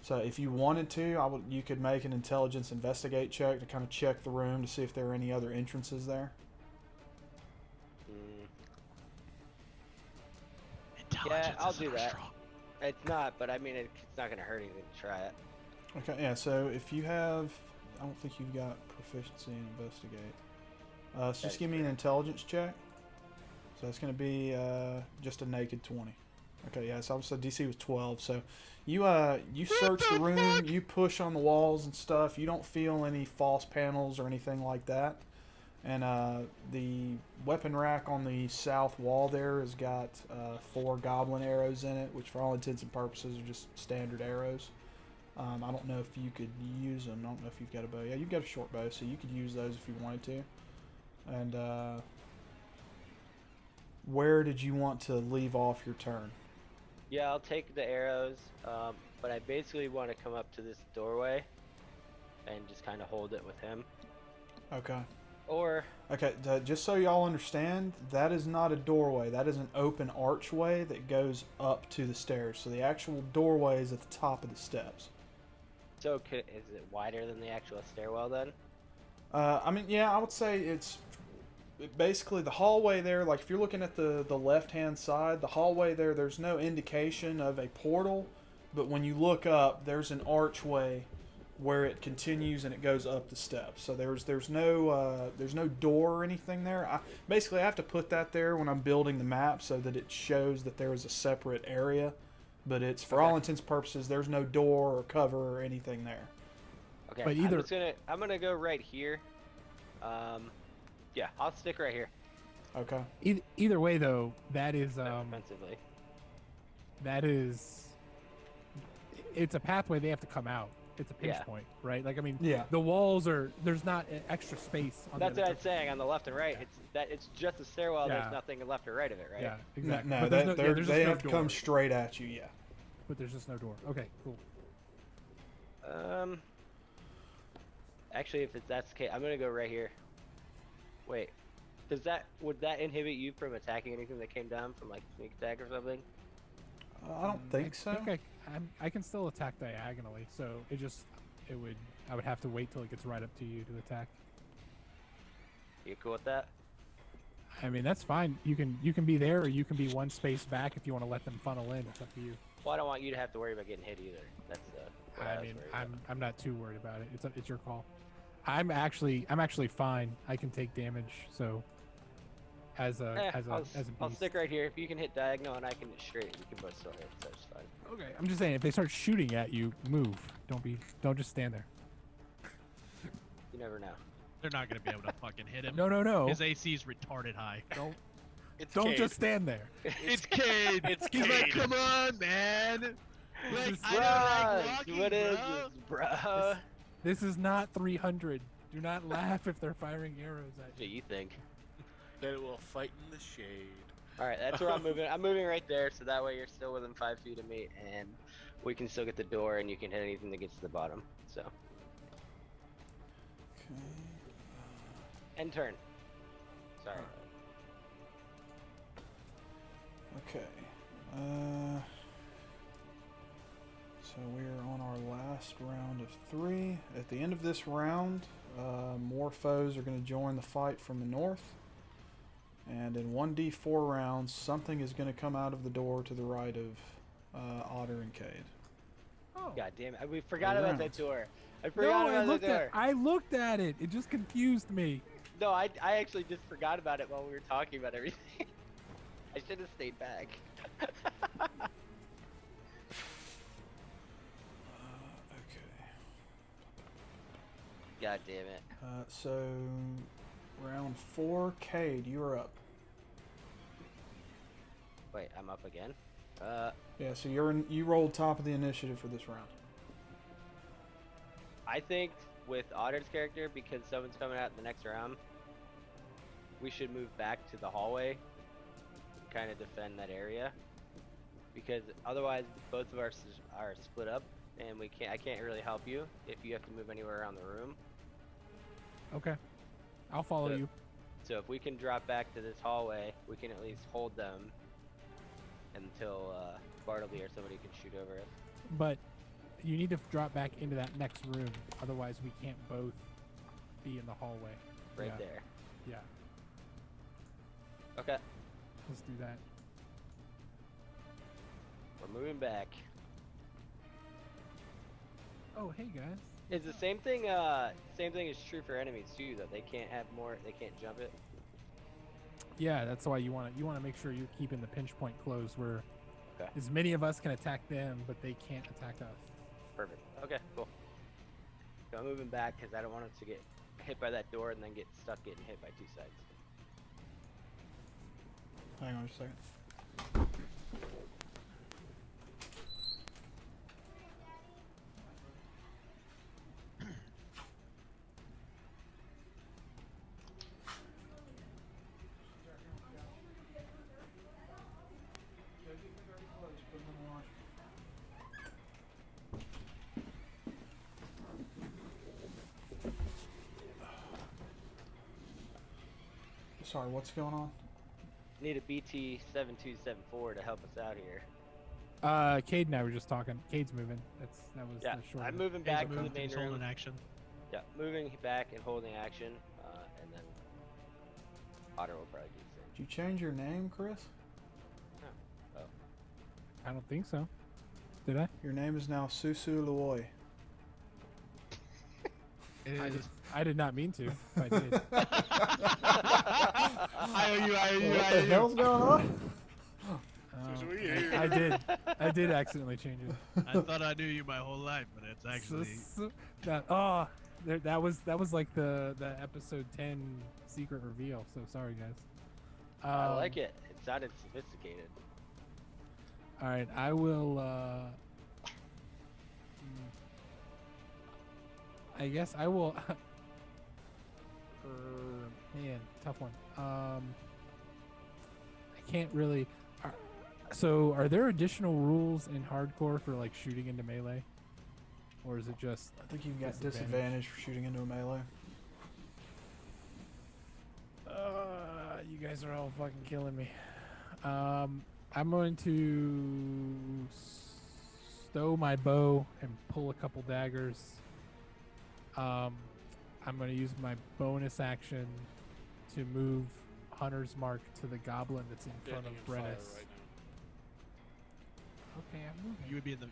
So if you wanted to, you could make an intelligence investigate check to kind of check the room to see if there are any other entrances there. Yeah, I'll do that. It's not, but I mean, it's not gonna hurt anything to try it. Okay, yeah, so if you have... I don't think you've got proficiency in investigate. So That just is give me an correct. intelligence check. So that's going to be just a naked 20. Okay, yeah, so DC was 12. So you search the room, you push on the walls and stuff. You don't feel any false panels or anything like that. And the weapon rack on the south wall there has got 4 goblin arrows in it, which for all intents and purposes are just standard arrows. I don't know if you could use them. I don't know if you've got a bow. Yeah, you've got a short bow, so you could use those if you wanted to. And where did you want to leave off your turn? Yeah, I'll take the arrows, but I basically want to come up to this doorway and just kind of hold it with him. Okay. Or Okay, just so y'all understand, that is not a doorway. That is an open archway that goes up to the stairs. So the actual doorway is at the top of the steps. so is it wider than the actual stairwell then? I mean, yeah, I would say it's basically the hallway there. Like if you're looking at the left-hand side, the hallway there, there's no indication of a portal. But when you look up, there's an archway where it continues and it goes up the steps. So there's no door or anything there. I have to put that there when I'm building the map so that it shows that there is a separate area. But it's for all intents and purposes, there's no door or cover or anything there. Okay, But either- I'm gonna go right here. Yeah, I'll stick right here. Okay. Either way, though, that is Defensively. it's a pathway they have to come out. It's a pinch Yeah. point, right? Like I mean, Yeah. the walls there's not extra space. On That's the what other I'm saying. On the left and right, it's just a stairwell. Yeah. There's nothing left or right of it, right? Yeah, exactly. No, But there's they there's just they no have to come door. straight at you. Yeah. But there's just no door. Okay, cool. Actually, if that's the case, I'm gonna go right here. Wait, would that inhibit you from attacking anything that came down from like sneak attack or something? I don't think so. I can still attack diagonally, so I would have to wait till it gets right up to you to attack. You cool with that? I mean, that's fine. You can be there, or you can be one space back if you want to let them funnel in. It's up to you. Well, I don't want you to have to worry about getting hit either. That's what I I was mean, worried about. I'm not too worried about it. It's your call. I'm actually fine. I can take damage. So as a I'll beast. stick right here. If you can hit diagonal and I can hit straight, we can both still hit. So it's fine. Okay, I'm just saying if they start shooting at you, move. Don't just stand there. You never know. They're not gonna be able to fucking hit him. No. His AC is retarded high. Don't Cade. just stand there. It's Cade. It's He's like, Cade. come on, man. Like, Just I don't like walking, what is bro. this, bro? This is not 300. Do not laugh if they're firing arrows at What do you. you think? That it will fight in the shade. All right, that's where I'm moving. I'm moving right there, so that way you're still within 5 feet of me, and we can still get the door, and you can hit anything that gets to the bottom. So, Okay. end turn. Sorry. Okay. So we're on our last round of 3. At the end of this round, more foes are going to join the fight from the north. And in 1d4 rounds, something is going to come out of the door to the right of Otter and Cade. Oh. God damn it! We forgot about that door. I No, forgot about that door. I looked at it. It just confused me. No, I actually just forgot about it while we were talking about everything. I should have stayed back. Okay. God damn it. So round 4, Cade, you are up. Wait, I'm up again? Yeah, so you rolled top of the initiative for this round. I think with Otter's character, because someone's coming out in the next round, we should move back to the hallway, kind of defend that area, because otherwise both of us are split up, and I can't really help you if you have to move anywhere around the room. Okay. I'll follow So- you. So if we can drop back to this hallway, we can at least hold them until Bartleby or somebody can shoot over us. But you need to drop back into that next room. Otherwise, we can't both be in the hallway. Right Yeah. there. Yeah. Okay. Let's do that. We're moving back. Oh, hey guys. Is the same thing is true for enemies too, though. They can't have more, they can't jump it. Yeah, that's why you want to make sure you're keeping the pinch point closed where Okay. as many of us can attack them, but they can't attack us. Perfect. Okay, cool. So I'm moving back because I don't want us to get hit by that door and then get stuck getting hit by two sides. Hang on just a second. Sorry, what's going on? Need a BT 7274 to help us out here. Cade and I were just talking. Cade's moving. That was Yeah, the short. I'm of it. moving back to the Moving main things, holding room. action. Yeah, moving back and holding action, and then Otter will probably do the same. Did you change your name, Chris? I don't think so. Did I? Your name is now Susu Luoi. I did not mean to. If I did. I owe you. What the hell's going on? I did accidentally change it. I thought I knew you my whole life, but it's actually. That was like the episode 10 secret reveal. So sorry guys. I like it. It sounded sophisticated. All right, I will. I guess I will. Man, tough one. I can't really. So, are there additional rules in hardcore for like shooting into melee, or is it just? I think you've got disadvantage for shooting into a melee. You guys are all fucking killing me. I'm going to stow my bow and pull a couple daggers. I'm going to use my bonus action to move Hunter's Mark to the goblin that's in front of Brennis. Right Okay, I'm moving. You would be in the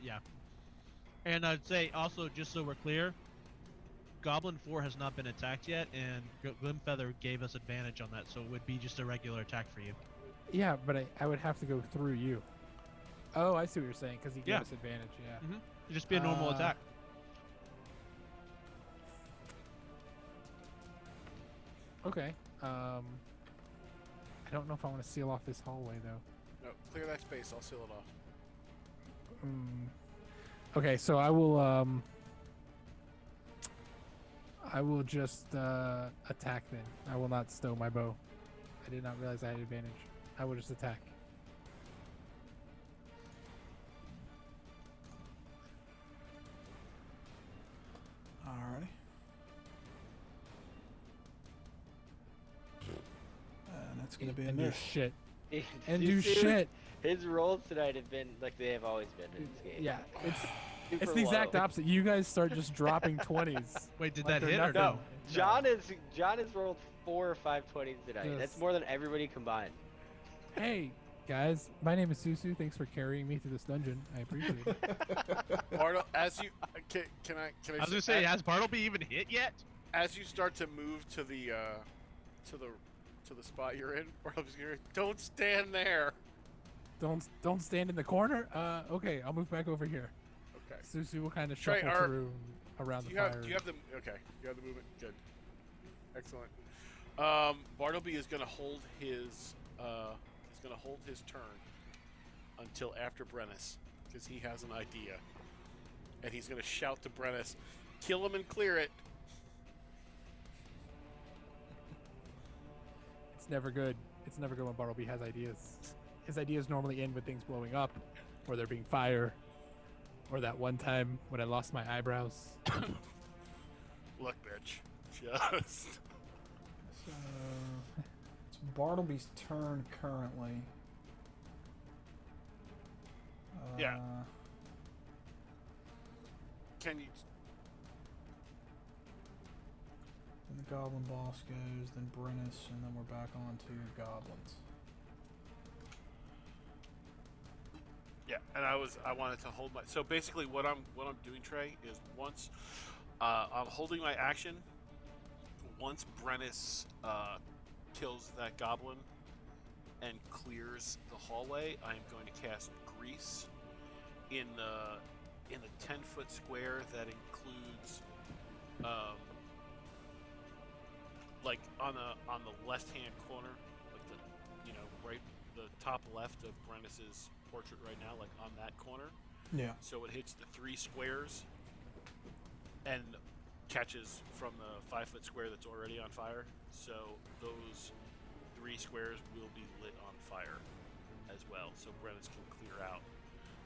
And I'd say also, just so we're clear, Goblin 4 has not been attacked yet, and Glimfeather gave us advantage on that, so it would be just a regular attack for you. Yeah, but I would have to go through you. Oh, I see what you're saying, because he gave Yeah. us advantage, yeah. It'd just be a normal attack. Okay. I don't know if I want to seal off this hallway, though. No, clear that space. I'll seal it off. Okay, so I will just attack then. I will not stow my bow. I did not realize I had advantage. I will just attack. Alrighty. And that's gonna be a And do miss. shit. Dude, And do shit. His rolls tonight have been like they have always been in this game. Yeah, Super it's the exact low. opposite. You guys start just dropping 20s. Wait, did Like that they're hit or nothing. no? John has rolled 4 or 5 20s tonight. Yes. That's more than everybody combined. Hey, guys, my name is Susu. Thanks for carrying me through this dungeon. I appreciate it. Bartle, as you can I I was gonna say, has Bartleby even hit yet? as you start to move to the spot you're in, Bartleby's going, don't stand there. Don't stand in the corner. Okay, I'll move back over here. Okay. Susu will kind of Trey, shuffle through around Do the you fire. have you have the movement? Good. Excellent. Bartleby is gonna hold his turn until after Brennis, because he has an idea. And he's gonna shout to Brennis, kill him and clear it. It's never good. It's never good when Bartleby has ideas. His ideas normally end with things blowing up, or there being fire, or that one time when I lost my eyebrows. Look, bitch. Just. So it's Bartleby's turn currently. Yeah. Can you? Then the goblin boss goes, then Brennis, and then we're back on to goblins. Yeah, and I wanted to hold my. So basically, what I'm doing, Trey, is once I'm holding my action. Once Brennis kills that goblin and clears the hallway, I am going to cast Grease in a 10-foot square that includes like on the left hand corner, like right the top left of Brennis's portrait right now, like on that corner. Yeah. So it hits the 3 squares and catches from the 5-foot square that's already on fire. So those 3 squares will be lit on fire as well. So Brennis can clear out.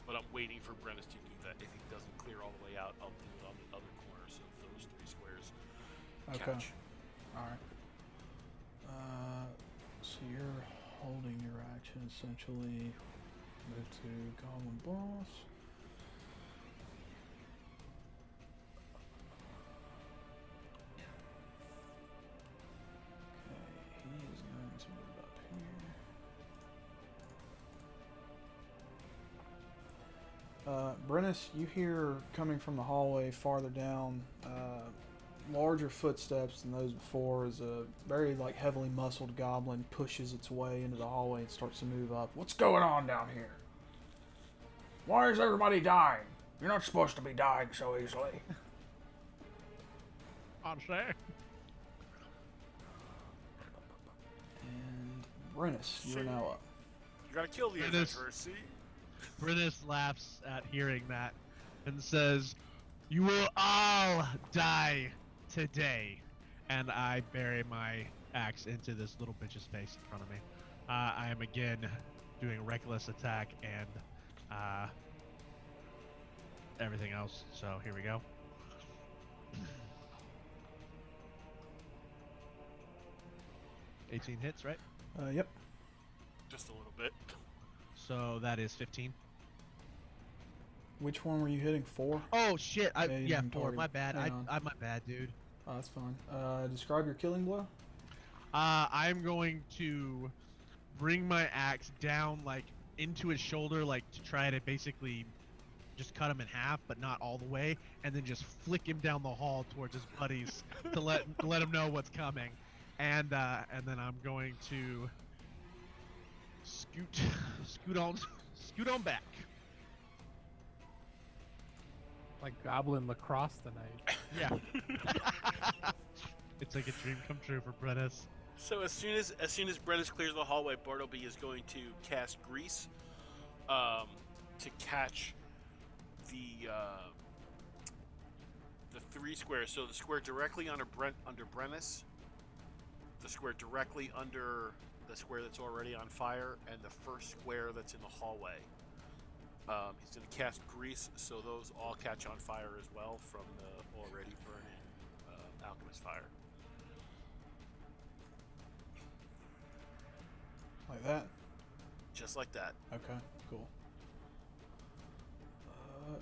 But I'm waiting for Brennis to do that. If he doesn't clear all the way out, I'll do it on the other corner. So those 3 squares catch. All right. So you're holding your action essentially. Move to Goblin Boss. Okay, he is going to move up here. Brennis, you hear coming from the hallway farther down, larger footsteps than those before as a very heavily muscled goblin pushes its way into the hallway and starts to move up. What's going on down here? Why is everybody dying? You're not supposed to be dying so easily. I'm saying. And Brennis, you're now up. You gotta kill the Brennis. adventurer, see? Brennis laughs at hearing that and says, "You will all die today." And I bury my axe into this little bitch's face in front of me. I am again doing a reckless attack and everything else. So here we go. 18 hits, right? Yep. Just a little bit. So that is 15. Which one were you hitting? 4? Oh shit! Yeah, you Yeah, didn't 4. target. My bad. Hang on. I'm my bad, dude. Oh, that's fine. Describe your killing blow. I'm going to bring my axe down into his shoulder, to try to basically just cut him in half, but not all the way, and then just flick him down the hall towards his buddies to let him know what's coming, and then I'm going to scoot on back. Like Goblin Lacrosse tonight. Yeah. It's like a dream come true for Brennis. So as soon as Brennis clears the hallway, Bartleby is going to cast Grease to catch the 3 squares. So the square directly under Brennis, the square directly under the square that's already on fire, and the first square that's in the hallway. He's going to cast Grease, so those all catch on fire as well from the already burning alchemist fire. Like that? Just like that. Okay, cool.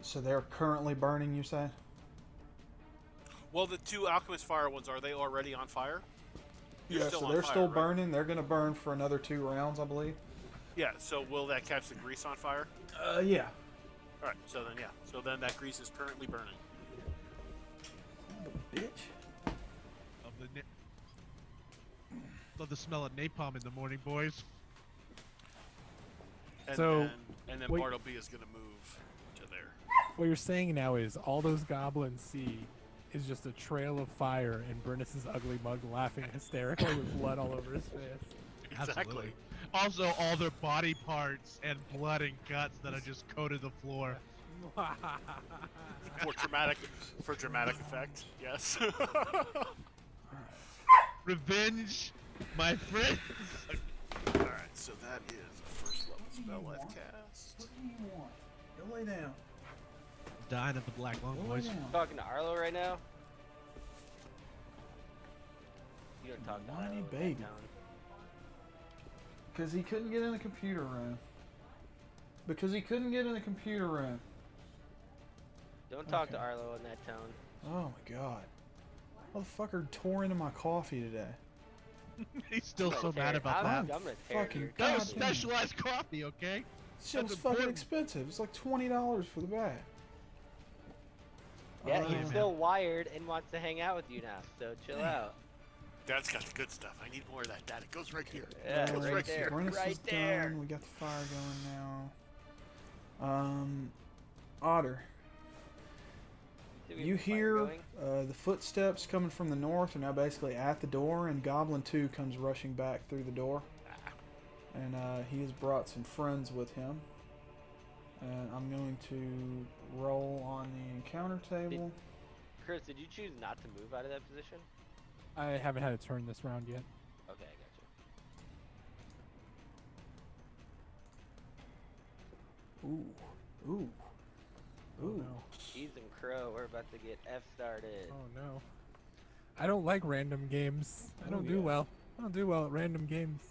So they're currently burning, you say? Well, the 2 alchemist fire ones, are they already on fire? Yeah, so they're still burning. They're going to burn for another 2 rounds, I believe. Yeah, so will that catch the grease on fire? Yeah. Alright, so then, yeah. So then that grease is currently burning. Bitch. Love the smell of napalm in the morning, boys. And So, then wait. Bartleby is going to move to there. What you're saying now is all those goblins see is just a trail of fire and Brennis's ugly mug laughing hysterically with blood all over his face. Exactly. Also, all their body parts and blood and guts that are just coated the floor. For dramatic effect, yes. Revenge, my friends. Alright, so that is a first level spell I've cast. What do you want? Go lay down. Dying at the Black Lung, Go lay boys. down. Talking to Arlo right now? You don't talk to Whiny Arlo in that baby. town. Because he couldn't get in the computer room. Don't talk to Okay. Arlo in that town. Oh my god. Motherfucker tore into my coffee today. He's still so Tear mad it. about I'm that. gonna tear Fucking your That was goddamn. coffee. specialized coffee, okay? Shit was That's fucking important. expensive. It's like $20 for the bat. Yeah, yeah, he's man. still wired and wants to hang out with you now. So chill out. Dad's got the good stuff. I need more of that. Dad, it goes right here. Yeah, It goes right right there. here. Furnace Right is there. done. We got the fire going now. Otter. Do we You have fire hear going? the footsteps coming from the north are now basically at the door, and Goblin 2 comes rushing back through the door. And he has brought some friends with him. And I'm going to roll on the encounter table. Chris, did you choose not to move out of that position? I haven't had a turn this round yet. Okay, I got you. Ooh. Ooh. Oh Ooh. no. Ease and Crow, we're about to get F started. Oh no. I don't like random games. I don't do yeah. well. I don't do well at random games.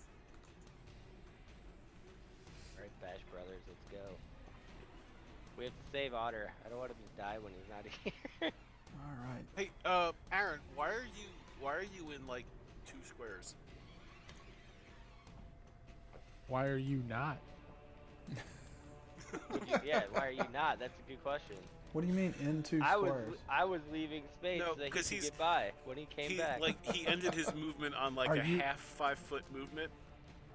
Alright, Bash Brothers, let's go. We have to save Otter. I don't want him to die when he's not here. All right. Hey, Aaron, why are you in like 2 squares? Why are you not? Yeah, why are you not? That's a good question. What do you mean in 2 I squares? was leaving space No, so that he 'cause could he's- get by when he came back. He ended his movement on like Are a you- half 5-foot movement.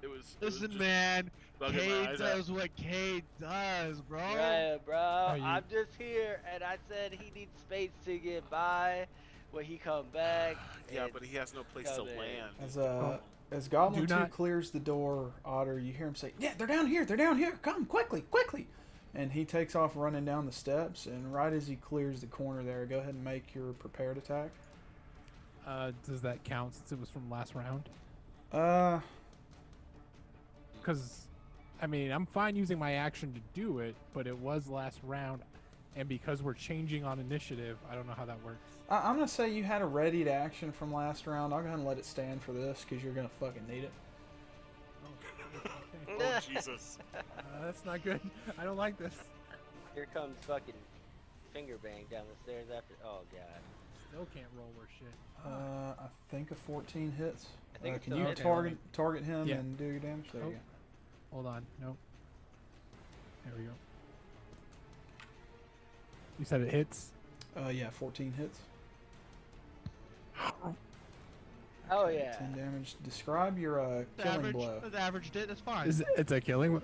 It was Listen, just man. bugging my Cade eyes out. does what Cade does, bro. Yeah, bro. Are you- I'm just here, and I said he needs space to get by when he come back. Yeah, and- but he has no place to coming. land. As Goblin Do 2 not- clears the door, Otter, you hear him say, "Yeah, they're down here. They're down here. Come quickly, quickly!" And he takes off running down the steps. And right as he clears the corner there, go ahead and make your prepared attack. Does that count since it was from last round? Uh, Because, I mean, I'm fine using my action to do it, but it was last round, and because we're changing on initiative, I don't know how that works. I'm gonna say you had a ready to action from last round. I'll go ahead and let it stand for this because you're gonna fucking need it. Oh Jesus! That's not good. I don't like this. Here comes fucking finger bang down the stairs after. Oh god. Still can't roll worth shit. I think a 14 hits. I think it's Can still you hits. target him Yeah. and do your damage? There you go. Hold on. Nope. There we go. You said it hits? Yeah, 14 hits. Oh yeah. 10 damage. Describe your killing Average, blow. averaged it. That's fine. It's a killing.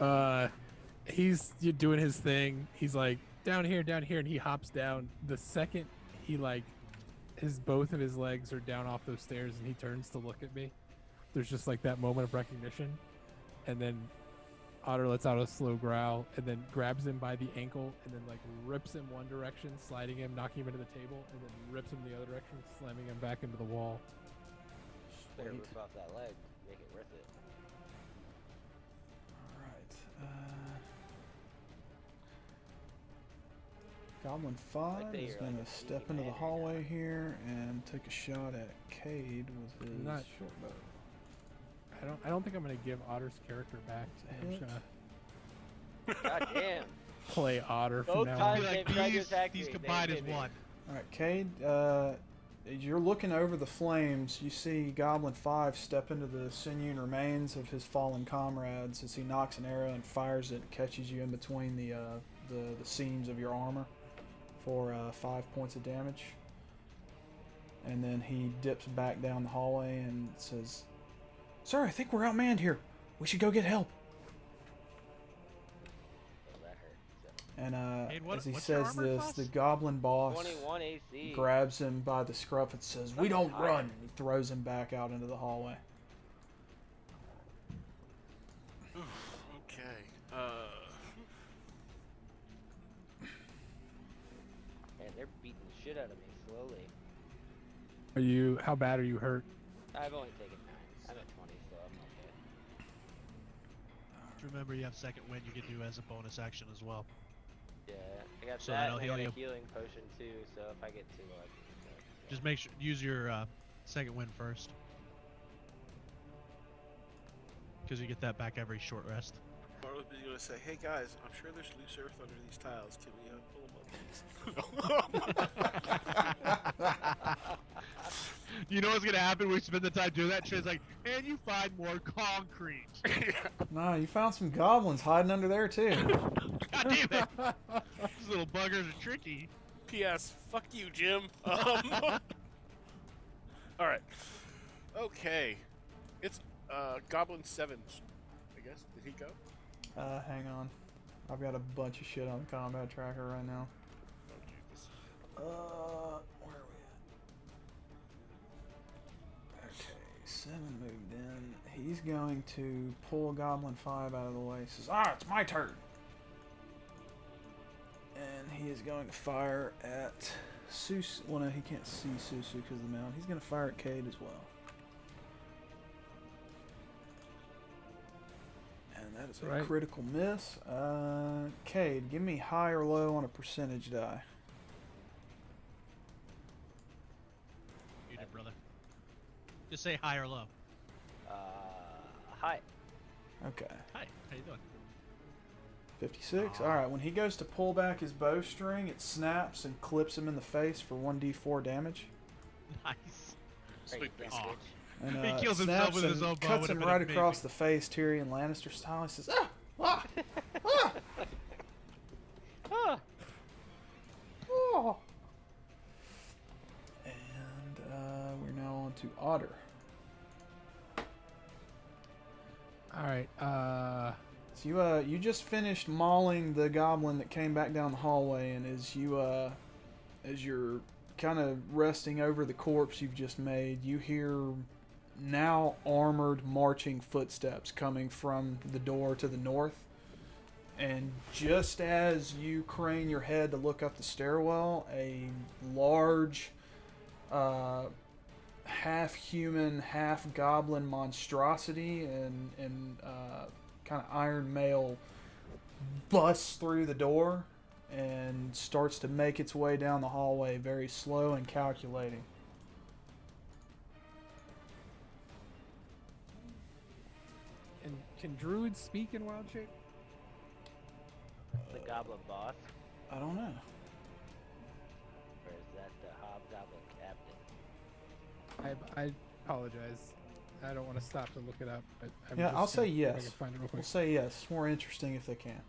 He's doing his thing. He's like down here, and he hops down. The second he both of his legs are down off those stairs, and he turns to look at me. There's just like that moment of recognition, and then Otter lets out a slow growl, and then grabs him by the ankle, and then like rips him one direction, sliding him, knocking him into the table, and then rips him the other direction, slamming him back into the wall. Better Sweet. rip off that leg. Make it worth it. Alright. Goblin 5 that is you're going like to a step sneaky into the man, hallway here and take a shot at Cade with his Not- short bow. I don't think I'm gonna give Otter's character back. It's a I'm just hit. gonna God damn. play Otter from Both now times on. Be like, They've tried to these attack me. They combined as hit me. one. Alright, Cade, you're looking over the flames. You see Goblin 5 step into the sinew and remains of his fallen comrades as he knocks an arrow and fires it and catches you in between the seams of your armor for 5 points of damage. And then he dips back down the hallway and says, "Sir, I think we're outmanned here. We should go get help." Oh, that hurt. So. And Hey, as he what's your says armor this, class? the goblin boss 21 AC. grabs him by the scruff and says, "We don't Higher. run." And he throws him back out into the hallway. Okay. Man, they're beating the shit out of me slowly. How bad are you hurt? I've only taken 9. I'm at 20, so I'm okay. Just remember, you have second wind you can do as a bonus action as well. Yeah, I got So that. that'll And I heal got a you. healing potion too. So if I get too low, I can use that. Just make sure use your second wind first, because you get that back every short rest. Marlo's going to say, "Hey guys, I'm sure there's loose earth under these tiles. Can we pull them up?" You know what's gonna happen when we spend the time doing that? Shit's like, and you find more concrete. No, you found some goblins hiding under there too. God damn it! These little buggers are tricky. P.S. Fuck you, Jim. All right. Okay. It's Goblin 7. I guess. Did he go? Hang on. I've got a bunch of shit on the combat tracker right now. Oh, Jesus. Where are we at? Okay, 7 moved in. He's going to pull Goblin 5 out of the way. He says, it's my turn. And he is going to fire at Susu. Well, no, he can't see Susu because of the mount. He's going to fire at Cade as well. And that is a critical miss. Cade, give me high or low on a percentage die. You did, brother. Just say high or low. Hi. Okay. Hi, how you doing? 56. Alright, when he goes to pull back his bowstring, it snaps and clips him in the face for 1d4 damage. Nice. Sweet Great, biscuit. And, He kills it himself snaps with his and own bow. cuts Would've him been right amazing. across the face, Tyrion Lannister style. He says, ah! Oh. And we're now on to Otter. All right. So you just finished mauling the goblin that came back down the hallway, and as you're kind of resting over the corpse you've just made, you hear now armored marching footsteps coming from the door to the north. And just as you crane your head to look up the stairwell, a large half human, half goblin monstrosity and kind of iron mail busts through the door and starts to make its way down the hallway, very slow and calculating. And can druids speak in Wild Shape? The Goblin Boss. I don't know. Or is that the Hobgoblin Captain? I apologize. I don't want to stop to look it up. But I'm Yeah, just I'll say gonna see if I yes. can find it real We'll quick. say yes. It's more interesting if they can.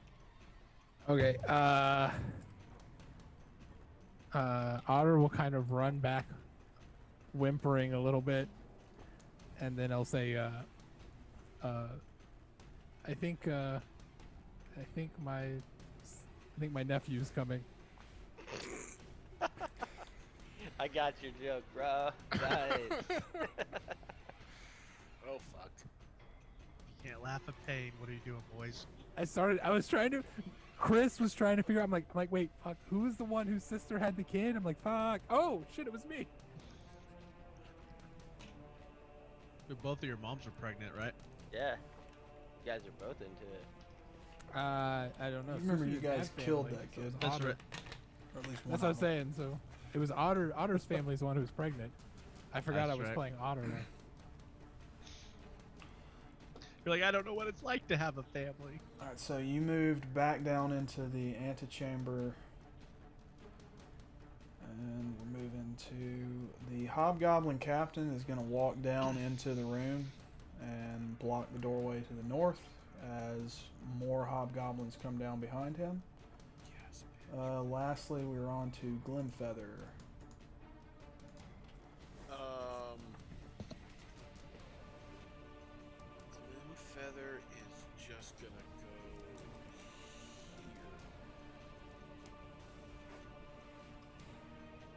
Okay. Otter will kind of run back, whimpering a little bit, and then I'll say, I think my nephew's coming. I got your joke, bro. Nice. Oh, fuck. Can't laugh at pain. What are you doing, boys? Chris was trying to figure out. I'm like, wait, fuck, who's the one whose sister had the kid? I'm like, fuck. Oh shit, it was me. But both of your moms are pregnant, right? Yeah. You guys are both into it. I don't know. You remember Susu's you guys bad killed family, that so kid. it's That's Otter. right. Or at least one That's what I of was them. saying. So it was Otter. Otter's family's the one who was pregnant. I forgot That's I was right. playing Otter there. You're like, I don't know what it's like to have a family. Alright, so you moved back down into the antechamber. And we're moving to the Hobgoblin Captain is going to walk down into the room and block the doorway to the north as more Hobgoblins come down behind him. Yes. Lastly, we're on to Glimfeather. Glimfeather is just gonna go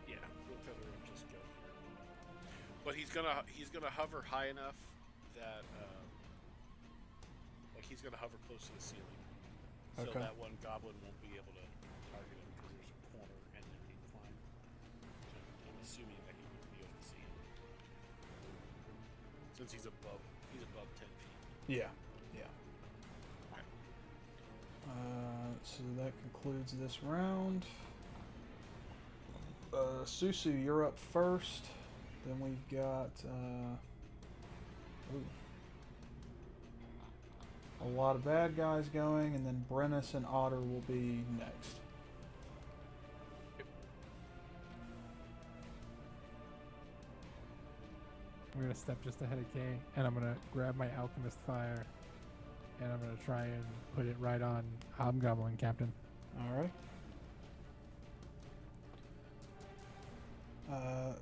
here. Yeah, Glimfeather will just go here. But he's gonna hover high enough that like he's gonna hover close to the ceiling, so Okay. that one goblin won't be able to target him because there's a corner and an incline. So I'm assuming that he wouldn't be able to see him since he's above 10 feet. Yeah, yeah. So that concludes this round. Susu, you're up first. Then we've got a lot of bad guys going, and then Brennus and Otter will be next. I'm gonna step just ahead of Kay, and I'm gonna grab my alchemist fire, and I'm gonna try and put it right on Hobgoblin Captain. All right.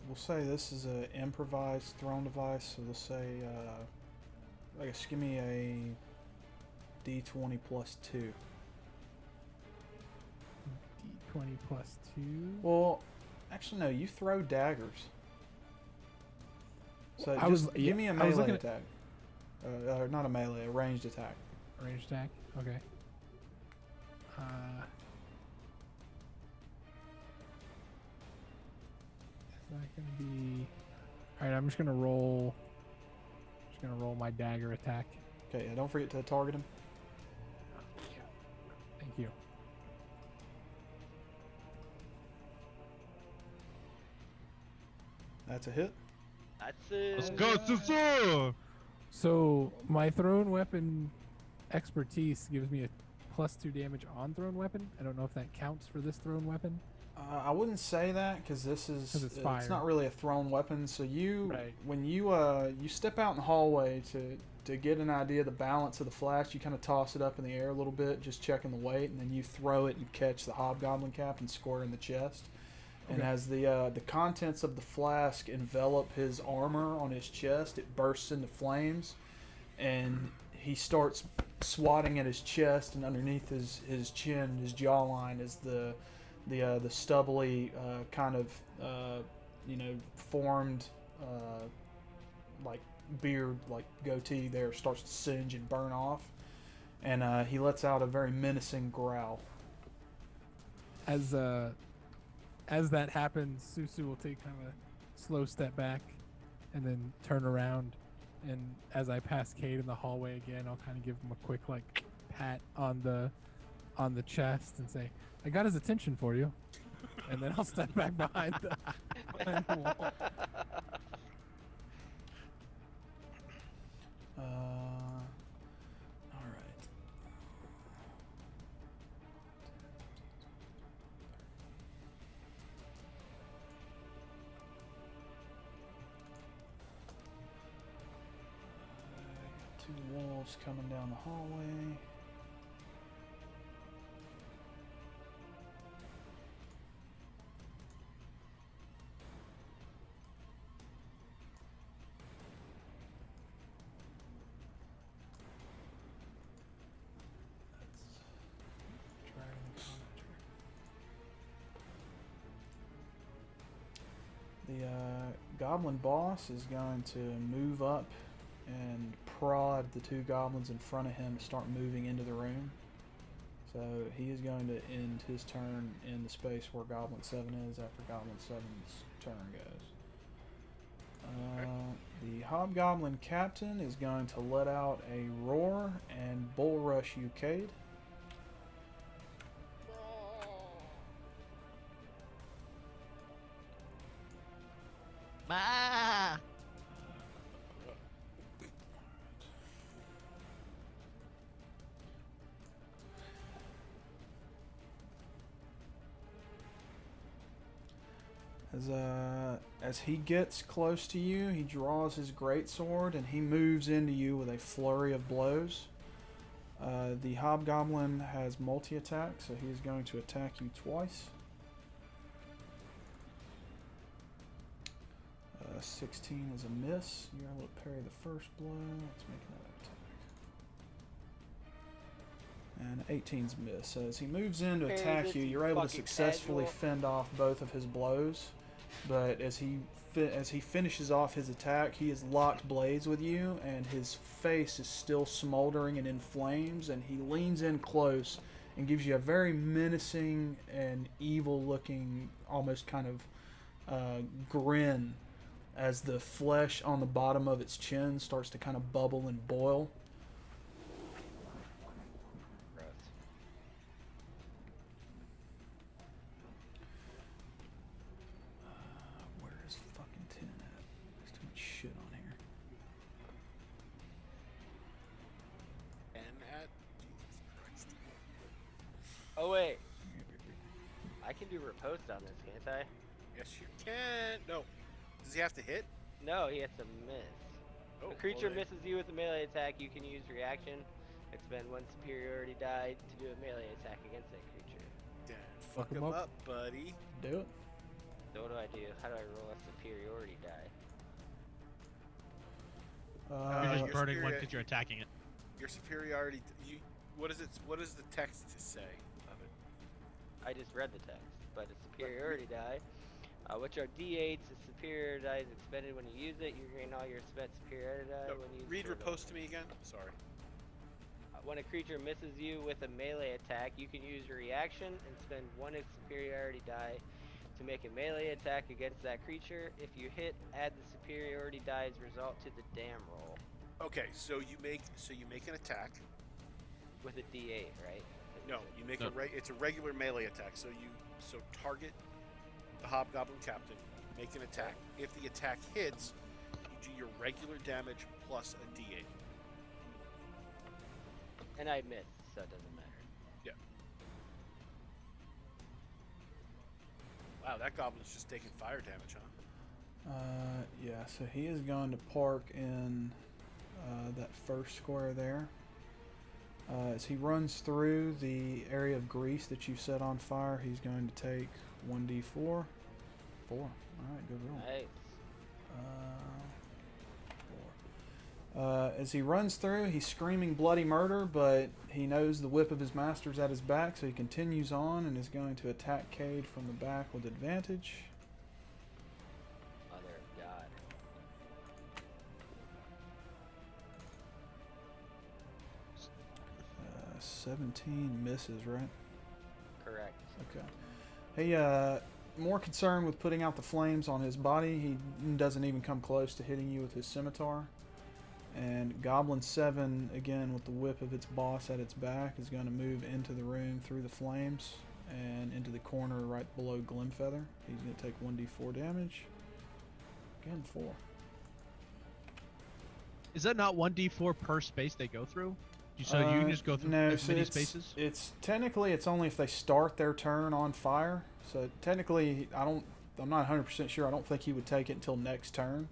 We'll say this is an improvised thrown device, so we'll say, I guess, give me a D20 plus 2. D20 plus 2. Well, actually, no, you throw daggers. So I was- give me a I was melee looking at- attack. Not a melee, a ranged attack. Range attack. Okay. Is that gonna be? All right. I'm just gonna roll. Just gonna roll my dagger attack. Okay, yeah, don't forget to target him. Thank you. That's a hit. That's it. Let's go, Susu! So my thrown weapon expertise gives me a +2 damage on thrown weapon. I don't know if that counts for this thrown weapon. I wouldn't say that because this is 'Cause it's fire. not really a thrown weapon. So Right. when you step out in the hallway to get an idea of the balance of the flask, you kind of toss it up in the air a little bit, just checking the weight, and then you throw it and catch the hobgoblin captain square in the chest. And Okay. as the contents of the flask envelop his armor on his chest, it bursts into flames, and he starts swatting at his chest, and underneath his chin, his jawline, is the stubbly kind of formed like beard, like goatee there, starts to singe and burn off, and he lets out a very menacing growl. As that happens, Susu will take kind of a slow step back, and then turn around. And as I pass Kate in the hallway again, I'll kind of give him a quick like pat on the chest and say, "I got his attention for you." And then I'll step back behind the wall. All right. Two wolves coming down the hallway. The goblin boss is going to move up and prod the two goblins in front of him to start moving into the room. So he is going to end his turn in the space where Goblin 7 is after Goblin 7's turn goes. The Hobgoblin Captain is going to let out a roar and bull rush you, Cade. Ma! As he gets close to you, he draws his greatsword and he moves into you with a flurry of blows. The Hobgoblin has multi-attack, so he is going to attack you twice. 16 is a miss. You're able to parry the first blow. Let's make another attack. And 18's a miss. So as he moves in to Parry attack this, you, you you're able to fucking successfully casual. fend off both of his blows. But as he finishes off his attack, he has locked blades with you, and his face is still smoldering and in flames. And he leans in close and gives you a very menacing and evil-looking, almost kind of grin, as the flesh on the bottom of its chin starts to kind of bubble and boil. Where is fucking 10 at? There's too much shit on here. And at Jesus Christ. Oh wait, I can do riposte on this, can't I? Yes, you can. No. Does he have to hit? No, he has to miss. Oh, A creature well, misses you with a melee attack, you can use reaction, expend 1 superiority die to do a melee attack against that creature. then Fuck fuck 'em him up. up, buddy. Do it. So what do I do? How do I roll a superiority die? You're just your burning one superior- because you're attacking it. Your superiority. What is it? What does the text say of it? I just read the text, but a superiority die, which are d8s. The superiority die is expended when you use it. You gain all your spent superiority die No, when you use read it. riposte to me again. Sorry. When a creature misses you with a melee attack, you can use your reaction and spend 1 superiority die to make a melee attack against that creature. If you hit, add the superiority die's result to the dam roll Okay, so you make an attack. with a d8, right? No, you make No. it's a regular melee attack. So target the hobgoblin captain, make an attack. If the attack hits, you do your regular damage plus a d8. And I missed, so it doesn't matter. Yeah. Wow, that goblin's just taking fire damage, huh? Yeah, so he is going to park in that first square there. As he runs through the area of grease that you set on fire, he's going to take 1d4. 4. Alright, good roll. Nice. 4. As he runs through, he's screaming bloody murder, but he knows the whip of his master's at his back, so he continues on and is going to attack Cade from the back with advantage. Mother of God. 17 misses, right? Correct. Okay. Hey, more concerned with putting out the flames on his body. He doesn't even come close to hitting you with his scimitar. And Goblin 7, again with the whip of its boss at its back, is going to move into the room through the flames and into the corner right below Glimfeather. He's going to take 1d4 damage. Again, 4. Is that not 1d4 per space they go through? So you can just go through no, as so many it's, spaces? It's technically it's only if they start their turn on fire. So technically, I'm not 100% sure. I don't think he would take it until next turn.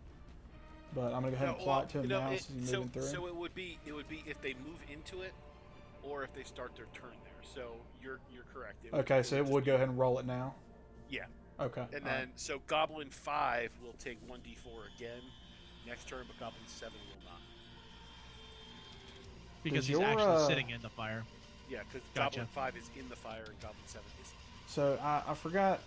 But I'm gonna go ahead and plot to him now as he's moving through. So it would be if they move into it, or if they start their turn there. So you're correct. Okay, so it just would be- go ahead and roll it now. Yeah, Okay. and all right. then so Goblin 5 will take 1d4 again next turn, but Goblin 7 will not. Because Does he's your, actually sitting in the fire. Yeah, because Gotcha. Goblin 5 is in the fire and Goblin 7 isn't. So I forgot.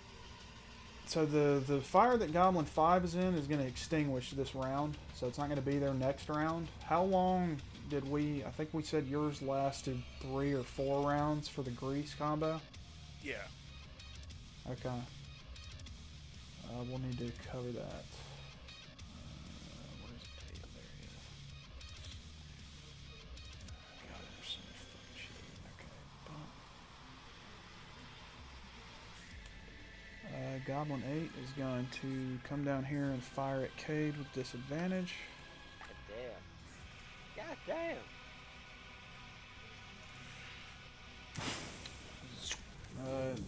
So the fire that Goblin 5 is in is going to extinguish this round. So it's not going to be there next round. How long did we? I think we said yours lasted 3 or 4 rounds for the grease combo. Yeah. Okay. We'll need to cover that. Where's Dave? There he is. God, there's so much fucking shit. Okay. Goblin 8 is going to come down here and fire at Cade with disadvantage. God damn.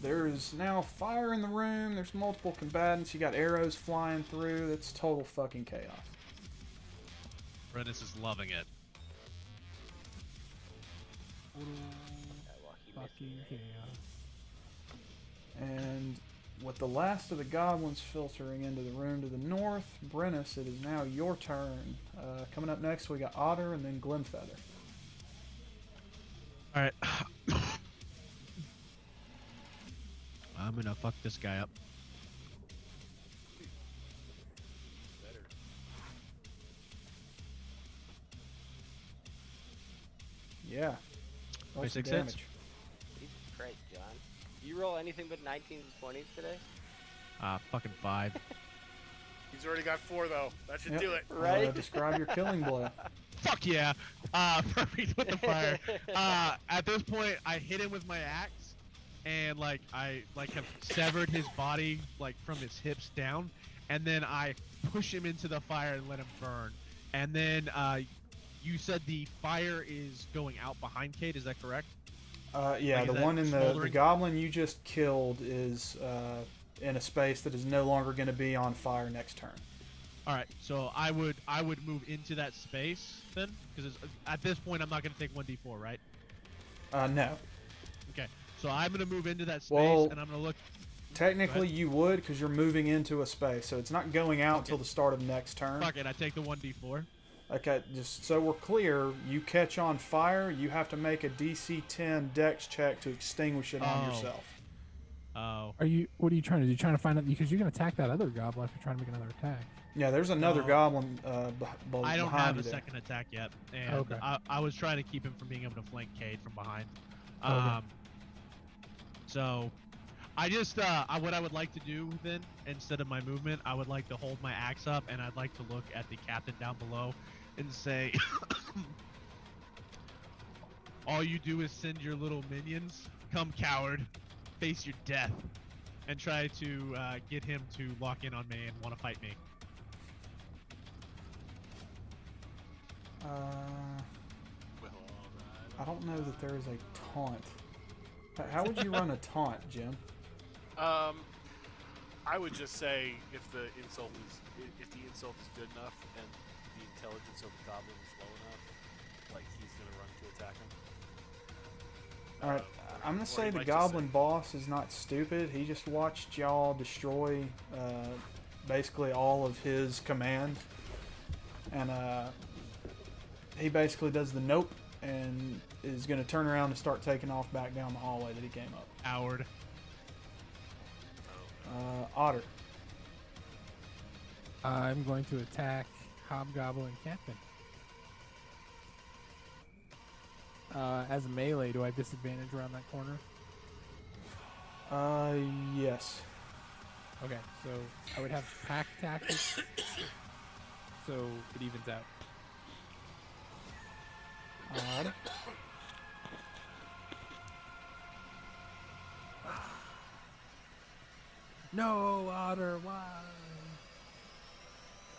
There is now fire in the room. There's multiple combatants. You got arrows flying through. That's total fucking chaos. Brennis is loving it. Well, he missed Fucking me, right? chaos. And with the last of the goblins filtering into the room to the north, Brennus, it is now your turn. Coming up next, we got Otter and then Glimfeather. Alright. I'm gonna fuck this guy up. Better. Yeah. Roll some 26 hits. damage. Jesus Christ, John. You roll anything but 19s and 20s today? Fucking 5. He's already got 4 though. That should Yep. do it. Right? Describe your killing blow. Fuck yeah! Perfect with the fire. At this point, I hit him with my axe, and I have severed his body from his hips down, and then I push him into the fire and let him burn. And then you said the fire is going out behind Cade. Is that correct? Yeah, Like, the is that one in the smoldering? goblin you just killed is in a space that is no longer going to be on fire next turn. All right, so I would move into that space then, because at this point I'm not gonna take 1d4, right? No. Okay, so I'm gonna move into that space Well, and I'm gonna look. Technically, you would, because you're moving into a space, so it's not going out till the start of next turn. Fuck it, I take the 1d4. Okay, just so we're clear, you catch on fire, you have to make a DC 10 Dex check to extinguish it on yourself. Oh. What are you trying to do? You trying to find out because you can attack that other goblin if you're trying to make another attack. Yeah, there's another goblin behind I don't have you a there. second attack yet, and Okay. I was trying to keep him from being able to flank Cade from behind. Okay. So I just what I would like to do then, instead of my movement, I would like to hold my axe up and I'd like to look at the captain down below and say, all you do is send your little minions, come coward, face your death, and try to get him to lock in on me and want to fight me. Well, alright. I don't know that there is a taunt. How would you run a taunt, Jim? I would just say if the insult is good enough and the intelligence of the goblin is low enough, like he's gonna run to attack him. Alright, I'm gonna or say he the might just goblin say- boss is not stupid. He just watched y'all destroy basically all of his command. And he basically does the nope and is gonna turn around and start taking off back down the hallway that he came up. Coward. Otter. I'm going to attack Hobgoblin Captain. As a melee, do I have disadvantage around that corner? Yes. Okay, so I would have pack tactics, so it evens out. Alright. No, Otter, why?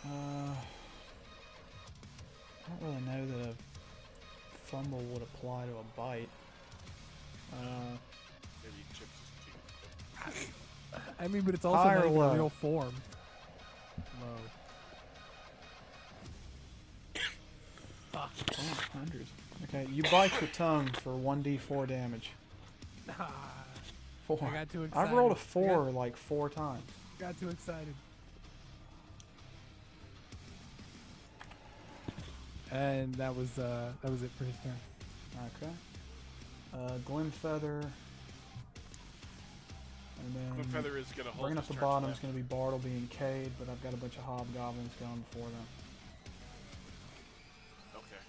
I don't really know that a fumble would apply to a bite. Maybe he chips his teeth. I mean, but it's also High or not even low? a real form. Low. Oh, hundreds. Okay, you bite your tongue for 1d4 damage. Ah, 4. I got too excited. I've rolled a I 4 like 4 times. got too excited. And that was it for his turn. Okay. Glimfeather. And then Glimfeather is gonna hold bringing up his the turn bottom to is going to be Bartleby and Cade, but I've got a bunch of hobgoblins going before them. Okay.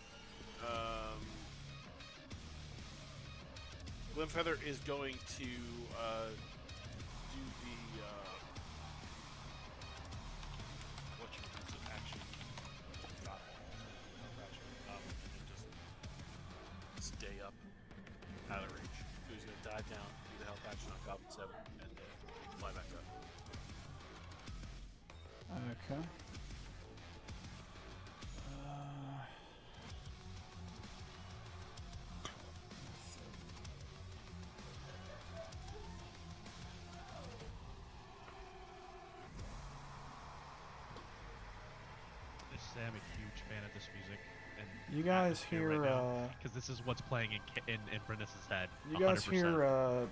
Glimfeather is going to do the what you use an action. God, and just stay up out of range. So he's gonna dive down, do the health action on Goblin 7, and fly back up. Okay. I'm a huge fan of this music. And You guys atmosphere hear, right now, because this is what's playing in Brennus's head. You guys 100%. hear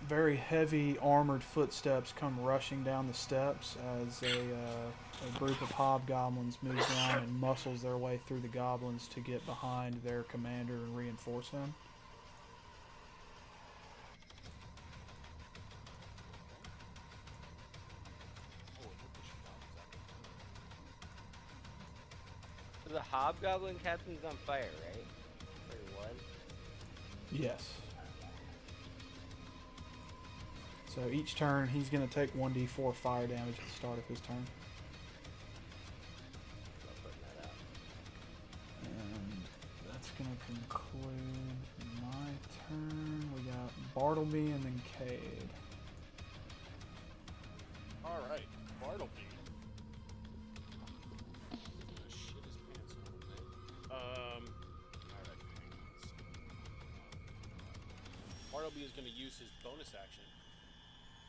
very heavy armored footsteps come rushing down the steps as a group of hobgoblins moves down and muscles their way through the goblins to get behind their commander and reinforce him. So the Hobgoblin Captain's on fire, right? Or he was? Yes. So each turn he's going to take 1d4 fire damage at the start of his turn. I'm putting that out. And that's going to conclude my turn. We got Bartleby and then Cade. Alright, Bartleby. Shit his pants a little bit. Alright. Bartleby is going to use his bonus action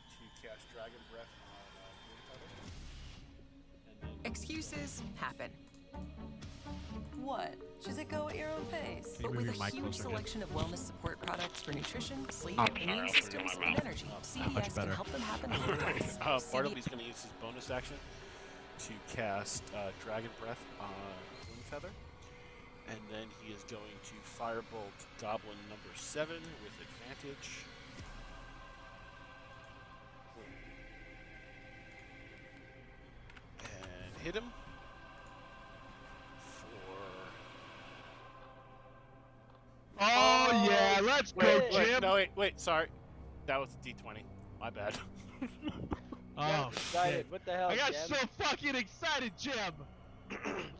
to cast Dragon Breath on Glimfeather. And then Excuses happen. What? Shizuko at your own pace. Can you But move with your a mic huge closer, Jim? selection of wellness support products for nutrition, sleep, I'm sorry, immune I'll put it in systems, my and mouth. energy, Not much CVS better. can help them happen in your life. Bartleby's going to use his bonus action to cast Dragon Breath on Windfeather. And then he is going to Firebolt Goblin number 7 with advantage. And hit him for... Oh, yeah, let's go, Jim. Wait, sorry. That was a D20. My bad. Oh, Excited. shit. What the hell, I got Jim? so fucking excited, Jim.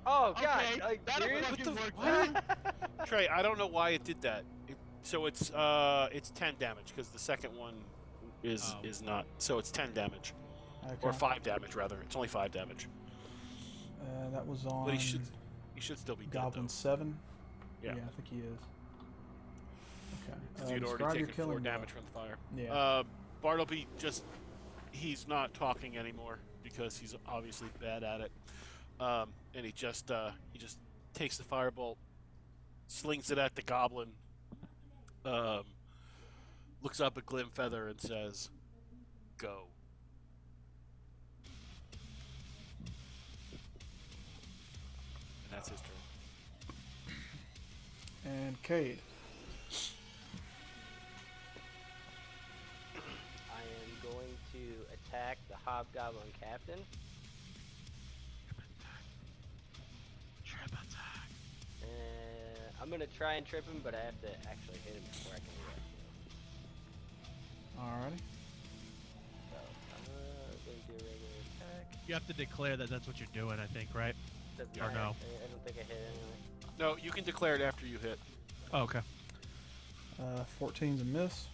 Oh God! Okay, that'll serious? fucking work. What? Trey, I don't know why it did that. So it's 10 damage because the second one is not. So it's 10 damage Okay. or 5 damage rather. It's only 5 damage. That was on But he should still be dead Goblin though. 7. Yeah. I think he is. Okay. Because you'd describe already your taken 4 killing damage from the fire. Yeah. Bartleby he's not talking anymore because he's obviously bad at it. And he just takes the firebolt, slings it at the goblin, looks up at Glimfeather and says, "Go." And that's his turn. And Cade. I am going to attack the Hobgoblin Captain. I'm gonna try and trip him, but I have to actually hit him before I can do that. Alrighty. So I'm gonna do a regular attack. You have to declare that that's what you're doing, I think, right? Doesn't Or matter. no? I don't think I hit anyway. No, you can declare it after you hit. Oh, okay. 14's a miss.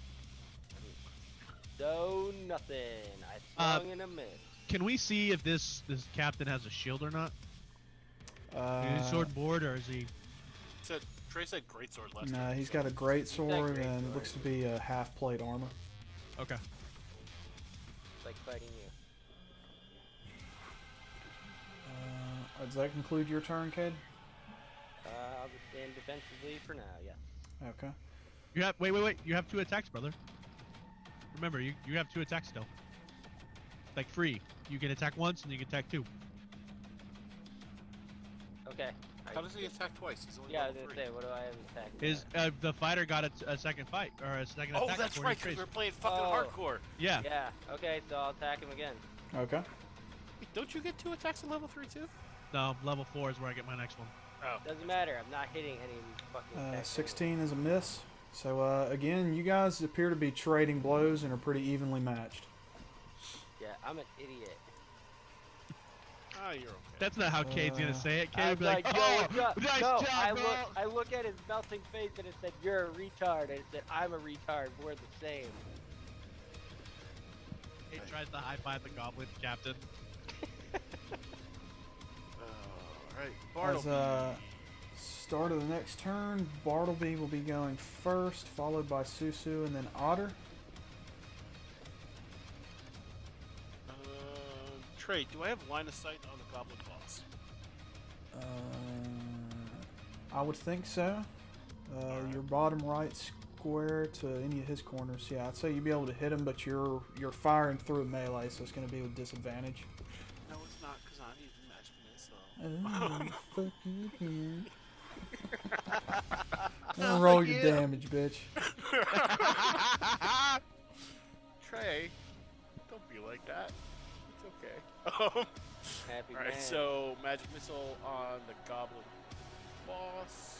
So nothing. I swung and a miss. Can we see if this captain has a shield or not? Is he sword board or is he? Trey said greatsword last Nah, time. he's got a great sword great and sword. it looks to be a half plate armor. Okay. It's like fighting you. Does that conclude your turn, Cade? I'll just stand defensively for now. Yes. Okay. You have wait. You have 2 attacks, brother. Remember, you have 2 attacks still. Like free. You can attack once and you can attack 2. Okay. How does he attack twice? He's only Yeah, I level was 3. gonna say, what do I have attack? Is the fighter got a second fight or a second Oh, attack? that's before he right, because traced? we're playing fucking Oh. hardcore. Yeah. Yeah. Okay, so I'll attack him again. Okay. Wait, don't you get 2 attacks at level 3 too? No, level 4 is where I get my next one. Oh. Doesn't matter. I'm not hitting any of these fucking attacks. 16 is a miss. So again, you guys appear to be trading blows and are pretty evenly matched. Yeah, I'm an idiot. Ah, you're okay. That's not how Cade's gonna say it. Cade I would was be like, like, yo, "Oh, what's up?" nice No, job, bro." I look at his melting face and it said, "You're a retard," and it said, "I'm a retard. We're the same." Cade tries to high five the goblin captain. Alright, As Bartleby. start of the next turn, Bartleby will be going first, followed by Susu and then Otter. Trey, do I have line of sight on the goblin boss? I would think so. Your bottom right square to any of his corners. Yeah, I'd say you'd be able to hit him, but you're firing through a melee, so it's going to be with disadvantage. No, it's not, because I'm using magic missile. Oh, fuck you again. Roll your damage, bitch. Trey, don't be like that. It's okay. Happy Alright, man. so magic missile on the goblin boss.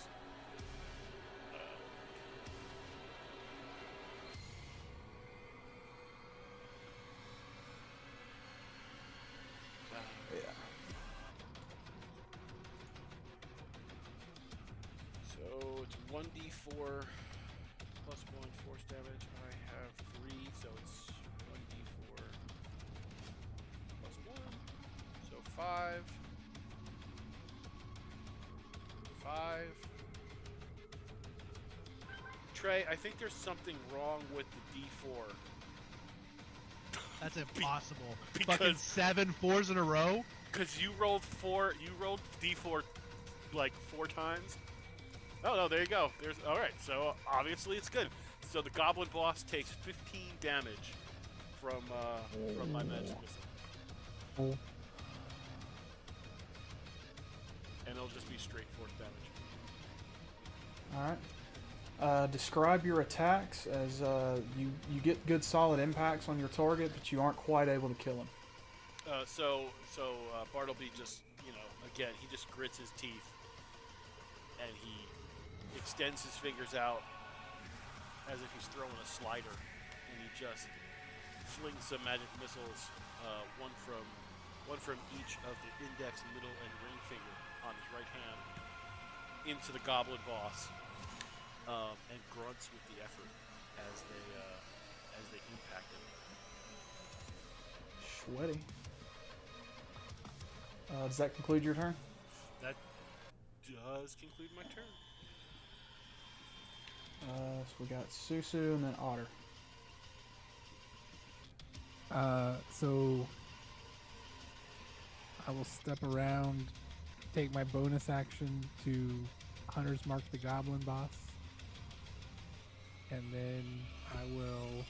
Yeah. So it's 1d4 plus 1 force damage. I have 3, so it's 1d4 plus 1. So 5. 5. Trey, I think there's something wrong with the d4. That's impossible. Because- Fucking 7 4s in a row. Because you rolled D4 like 4 times. Oh no, there you go. All right. So obviously it's good. So the goblin boss takes 15 damage from my magic missile, Oh. and it'll just be straight force damage. Alright. Describe your attacks as you get good solid impacts on your target, but you aren't quite able to kill him. So Bartleby just, again, he just grits his teeth, and he extends his fingers out as if he's throwing a slider, and he just flings some magic missiles, one from each of the index, middle, and ring finger on his right hand, into the goblin boss, and grunts with the effort as they impact him. Sweaty. Does that conclude your turn? That does conclude my turn. So we got Susu and then Otter. So I will step around, take my bonus action to Hunter's Mark the Goblin Boss, and then I will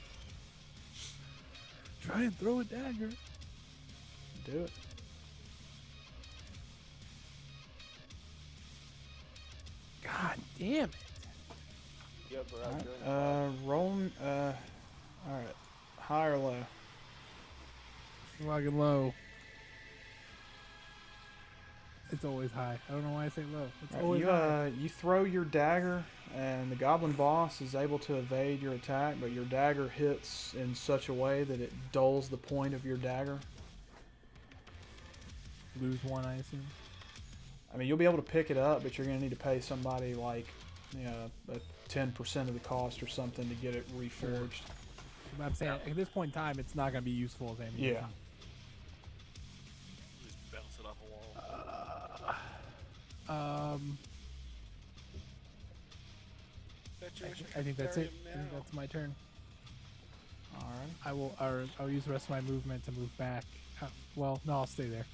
try and throw a dagger. Do it. God damn it! Yep, we're out doing Alright, roll. Alright. High or low? Fucking low. It's always high. I don't know why I say low. It's always high. You throw your dagger, and the goblin boss is able to evade your attack, but your dagger hits in such a way that it dulls the point of your dagger. Lose one, I assume. I mean, you'll be able to pick it up, but you're going to need to pay somebody like, a 10% of the cost or something to get it reforged. But I'm saying at this point in time, it's not going to be useful as ammunition. Yeah. Just bounce it off a wall. I think that's it. I think that's my turn. All right. I'll use the rest of my movement to move back. Well, no, I'll stay there.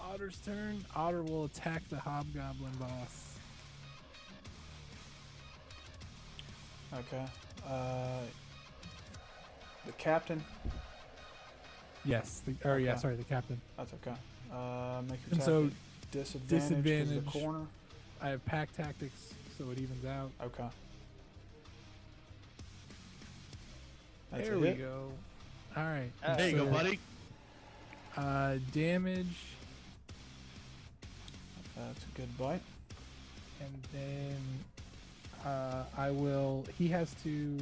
Otter's turn. Otter will attack the hobgoblin boss. Okay. The captain. Yes. The captain. That's okay. Make your And attack so, at disadvantage. 'Cause of disadvantage. the corner. I have pack tactics, so it evens out. Okay. That's There a we hit. go. All right. There you go, buddy. Damage, That's a good bite. and then I will. He has to.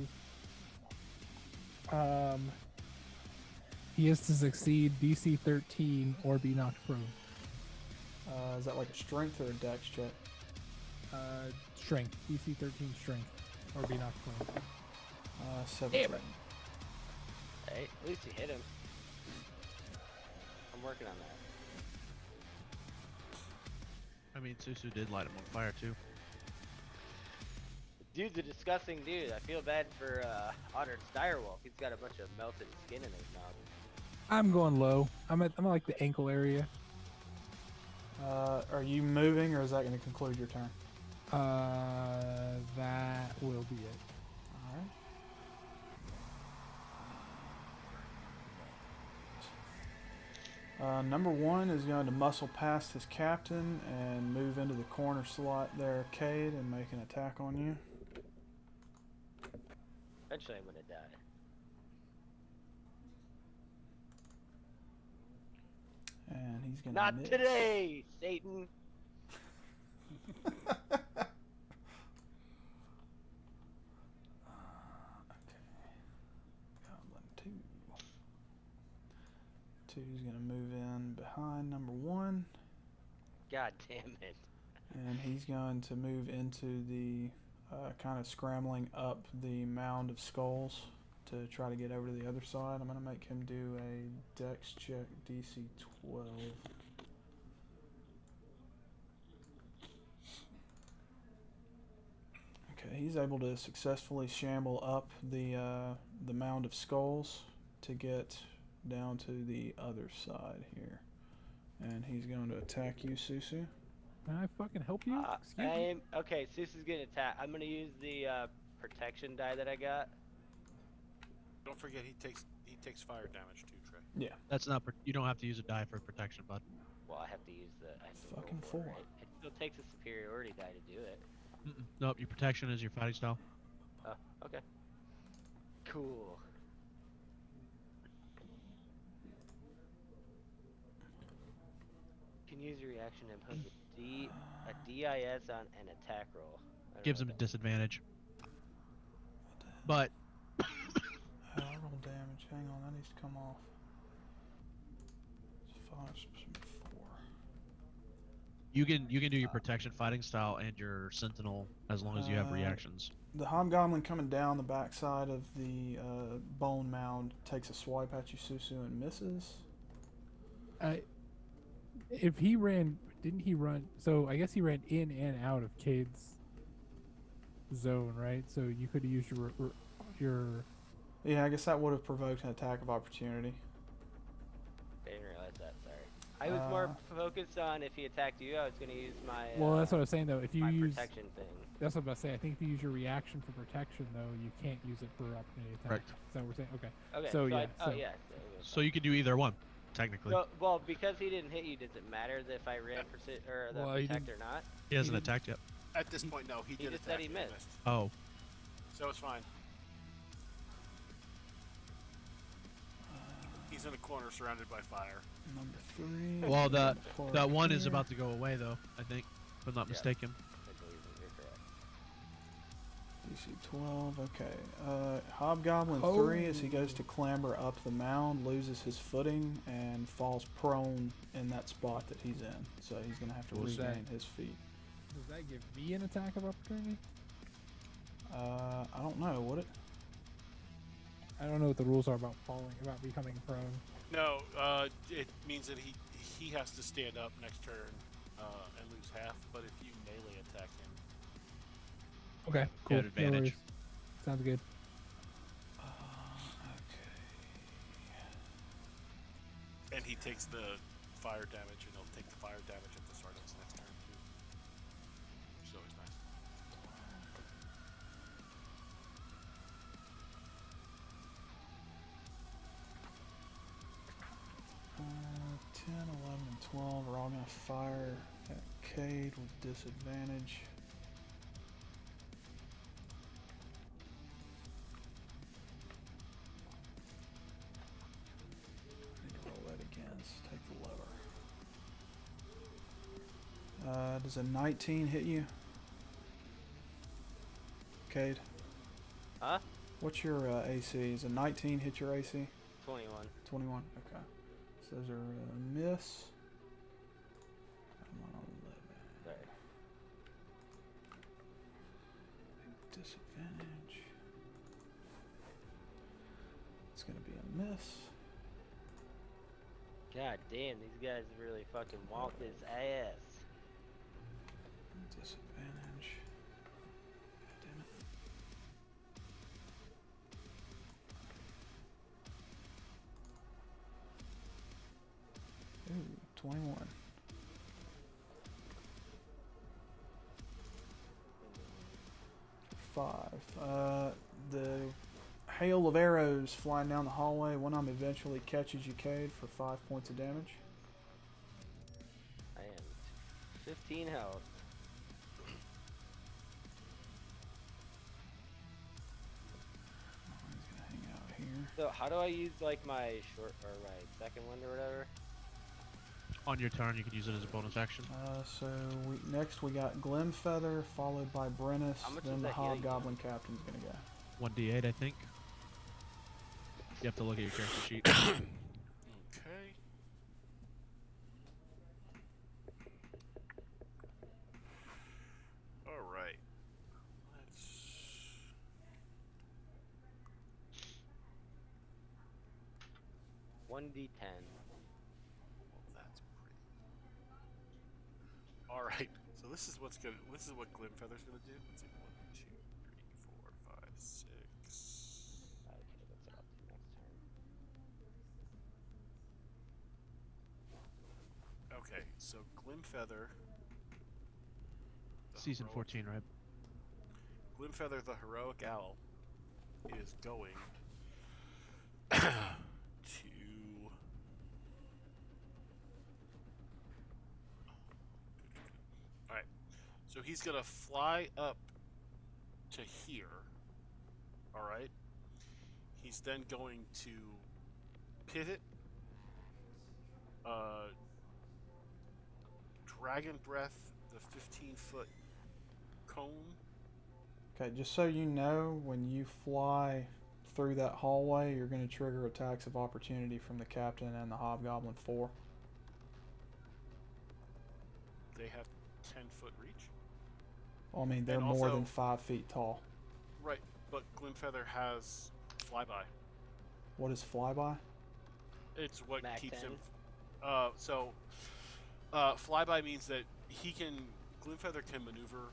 He has to succeed DC 13 or be knocked prone. Is that like a strength or a dex check? Strength. DC 13 strength or be knocked prone. 17. Damn it. Hey, at least you hit him. I'm working on that. I mean, Susu did light him on fire too. Dude's a disgusting dude. I feel bad for Otter Direwolf. He's got a bunch of melted skin in his mouth. I'm going low. I'm at like the ankle area. Are you moving, or is that going to conclude your turn? That will be it. All right. Number one is going to muscle past his captain and move into the corner slot there, Cade, and make an attack on you. Eventually I'm gonna die. And he's going to Not miss. today, Satan! Goblin 2. 2's going to move in behind number 1. God damn it. And he's going to move into the kind of scrambling up the mound of skulls to try to get over to the other side. I'm going to make him do a dex check DC 12. Okay, he's able to successfully shamble up the mound of skulls to get down to the other side here, and he's going to attack you, Susu. Can I fucking help you? Excuse me. Okay, Susu's getting attacked. I'm gonna use the protection die that I got. Don't forget he takes fire damage too, Trey. Yeah. That's not. You don't have to use a die for protection, bud. Well, I have to use the. I have to roll Fucking for it, 4. right? It still takes a superiority die to do it. Nope. Your protection is your fighting style. Oh, okay. Cool. You can use your reaction to impose a DIS on an attack roll. I don't Gives know him a what that disadvantage. But I roll damage. Hang on, that needs to come off. It's 5, 4. you can do your protection fighting style and your sentinel as long as you have reactions. The hobgoblin coming down the backside of the bone mound takes a swipe at you, Susu, and misses. If he ran, didn't he run? So I guess he ran in and out of Cade's zone, right? So you could have used your. Yeah, I guess that would have provoked an attack of opportunity. I didn't realize that. Sorry. I was more focused on if he attacked you. I was gonna use my. Well, that's what I was saying though. If you my use protection thing. That's what I was about to say. I think if you use your reaction for protection, though, you can't use it for opportunity attack. Correct. Is that what we're saying? Okay. Okay. So, yeah. Oh so- yeah. So you can do either one, technically. Well, because he didn't hit you, does it matter if I ran or the Well, he protect or not? He hasn't attacked yet. At this point, no, he did just attack. said he and missed. Oh, So it's fine. He's in a corner surrounded by fire. Number 3. well, the Park one is here. about to go away though. I think, if I'm not Yeah. mistaken. I believe that you're correct. DC 12, okay. Hobgoblin 3, as he goes to clamber up the mound, loses his footing and falls prone in that spot that he's in. So he's going to have to What was that? regain his feet. Does that give me an attack of opportunity? I don't know, would it? I don't know what the rules are about becoming prone. No, it means that he has to stand up next turn and lose half. But if you melee attack him, Okay, cool. Got advantage. No worries. Sounds good. and he takes the fire damage, and he'll take the fire damage at the start of his next turn too. Which is always nice. Okay. 10, 11, and 12 are all going to fire at Cade with disadvantage. I need to roll that again. So take the lever. Does a 19 hit you? Cade? Huh? What's your AC? Does a 19 hit your AC? 21. 21. Okay. So those are a miss. I'm on 11. Sorry. Disadvantage. It's gonna be a miss. God damn, these guys really fucking walk his ass. Disadvantage. God damn it. Ooh, 21. The hail of arrows flying down the hallway. One of them eventually catches you, Cade, for 5 points of damage. I am 15 health. He's gonna hang out here. So how do I use like my short or my second one or whatever? On your turn, you can use it as a bonus action. So next we got Glimfeather, followed by Brennus, How much then does the that heal you? Hobgoblin Captain's gonna go. 1d8, I think. You have to look at your character sheet. Okay. All right. Let's. 1d10. Well, that's pretty. All right. So this is what's gonna. This is what Glimfeather's gonna do. Let's see. 1, 2, 6. Okay, that's up to next turn. Okay, so Glimfeather. the Season heroic- 14, right? Glimfeather the heroic owl is going to Alright. So he's gonna fly up to here. Alright. He's then going to pivot, Dragon Breath, the 15-foot cone. Okay, just so you know, when you fly through that hallway, you're going to trigger attacks of opportunity from the captain and the Hobgoblin 4. They have 10-foot reach. Well, I mean, they're And more also- than 5 feet tall. Right, but Glimfeather has flyby. What is flyby? It's what Mac keeps 10? him. Flyby means that Glimfeather can maneuver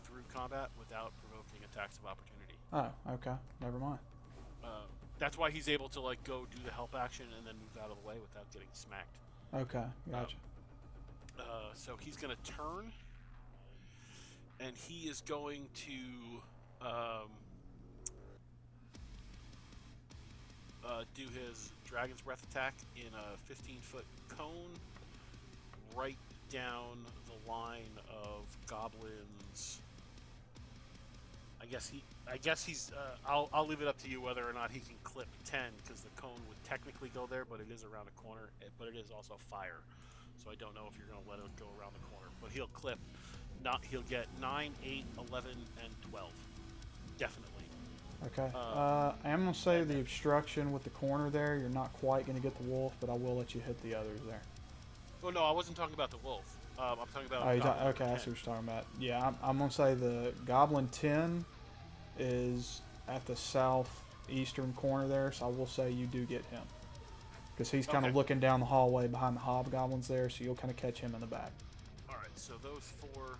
through combat without provoking attacks of opportunity. Oh, okay. Never mind. That's why he's able to like go do the help action and then move out of the way without getting smacked. Okay, gotcha. So he's gonna turn, and he is going to do his Dragon's Breath attack in a 15-foot cone right down the line of goblins. I guess he's. I'll leave it up to you whether or not he can clip 10, because the cone would technically go there, but it is around a corner. But it is also fire, so I don't know if you're going to let it go around the corner. But he'll clip. He'll get 9, 8, 11, and 12. Definitely. Okay. I'm going to say the obstruction with the corner there, you're not quite going to get the wolf, but I will let you hit the others there. Oh no, I wasn't talking about the wolf. I'm talking about. Oh, Goblin okay, I number see 10. what you're talking about. Yeah, I'm going to say the Goblin 10 is at the southeastern corner there, so I will say you do get him. Because he's kind of Okay. looking down the hallway behind the hobgoblins there, so you'll kind of catch him in the back. All right, so those 4,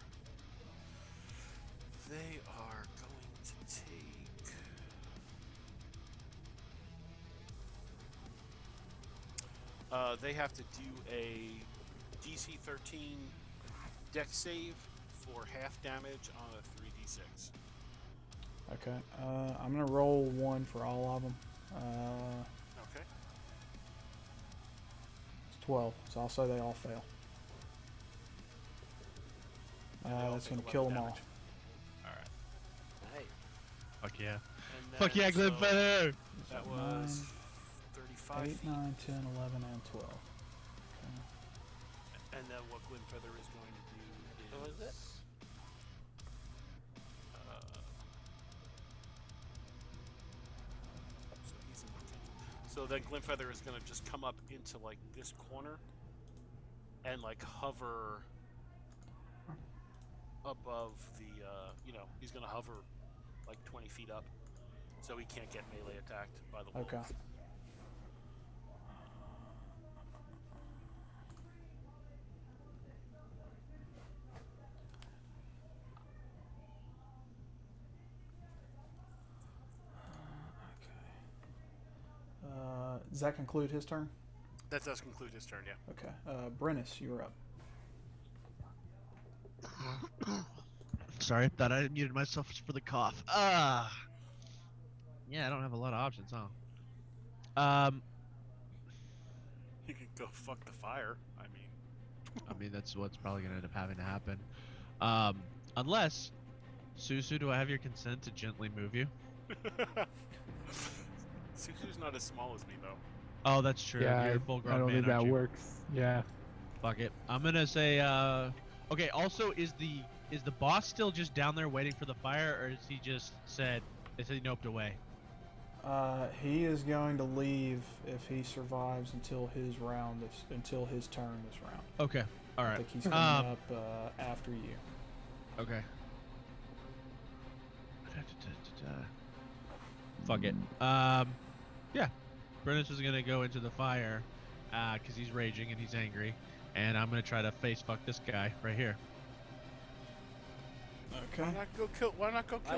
they are going to take. They have to do a DC 13 dex save for half damage on a 3d6. Okay, I'm going to roll 1 for all of them. Okay. It's 12, so I'll say they all fail. And they all That's take going to kill 11 them all. damage. All right. Nice. Fuck yeah. And Fuck yeah, then, Glimfeather! That was 35 8, feet. 9, 10, 11, and 12. And then what Glimfeather is going to do is. What was it? So he's in the So then Glimfeather is going to just come up into like this corner and like hover above the, he's going to hover like 20 feet up so he can't get melee attacked by the wolf. Okay. Does that conclude his turn? That does conclude his turn, yeah. Okay. Brennus, you're up. Sorry, thought I muted myself for the cough. Yeah, I don't have a lot of options, huh? He could go fuck the fire. I mean that's what's probably gonna end up having to happen. Unless, Susu, do I have your consent to gently move you? Susu's not as small as me, though. Oh, that's true. Yeah, You're a full-grown I don't man, think that aren't you? works. Yeah. Fuck it. I'm gonna say. Okay. Also, is the boss still just down there waiting for the fire, or is he just said? Is he noped away? He is going to leave if he survives until his turn this round. Okay. All I right. think he's coming up after you. Okay. Fuck it. Yeah. Brennus is gonna go into the fire, cause he's raging and he's angry, and I'm gonna try to face fuck this guy right here. Okay. Why not go kill Why'd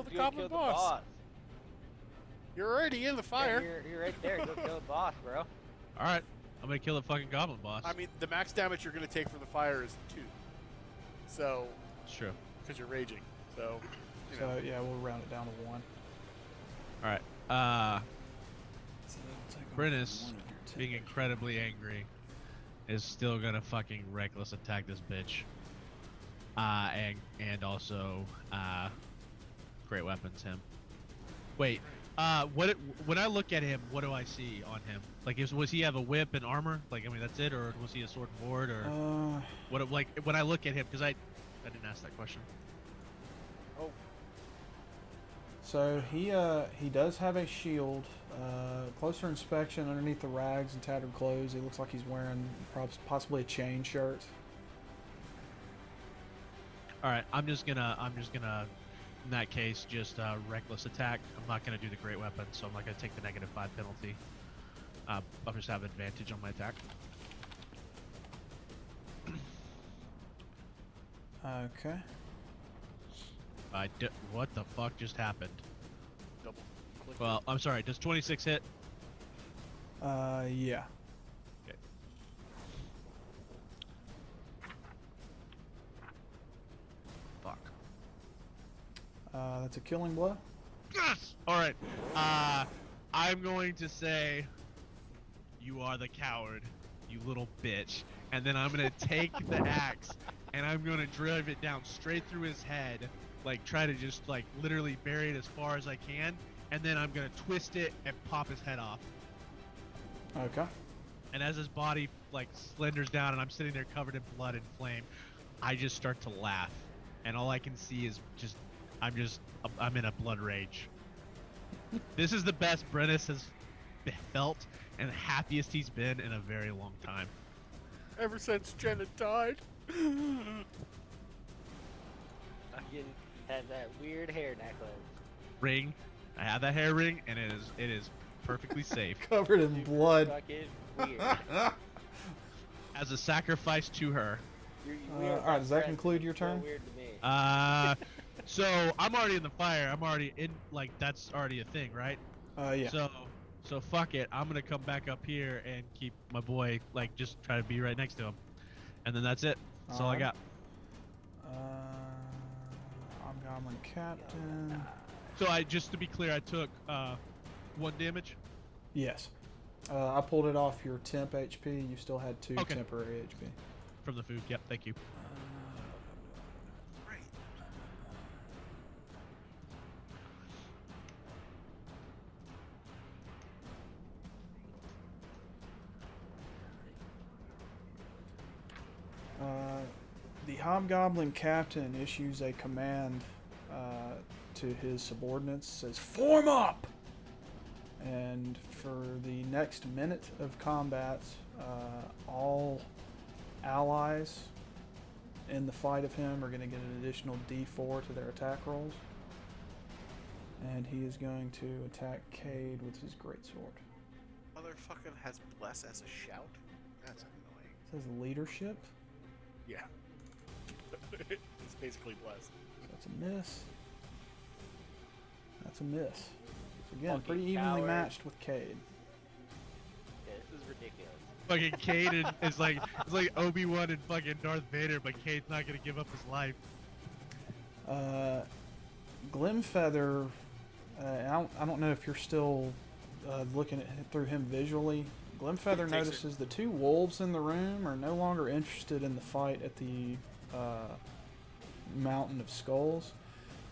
the you goblin kill boss? You're already in the Yeah, fire. you're right there. Go kill the boss, bro. All right, I'm gonna kill the fucking goblin boss. I mean, the max damage you're gonna take from the fire is 2. So, it's true. because you're raging. So, you So know. yeah, we'll round it down to 1. All right. So that'll take off Brennus, 1 of your temp being incredibly angry, is still gonna fucking reckless attack this bitch. And also, great weapons him. Wait, when I look at him, what do I see on him? Like, was he have a whip and armor? Like, I mean, that's it, or was he a sword and board, or what? Like, when I look at him, because I didn't ask that question. Oh, So he does have a shield. Closer inspection underneath the rags and tattered clothes, it looks like he's wearing possibly a chain shirt. All right, I'm just gonna, in that case, just reckless attack. I'm not gonna do the great weapon, so I'm not gonna take the -5 penalty. I'll just have advantage on my attack. Okay. What the fuck just happened? double click. Well, I'm sorry. Does 26 hit? Yeah. Okay. Fuck. That's a killing blow. Yes! Alright. I'm going to say, you are the coward, you little bitch. And then I'm going to take the axe, and I'm going to drive it down straight through his head. Like, try to just, like, literally bury it as far as I can. And then I'm going to twist it and pop his head off. Okay. And as his body, like, slenders down and I'm sitting there covered in blood and flame, I just start to laugh. And all I can see is just, I'm in a blood rage. This is the best Brennus has felt and the happiest he's been in a very long time. Ever since Jenna died. Fucking has that weird hair necklace. Ring. I have that hair ring, and it is perfectly safe. Covered in blood. Fucking weird. As a sacrifice to her. Alright, does that conclude your turn? So weird to me. So I'm already in the fire. I'm already in, like, that's already a thing, right? Yeah. So fuck it. I'm gonna come back up here and keep my boy, like, just try to be right next to him, and then that's it. That's all I got. Hobgoblin Captain. So just to be clear, I took 1 damage. Yes. I pulled it off your temp HP. You still had 2 Okay. temporary HP. From the food. Yep. Thank you. The Hobgoblin Captain issues a command to his subordinates. Says, "Form up!" And for the next minute of combat, all allies in the fight of him are going to get an additional D4 to their attack rolls. And he is going to attack Cade with his greatsword. Motherfucking has bless as a shout. That's annoying. It says leadership. Yeah. It's basically bless. So that's a miss. That's a miss. So again, Fucking pretty evenly coward. matched with Cade. Yeah, this is ridiculous. Fucking Cade is like, it's like Obi-Wan and fucking Darth Vader, but Cade's not gonna give up his life. Glimfeather, I don't know if you're still looking at through him visually. Glimfeather Takes it. notices the 2 wolves in the room are no longer interested in the fight at the Mountain of Skulls.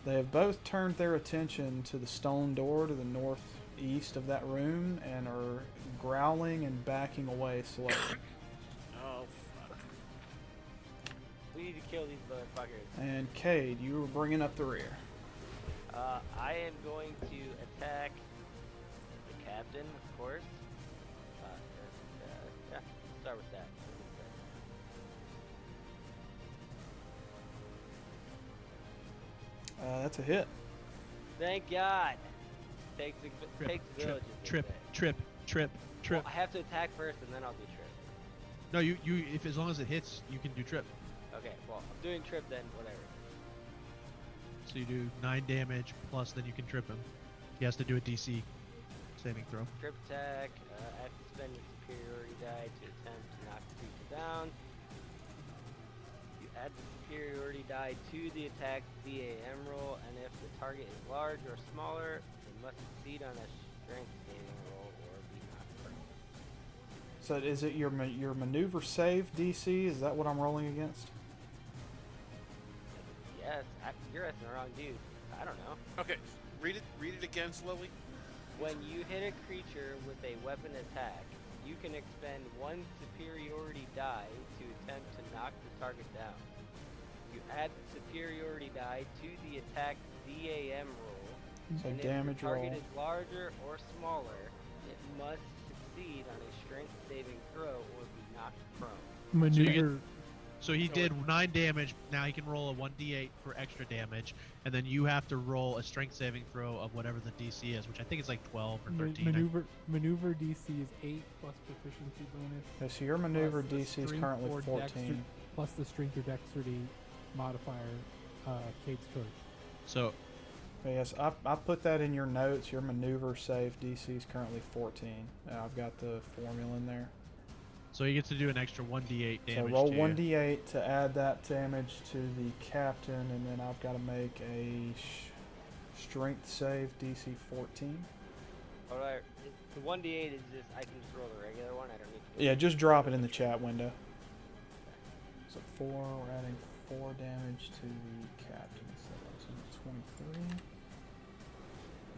They have both turned their attention to the stone door to the northeast of that room and are growling and backing away slowly. Oh, fuck. We need to kill these motherfuckers. And Cade, you were bringing up the rear. I am going to attack the captain, of course. Yeah, start with that. That's a hit. Thank God. Takes a village. Trip. Well, I have to attack first, and then I'll do trip. No, you if as long as it hits, you can do trip. Okay, well, I'm doing trip then, whatever. So you do 9 damage plus, then you can trip him. He has to do a DC. saving throw. Trip attack. After spending superiority die to attempt to knock the creature down. You add the superiority die to the attack DAM roll, and if the target is large or smaller, it must succeed on a strength saving roll or be knocked prone. So is it your maneuver save DC? Is that what I'm rolling against? Yes, you're asking the wrong dude. I don't know. Okay, read it again slowly. When you hit a creature with a weapon attack, you can expend 1 superiority die to attempt to knock the target down. You add the superiority die to the attack DAM roll, So and if damage the target roll. is larger or smaller, it must succeed on a strength saving throw or be knocked prone. Maneuver. So he did 9 damage. Now he can roll a 1d8 for extra damage, and then you have to roll a strength saving throw of whatever the DC is, which I think is like 12 or 13. Maneuver DC is 8 plus proficiency bonus. Okay, so your maneuver plus the DC is strength currently or 14. Plus the strength or dexterity modifier, Kate's choice. So Okay, yes, I put that in your notes. Your maneuver save DC is currently 14. I've got the formula in there. So he gets to do an extra 1d8 So damage. roll to 1d8 to add that damage to the captain, and then I've got to make a strength save DC 14. Alright, the 1d8 is just, I can just roll the regular one, I don't need to. Yeah, just drop it in the chat window. So 4, we're adding 4 damage to the captain, so that's 23.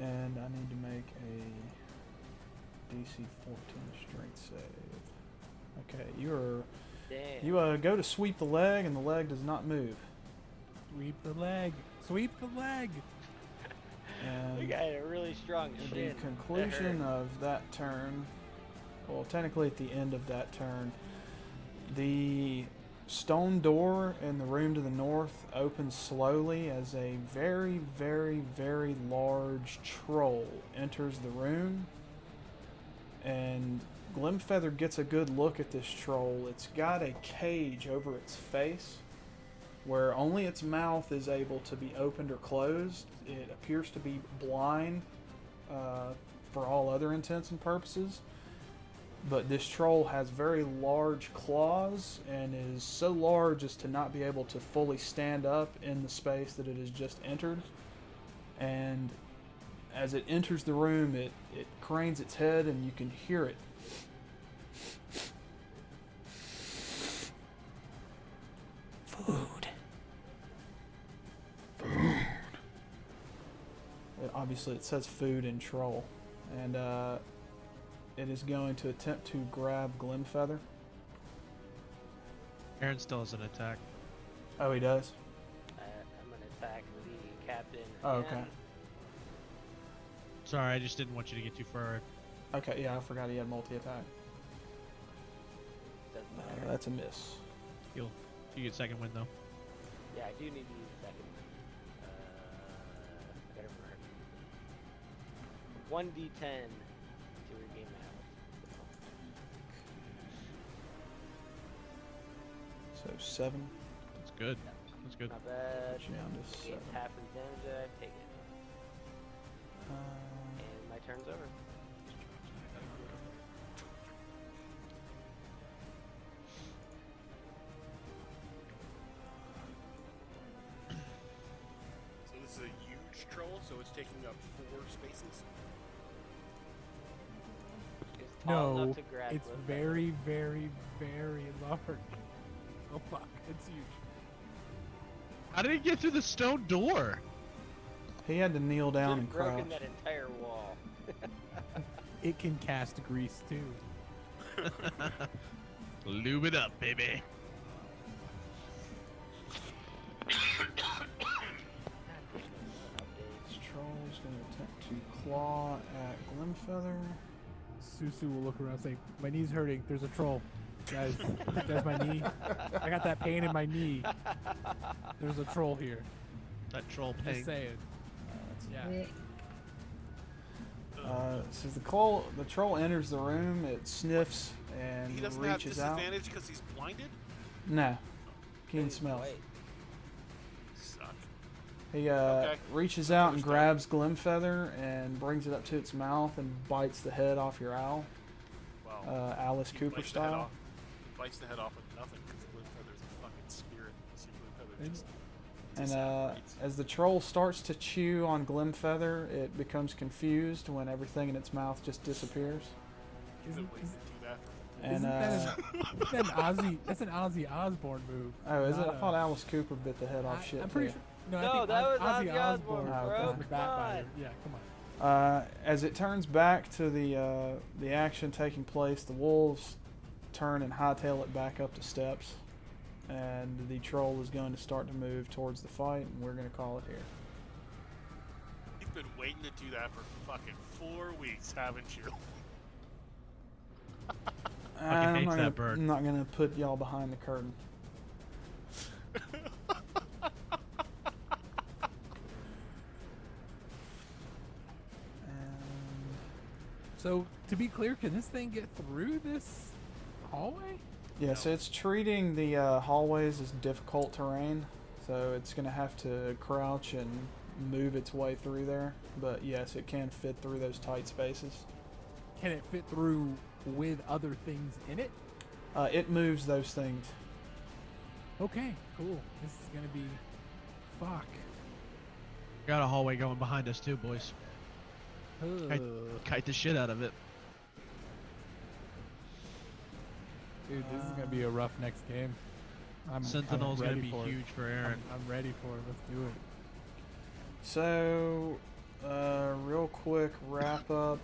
And I need to make a DC 14 strength save. Okay, Damn. you go to sweep the leg, and the leg does not move. Sweep the leg. Sweep the leg. And You got a really strong at the shin. conclusion of that turn, well, technically at the end of that turn, the stone door in the room to the north opens slowly as a very, very, very large troll enters the room. And Glimfeather gets a good look at this troll. It's got a cage over its face where only its mouth is able to be opened or closed. It appears to be blind for all other intents and purposes. But this troll has very large claws and is so large as to not be able to fully stand up in the space that it has just entered. And as it enters the room, it cranes its head, and you can hear it. Food. Obviously, it says food in troll. And it is going to attempt to grab Glimfeather. Aaron still has an attack. Oh, he does? I'm going to attack the captain. Oh, okay. again. Sorry, I just didn't want you to get too far. Okay, yeah, I forgot he had multi-attack. Doesn't matter. That's a miss. You get second win though. Yeah, I do need to use a second. I gotta remember. 1d10 to regain my health. So 7. That's good. That's good. Not bad. Puts you down to 7. Gains half the damage that I take it. And my turn's over. So this is a huge troll, so it's taking up 4 spaces. It's tall No, enough to grab it's Glimfeather. very, very, very large. Oh fuck, it's huge. How did he get through the stone door? He had to kneel down and Just broken crouch. that entire wall. It can cast grease too. Lube it up, baby. This troll is going to attempt to claw at Glimfeather. Susu will look around and say, "My knee's hurting. There's a troll. Guys, guys, my knee. I got that pain in my knee. There's a troll here. That troll Just pig. saying." Yeah. So the troll enters the room, it sniffs and He doesn't have reaches out. disadvantage because he's blinded? No. Keen smells. Wait. Suck. He Okay. reaches out and grabs Glimfeather and brings it up to its mouth and bites the head off your owl, Wow. Alice He Cooper bites the head style. off- bites the head off with nothing because Glimfeather's a fucking spirit. So Glimfeather just And disintegrates. as the troll starts to chew on Glimfeather, it becomes confused when everything in its mouth just disappears. You've been waiting to do that for And That's an Ozzy Osbourne move. oh, is it? not I thought Alice Cooper bit the head off shit I'm pretty too. sure. No, I No, think that was Ozzy Ozzy Osbourne, bro. was the bat Come biter. on. Yeah, come on. As it turns back to the action taking place, the wolves turn and hightail it back up the steps, and the troll is going to start to move towards the fight, and we're going to call it here. You've been waiting to do that for fucking 4 weeks, haven't you? hates that bird. I'm not going to put y'all behind the curtain. So to be clear, can this thing get through this hallway? Yeah, so it's treating the hallways as difficult terrain, so it's going to have to crouch and move its way through there. But yes, it can fit through those tight spaces. Can it fit through with other things in it? It moves those things. Okay, cool. This is gonna be, fuck. Got a hallway going behind us too, boys. Kite the shit out of it. Dude, this is gonna be a rough next game. Sentinel's I'm gonna ready be for it. huge for Aaron. I'm ready for it. Let's do it. So, real quick wrap up.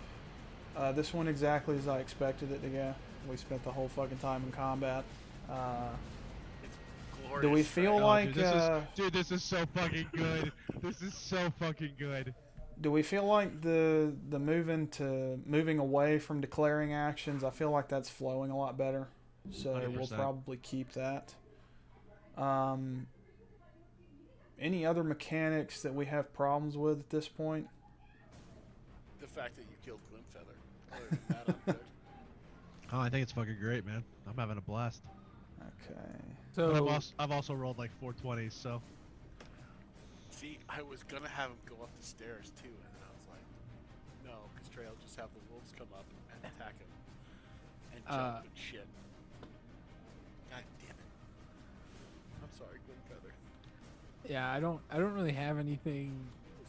This one exactly as I expected it to go. We spent the whole fucking time in combat. Glorious. Do we feel Oh, like dude, this is so fucking good. This is so fucking good. do we feel like the moving away from declaring actions? I feel like that's flowing a lot better. So we'll 100%. probably keep that. Any other mechanics that we have problems with at this point? The fact that you killed Glimfeather. Other than that, I'm good. Oh, I think it's fucking great, man. I'm having a blast. Okay. But So I've also rolled like 420s, so See, I was gonna have him go up the stairs too, and then I was like, no, because Trey will just have the wolves come up and attack him and jump and shit. God damn it! I'm sorry, Glimfeather. yeah, I don't really have anything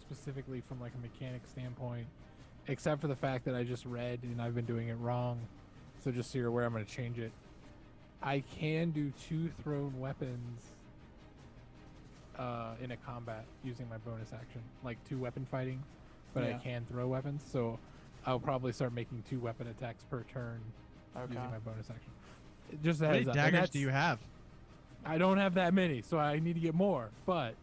specifically from like a mechanic standpoint, except for the fact that I just read and I've been doing it wrong. So just so you're aware, I'm gonna change it. I can do 2 thrown weapons in a combat using my bonus action, like 2 weapon fighting, but I Yeah. can throw weapons. So I'll probably start making 2 weapon attacks per turn Okay. using my bonus action. Just a how many heads up. And daggers that's- do you have? I don't have that many, so I need to get more. But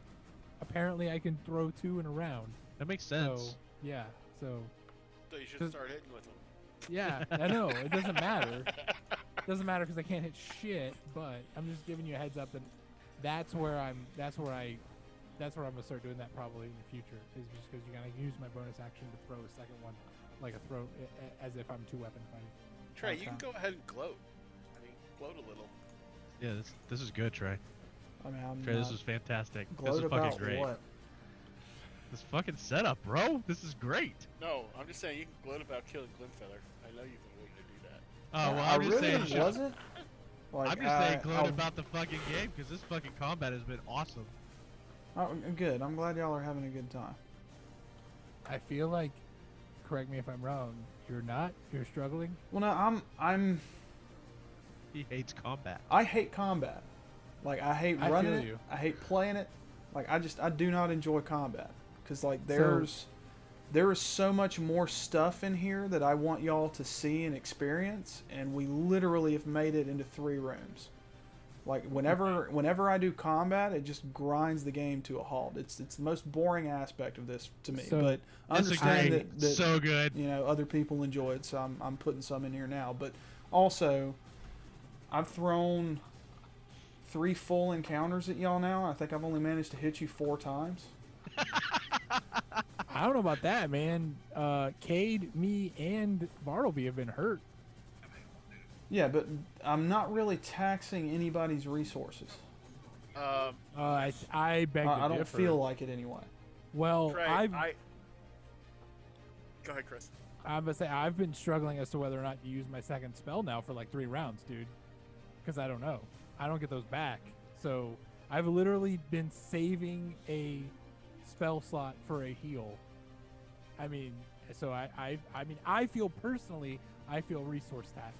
apparently, I can throw 2 in a round. That makes sense. So yeah, so So you should Just- start hitting with them. yeah, I know it doesn't matter. It doesn't matter because I can't hit shit. But I'm just giving you a heads up that that's where I'm gonna start doing that probably in the future. Is just because you're gonna use my bonus action to throw a second one, like a throw, as if I'm 2 weapon fighting. Trey, Okay. you can go ahead and gloat. I mean, gloat a little. Yeah, this is good, Trey. I mean, I'm Trey, this not is fantastic. This gloat is about fucking great. what? This fucking setup, bro. This is great. No, I'm just saying you can gloat about killing Glimfeather. I know you've been waiting to do that. Oh well, I I'm just really saying. you- wasn't. Like, I'm just saying, gloat I'll- about the fucking game because this fucking combat has been awesome. Oh, good. I'm glad y'all are having a good time. I feel like, correct me if I'm wrong. You're not. You're struggling. Well, no, I'm. He hates combat. I hate combat. Like, I hate I running feel it. you. I hate playing it. Like, I do not enjoy combat because like there is so much more stuff in here that I want y'all to see and experience, and we literally have made it into 3 rooms. Like whenever I do combat, it just grinds the game to a halt. It's the most boring aspect of this to me. So- but I understand Disagree. that So good. you know other people enjoy it, so I'm putting some in here now. But also, I've thrown 3 full encounters at y'all now. I think I've only managed to hit you 4 times. I don't know about that, man. Cade, me, and Bartleby have been hurt. Yeah, but I'm not really taxing anybody's resources. I beg to I don't differ. feel like it anyway. Well, Trey, I've Go ahead, Chris. I'm gonna say I've been struggling as to whether or not to use my second spell now for like 3 rounds, dude. Because I don't know. I don't get those back. So I've literally been saving a spell slot for a heal. I mean, so I mean, I feel personally, I feel resource taxed.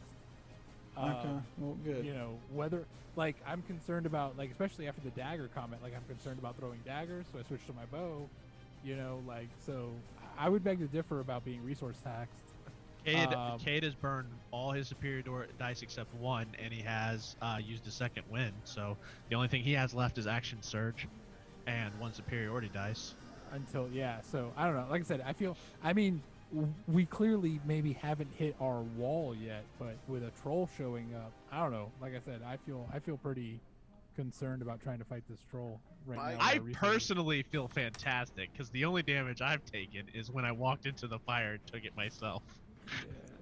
Okay, well, good. You know, whether like I'm concerned about like especially after the dagger comment, like I'm concerned about throwing daggers, so I switched to my bow. You know, like so I would beg to differ about being resource taxed. Cade has burned all his superior dice except one, and he has used a second wind. So the only thing he has left is action surge, and 1 superiority dice. Until so I don't know. Like I said, I mean, we clearly maybe haven't hit our wall yet, but with a troll showing up, I don't know. Like I said, I feel pretty concerned about trying to fight this troll right now. I personally feel fantastic because the only damage I've taken is when I walked into the fire and took it myself.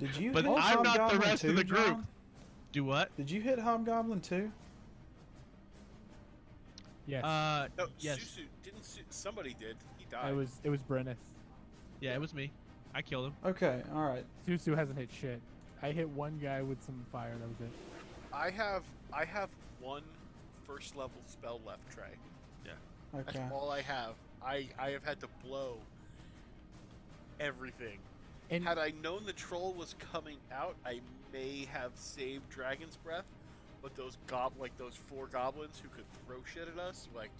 Did you But hit I'm not the Hobgoblin rest too, of the group. John? Do what? Did you hit Hobgoblin too? Yes. No, Yes. Somebody did. He died. It was Brennus. Yeah, it was me. I killed him. Okay, all right. Susu hasn't hit shit. I hit one guy with some fire. That was it. I have 1 first level spell left, Trey. Okay. That's all I have. I have had to blow everything. And Had I known the troll was coming out, I may have saved Dragon's Breath. But those those 4 goblins who could throw shit at us, like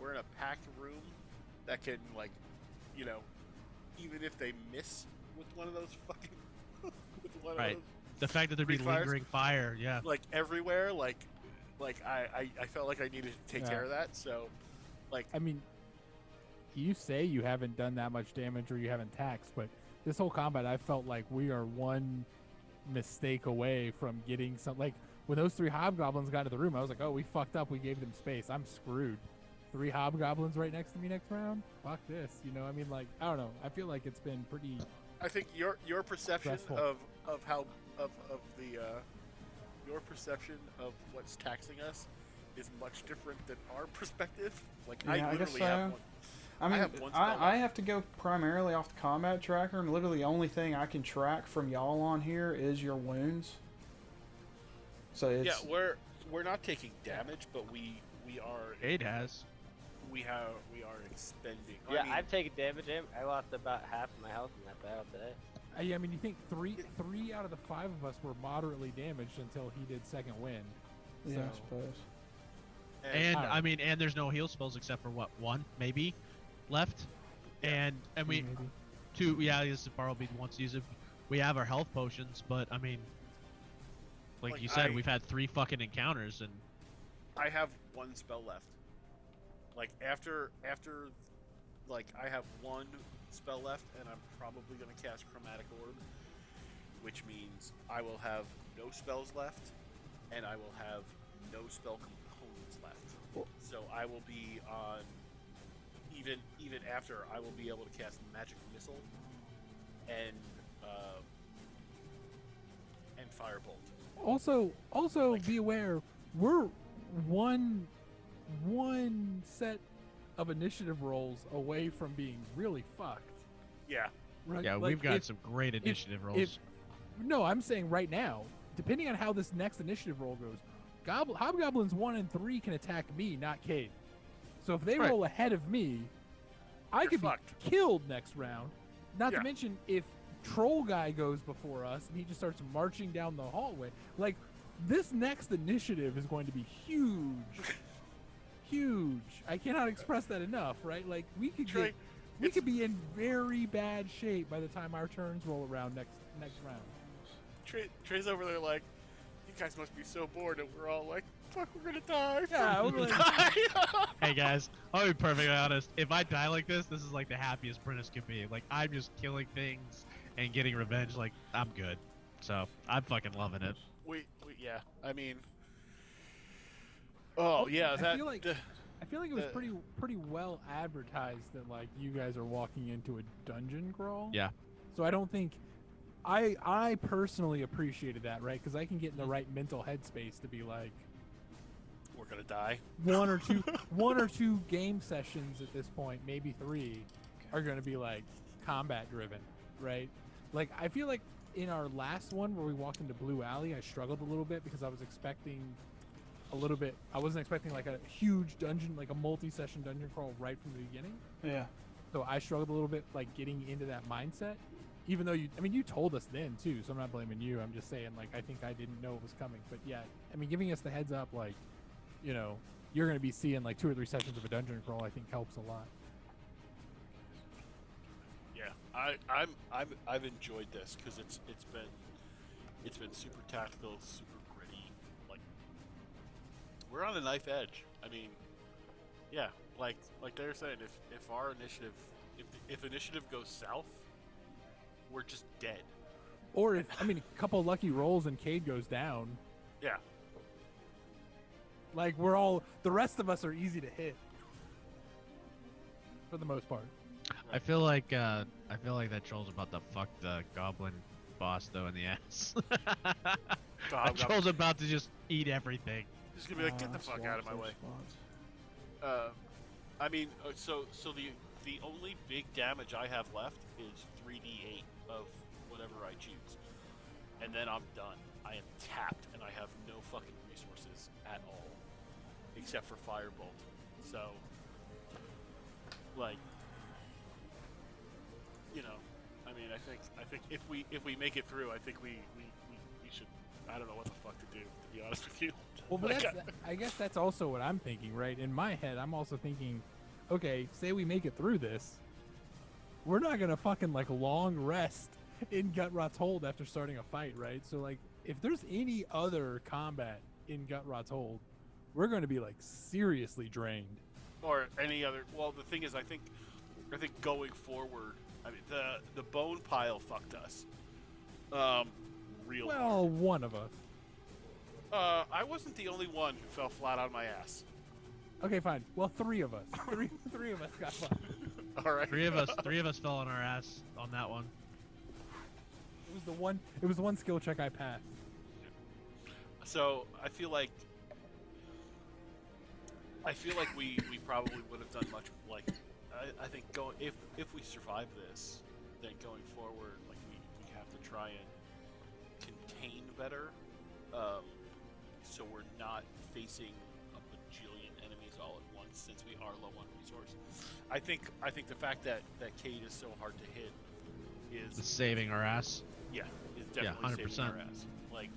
we're in a packed room that can even if they miss with one of those fucking with one of Right. those The fact that there'd be Free fires? lingering fire, yeah. like everywhere, like I felt like I needed to take care of that. So, like I mean, you say you haven't done that much damage or you haven't taxed, but this whole combat, I felt like we are one mistake away from getting some. Like when those 3 hobgoblins got into the room, I was like, oh, we fucked up. We gave them space. I'm screwed. 3 hobgoblins right next to me next round. Fuck this. You know, I mean, like I don't know. I feel like it's been pretty. I think your perception Stressful. of how of the your perception of what's taxing us is much different than our perspective. Like Yeah, I I guess literally so. have one. I mean, have one spell I left. have to go primarily off the combat tracker, and literally the only thing I can track from y'all on here is your wounds. So it's Yeah, we're not taking damage, but we are Cade has. we are expending. Yeah, I mean, I've taken damage. I lost about half of my health in that battle today. I mean, you think three out of the 5 of us were moderately damaged until he did second wind. yeah, I So- suppose. And Alright. I mean, and there's no heal spells except for what, 1 maybe left, and we Maybe. 2. Yeah, I guess if Bartleby wants to use it, we have our health potions. But I mean, like Like, you said, I- we've had 3 fucking encounters, and I have 1 spell left. Like after like I have 1 spell left, and I'm probably gonna cast Chromatic Orb, which means I will have no spells left, and I will have no spell components left. So I will be on even after I will be able to cast Magic Missile and Firebolt. Also be aware, we're one set of initiative rolls away from being really fucked. Yeah. Right? yeah, Like, we've got if- some great initiative rolls. if- No, I'm saying right now, depending on how this next initiative roll goes, hobgoblins 1 and 3 can attack me, not Cade. So if they Right. roll ahead of me, I You're could fucked. be killed next round. Not Yeah. to mention if troll guy goes before us and he just starts marching down the hallway. Like this next initiative is going to be huge. Huge. I cannot express that enough, right? Like we could Trey, we could be in very bad shape by the time our turns roll around next round. Trey's over there like, you guys must be so bored, and we're all like, fuck, we're gonna die. Yeah, Fuck, we're gonna like- die. Hey guys, I'll be perfectly honest. If I die like this is like the happiest Prentice could be. Like I'm just killing things and getting revenge. Like I'm good. So I'm fucking loving it. Yeah. I mean, oh yeah, I that. feel like- I feel like it was Uh, pretty well advertised that like you guys are walking into a dungeon crawl. Yeah. So I don't think I personally appreciated that, right? Because I can get in the right mental headspace to be like, we're we're gonna die. one or two game sessions at this point, maybe 3, are going to be like combat driven, right? Like I feel like in our last one where we walked into Blue Alley, I struggled a little bit because I was expecting a little bit. I wasn't expecting like a huge dungeon, like a multi-session dungeon crawl right from the beginning. Yeah. So I struggled a little bit like getting into that mindset. Even though you told us then too, so I'm not blaming you. I'm just saying like I think I didn't know it was coming. But yeah, I mean giving us the heads up like, you know, you're going to be seeing like 2 or 3 sessions of a dungeon crawl, I think helps a lot. Yeah, I've enjoyed this because it's been super tactical, super gritty. Like we're on a knife edge. I mean, yeah, like they're saying, if our initiative, if initiative goes south, we're just dead. Or if a couple lucky rolls and Cade goes down. Yeah. Like the rest of us are easy to hit. For the most part. I feel like that troll's about to fuck the goblin boss though in the ass. That troll's about to just eat everything. He's gonna be like, get the fuck out of my way. So the only big damage I have left is 3d8 of whatever I choose, and then I'm done. I am tapped, and I have no fucking resources at all, except for Firebolt. So, like, you know, I think if we make it through, I think we should. I don't know what the fuck to do, to be honest with you. Well, but I guess that's also what I'm thinking, right? In my head, I'm also thinking, okay, say we make it through this, we're not gonna fucking like long rest in Gutrot's Hold after starting a fight, right? So like, if there's any other combat in Gutrot's Hold, we're gonna be like seriously drained. Or any other. Well, the thing is, I think going forward, I mean, the bone pile fucked us. Real. Well, hard. one of us. I wasn't the only one who fell flat on my ass. Okay, fine. Well, 3 of us. Three of us got fucked. All right. Three of us fell on our ass on that one. It was the one skill check I passed. So I feel like we probably would have done much. Like I think if we survive this, then going forward, like we have to try and contain better, so we're not facing a bajillion enemies all at once. Since we are low on resources, I think the fact that Cade is so hard to hit is saving our ass. Yeah, is definitely 100%. saving our ass. Like,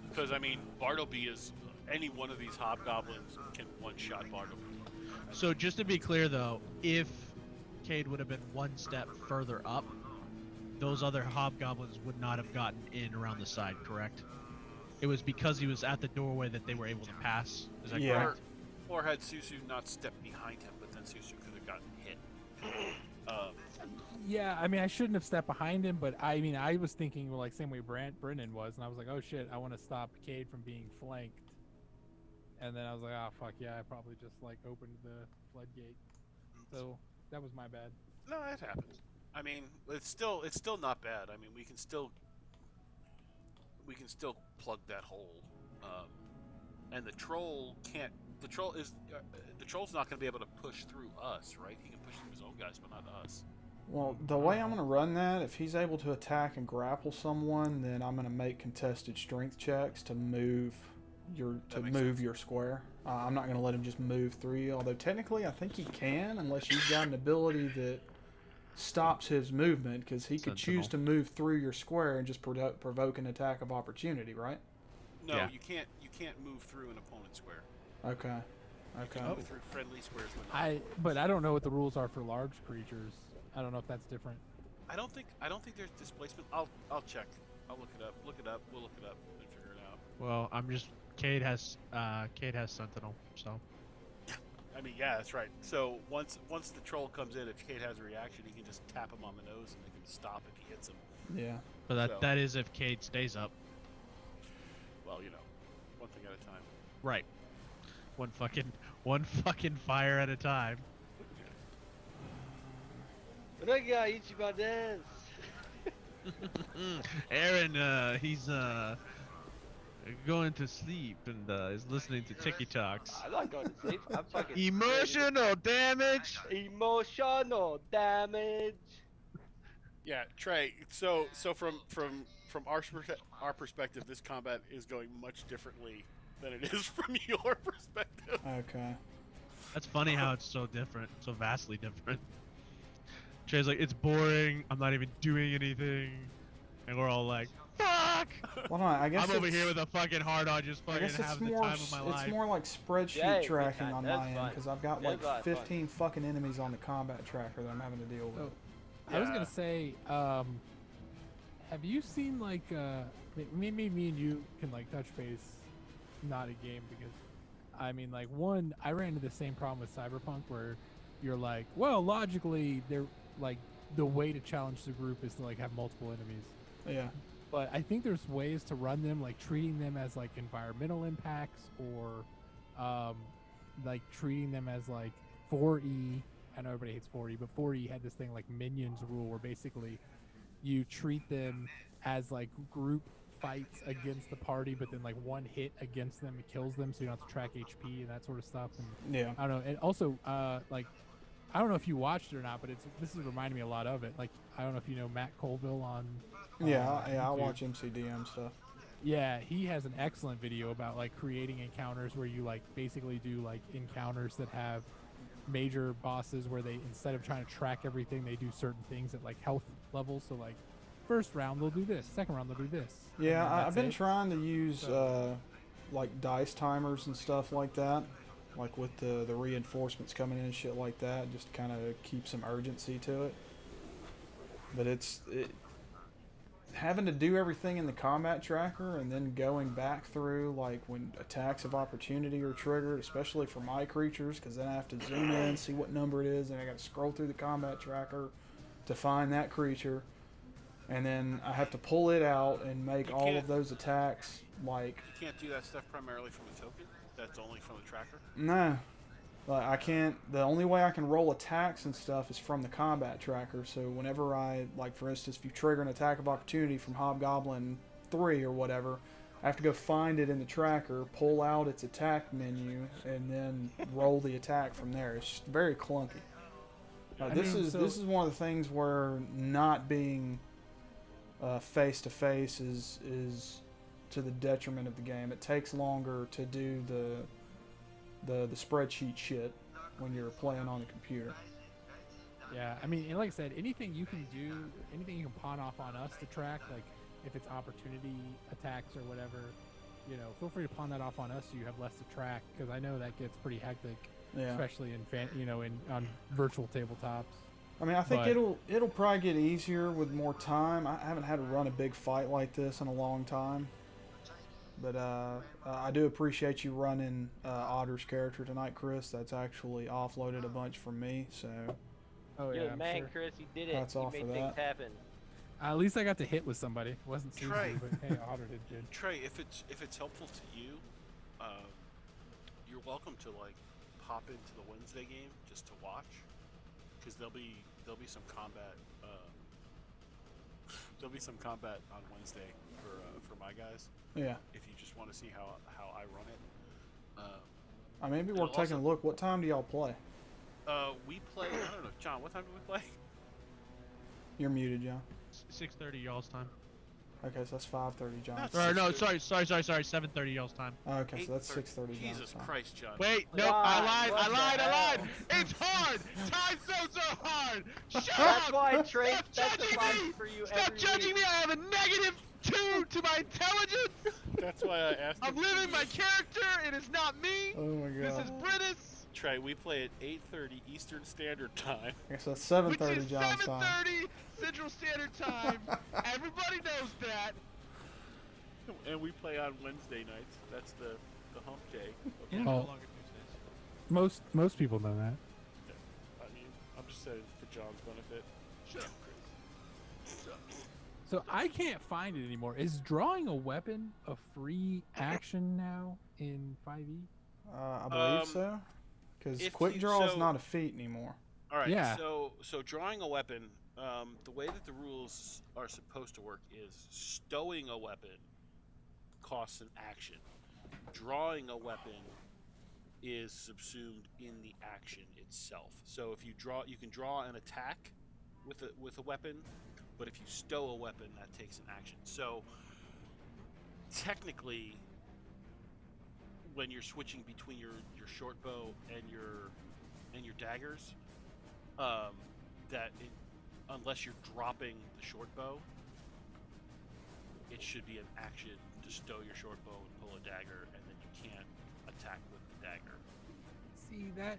because I mean, Bartleby is any one of these hobgoblins can one-shot Bartleby. So just to be clear though, if Cade would have been one step further up, those other hobgoblins would not have gotten in around the side, correct? It was because he was at the doorway that they were able to pass. Is that correct? Or had Susu not stepped behind him, but then Susu could have gotten hit. Yeah, I mean, I shouldn't have stepped behind him, but I mean, I was thinking like same way Brennan was, and I was like, oh shit, I want to stop Cade from being flanked. And then I was like, oh fuck yeah, I probably just like opened the floodgate. So that was my bad. No, it happens. I mean, it's still not bad. I mean, we can still plug that hole. And the troll can't. The troll's not going to be able to push through us, right? He can push through his own guys, but not us. Well, the way I'm going to run that, if he's able to attack and grapple someone, then I'm going to make contested strength checks to move your square. I'm not going to let him just move through you, although technically I think he can, unless you've got an ability that stops his movement, because he could choose to move through your square and just provoke an attack of opportunity, right? No, yeah. You can't move through an opponent's square. Okay. You can move through friendly squares, but I don't know what the rules are for large creatures. I don't know if that's different. I don't think there's displacement. I'll check. I'll look it up. We'll look it up and figure it out. Well, Cade has Sentinel, so. I mean, yeah, that's right. So once the troll comes in, if Cade has a reaction, he can just tap him on the nose and they can stop if he hits him. Yeah. But that is if Cade stays up. Well, one thing at a time. Right. One fucking fire at a time. Rega Ichibades. Aaron, he's going to sleep and is listening to TikToks. I'm not going to sleep. I'm fucking Emotional damage. Emotional damage. Yeah, Trey. So from our perspective, this combat is going much differently than it is from your perspective. Okay. That's funny how it's so different, so vastly different. Trey's like, it's boring. I'm not even doing anything, and we're all like, fuck. Well, no, I guess I'm over here it's- with a fucking hard on, just I fucking guess it's having the more time of my life. it's more like spreadsheet Yeah, good tracking time. on That's my end fun. because I've got That's like a lot of fun. 15 fucking enemies on the combat tracker that I'm having to deal with. Oh, I was Yeah. gonna say, have you seen like me and you can like touch base, not a game because, I mean like one, I ran into the same problem with Cyberpunk where you're like, well, logically they're like the way to challenge the group is to like have multiple enemies. Yeah. But I think there's ways to run them, like treating them as like environmental impacts or like treating them as like 4E. I know everybody hates 4E, but 4E had this thing like minions rule where basically you treat them as like group fights against the party, but then like one hit against them kills them, so you don't have to track HP and that sort of stuff. And Yeah. I don't know. And also, like, I don't know if you watched it or not, but this is reminding me a lot of it. Like, I don't know if you know Matt Colville on. Yeah, I YouTube. watch MCDM stuff. Yeah, he has an excellent video about like creating encounters where you like basically do like encounters that have major bosses where they, instead of trying to track everything, they do certain things at like health levels. So like first round they'll do this, second round they'll do this. and Yeah, then I've that's been it. trying to use So- like dice timers and stuff like that, like with the reinforcements coming in and shit like that, just kind of keep some urgency to it. But having to do everything in the combat tracker and then going back through like when attacks of opportunity are triggered, especially for my creatures, because then I have to zoom in, see what number it is, and I got to scroll through the combat tracker to find that creature, and then I have to pull it out and make You all can't- of those attacks like You can't do that stuff primarily from a token. That's only from the tracker. no. Like I can't. The only way I can roll attacks and stuff is from the combat tracker. So whenever I, like for instance, if you trigger an attack of opportunity from Hobgoblin 3 or whatever, I have to go find it in the tracker, pull out its attack menu, and then roll the attack from there. It's just very clunky. This is one of the things where not being face to face is to the detriment of the game. It takes longer to do the spreadsheet shit when you're playing on the computer. Yeah, I mean, and like I said, anything you can do, anything you can pawn off on us to track, like if it's opportunity attacks or whatever, you know, feel free to pawn that off on us so you have less to track, because I know that gets pretty hectic, Yeah. especially in on virtual tabletops. I mean, I think But- it'll probably get easier with more time. I haven't had to run a big fight like this in a long time. But I do appreciate you running Otter's character tonight, Chris. That's actually offloaded a bunch from me, so Oh You're yeah, the I'm man, sure. Chris. You did it. Hats You off made for things that. happen. At least I got to hit with somebody. It wasn't Susie, Trey. but hey, Otter did good. Trey, if it's helpful to you, you're welcome to like pop into the Wednesday game just to watch, because there'll be some combat. There'll be some combat on Wednesday for my guys. yeah. If you just want to see how I run it. I mean, maybe It'll worth taking a also- look. What time do y'all play? We play. I don't know, John. What time do we play? You're muted, John. 6:30 y'all's time. Okay, so that's 5:30, John. That's- Or no, 6:30. sorry, 7:30 y'all's time. Okay, so that's 8:30. 6:30, John. Jesus Christ, John. Wait, no, John, I what the lied. hell? It's hard. Time zones are hard. Shut That's up. why Trey Stop judging specifies me. for you Stop every judging week. me. I have a -2 to my intelligence. That's why I asked. I'm him. living my character. It is not me. Oh my This god. is Britus, Trey, we play at 8:30 Eastern Standard Time. Okay, so that's which 7:30, is John's time. 7:30 Central Standard Time. Everybody knows that. And we play on Wednesday nights. That's the hump day. Yeah, Oh. no longer Tuesdays. Most people know that. I mean, I'm just saying for John's benefit. Shut up, So I can't find it anymore. Is drawing a weapon a free action now in 5e? I believe so. Because if quick you- draw is so- not a feat anymore. All right. Yeah. So drawing a weapon, the way that the rules are supposed to work is stowing a weapon costs an action. Drawing a weapon is subsumed in the action itself. So if you draw, you can draw an attack with a weapon, but if you stow a weapon, that takes an action. So technically, when you're switching between your short bow and your daggers, unless you're dropping the short bow, it should be an action to stow your short bow and pull a dagger, and then you can't attack with the dagger. See that?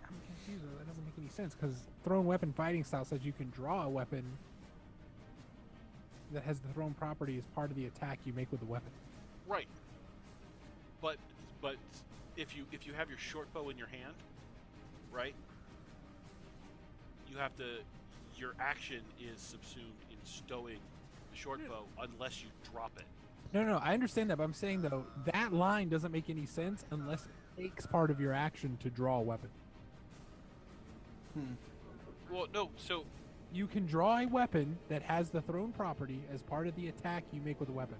I'm confused. That doesn't make any sense because thrown weapon fighting style says you can draw a weapon that has the thrown property as part of the attack you make with the weapon. Right. But if you have your short bow in your hand, right? Your action is subsumed in stowing the short bow unless you drop it. No, I understand that, but I'm saying though that line doesn't make any sense unless it takes part of your action to draw a weapon. Well, no. So you can draw a weapon that has the thrown property as part of the attack you make with a weapon.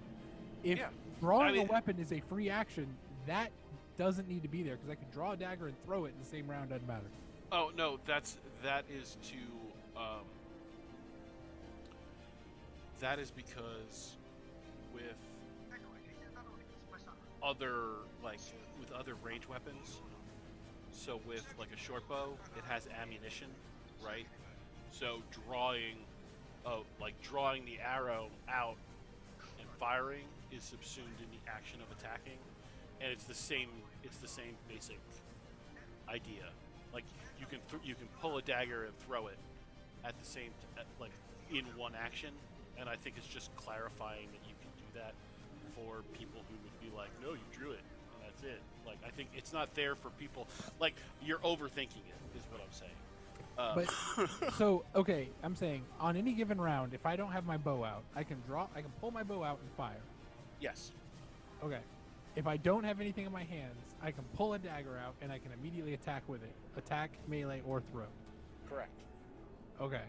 If drawing a weapon is a free action, that doesn't need to be there because I can draw a dagger and throw it in the same round. Doesn't matter. Oh no, that is because with other range weapons, so with like a short bow, it has ammunition, right? So drawing the arrow out and firing is subsumed in the action of attacking, and it's the same basic idea. Like you can pull a dagger and throw it at the same in one action, and I think it's just clarifying that you can do that for people who would be like, no, you drew it and that's it. Like I think it's not there for people like you're overthinking it is what I'm saying. But so okay, I'm saying on any given round, if I don't have my bow out, I can pull my bow out and fire. Yes. Okay. If I don't have anything in my hands, I can pull a dagger out and I can immediately attack with it. Attack, melee, or throw. Correct. Okay.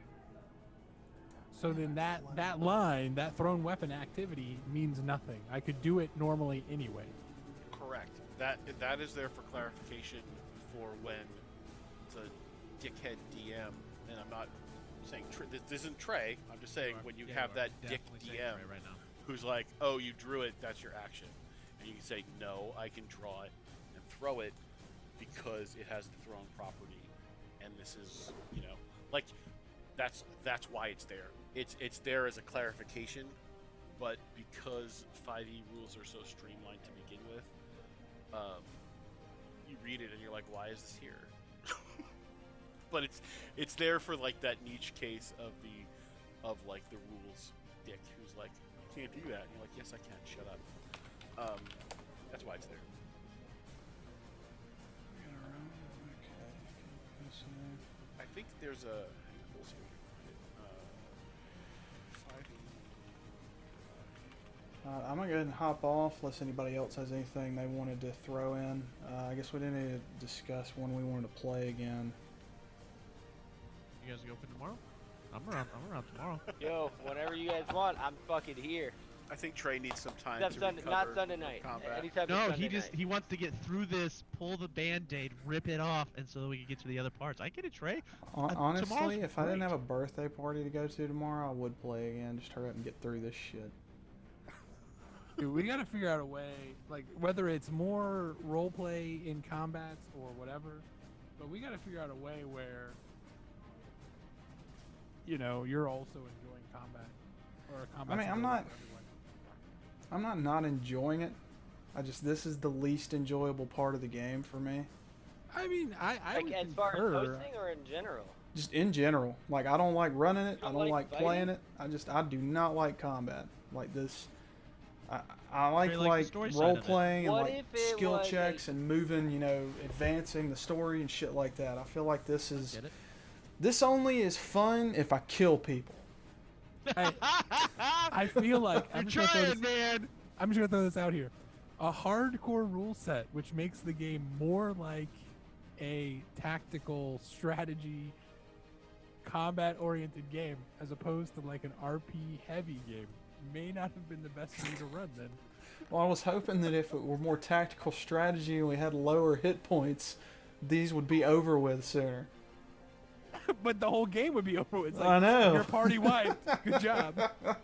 So then that line, that thrown weapon activity means nothing. I could do it normally anyway. Correct. That is there for clarification for when the dickhead DM, and I'm not saying this isn't Trey. I'm just saying when you have that dick DM right now, who's like, oh, you drew it, that's your action. And you can say, no, I can draw it and throw it because it has the thrown property. And this is, like, that's why it's there. It's there as a clarification, but because 5e rules are so streamlined to begin with, you read it and you're like, why is this here? But it's there for like that niche case of the rules dick who's like, you can't do that. And you're like, yes, I can. Shut up. That's why it's there. I think there's a. We'll see if we can find it. I'm gonna go ahead and hop off unless anybody else has anything they wanted to throw in. I guess we didn't need to discuss when we wanted to play again. You guys go for tomorrow? I'm around tomorrow. Yo, whenever you guys want, I'm fucking here. I think Trey needs some time Except to Sunday, recover not Sunday night. combat. Anytime No, Sunday night. he wants to get through this, pull the band-aid, rip it off, and so that we can get to the other parts. I get it, Trey. Honestly, if I didn't great. have a birthday party to go to tomorrow, I would play again. Just hurry up and get through this shit. Dude, we gotta figure out a way, like whether it's more role play in combats or whatever, but we gotta figure out a way where you're also enjoying combat or combat. I mean, I'm not enjoying it. This is the least enjoyable part of the game for me. I mean, I like would as far as concur. hosting or in general. Just in general, like I don't like running it. You I don't don't like like playing it. I do not like combat like this. I Trey likes the like story side role of it. playing and What like if it skill was checks and moving, advancing the story and shit like that. I feel like this only is fun if I kill people. I feel like You're trying, man. I'm just gonna throw this out here. A hardcore rule set, which makes the game more like a tactical strategy, combat-oriented game, as opposed to like an RP heavy game, may not have been the best way to run then. Well, I was hoping that if it were more tactical strategy and we had lower hit points, these would be over with sooner. But the whole game would be over. It's like, I know. Your party wiped. Good job. All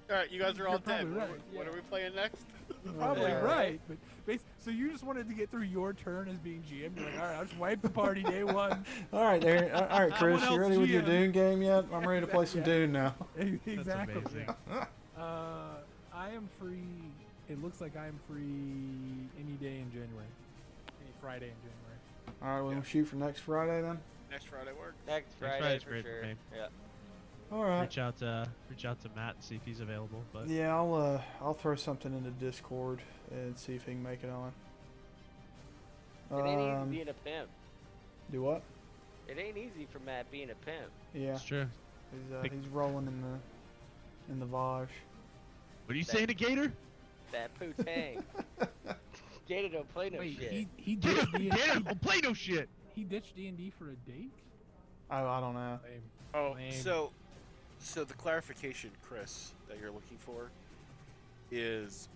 right, you guys are all You're dead. probably right, What are we playing next? You're probably Yeah. right. But so you just wanted to get through your turn as being GM. You're like, all right, I'll just wipe the party day one. All right, there. All right, Chris, Someone you else ready with your GM. Dune game yet? I'm ready to play some Yeah. Dune now. Exactly. amazing. I am free. It looks like I'm free any day in January. Any Friday in January. All right, we'll shoot for next Friday then. Next Friday work. Next Friday Friday's for great for sure. me. Yeah. All right. Reach out to Matt and see if he's available. But Yeah, I'll throw something into Discord and see if he can make it on. It ain't easy being a pimp. Do what? It ain't easy for Matt being a pimp. Yeah, it's true. he's rolling in the Vaj. What are you saying to Gator? That poo-tang. Gator don't play no Wait, shit. he ditched D&D. Gator, don't play no shit. He ditched D&D for a date. Oh, I don't know. Lame. Oh, Lame. so the clarification, Chris, that you're looking for is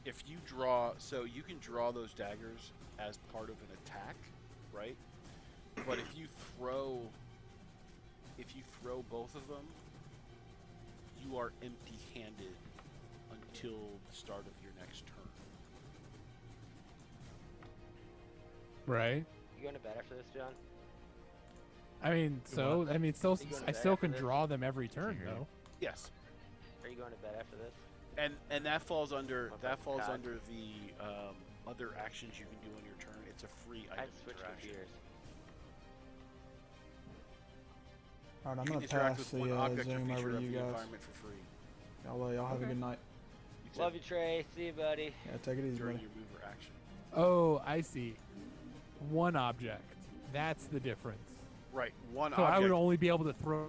if you draw, so you can draw those daggers as part of an attack, right? But if you throw both of them, you are empty-handed until the start of your next turn. Right. You going to bed after this, John? I mean, still you going to bed still after can this? draw them every turn Hear you. though. Yes, Are you going to bed after this? and that falls under Oh, thank God. under the other actions you can do on your turn. It's a free I item switched interaction. computers. All right, I'm You gonna can interact pass with one the object or Zoom feature over to of you the guys. environment for free. Y'all have a Okay. good night. You too, Love you, Trey. See you, buddy. Yeah, take it easy, during buddy. your move or action. Oh, I see. One object. That's the difference. Right, one So I object. would only be able to throw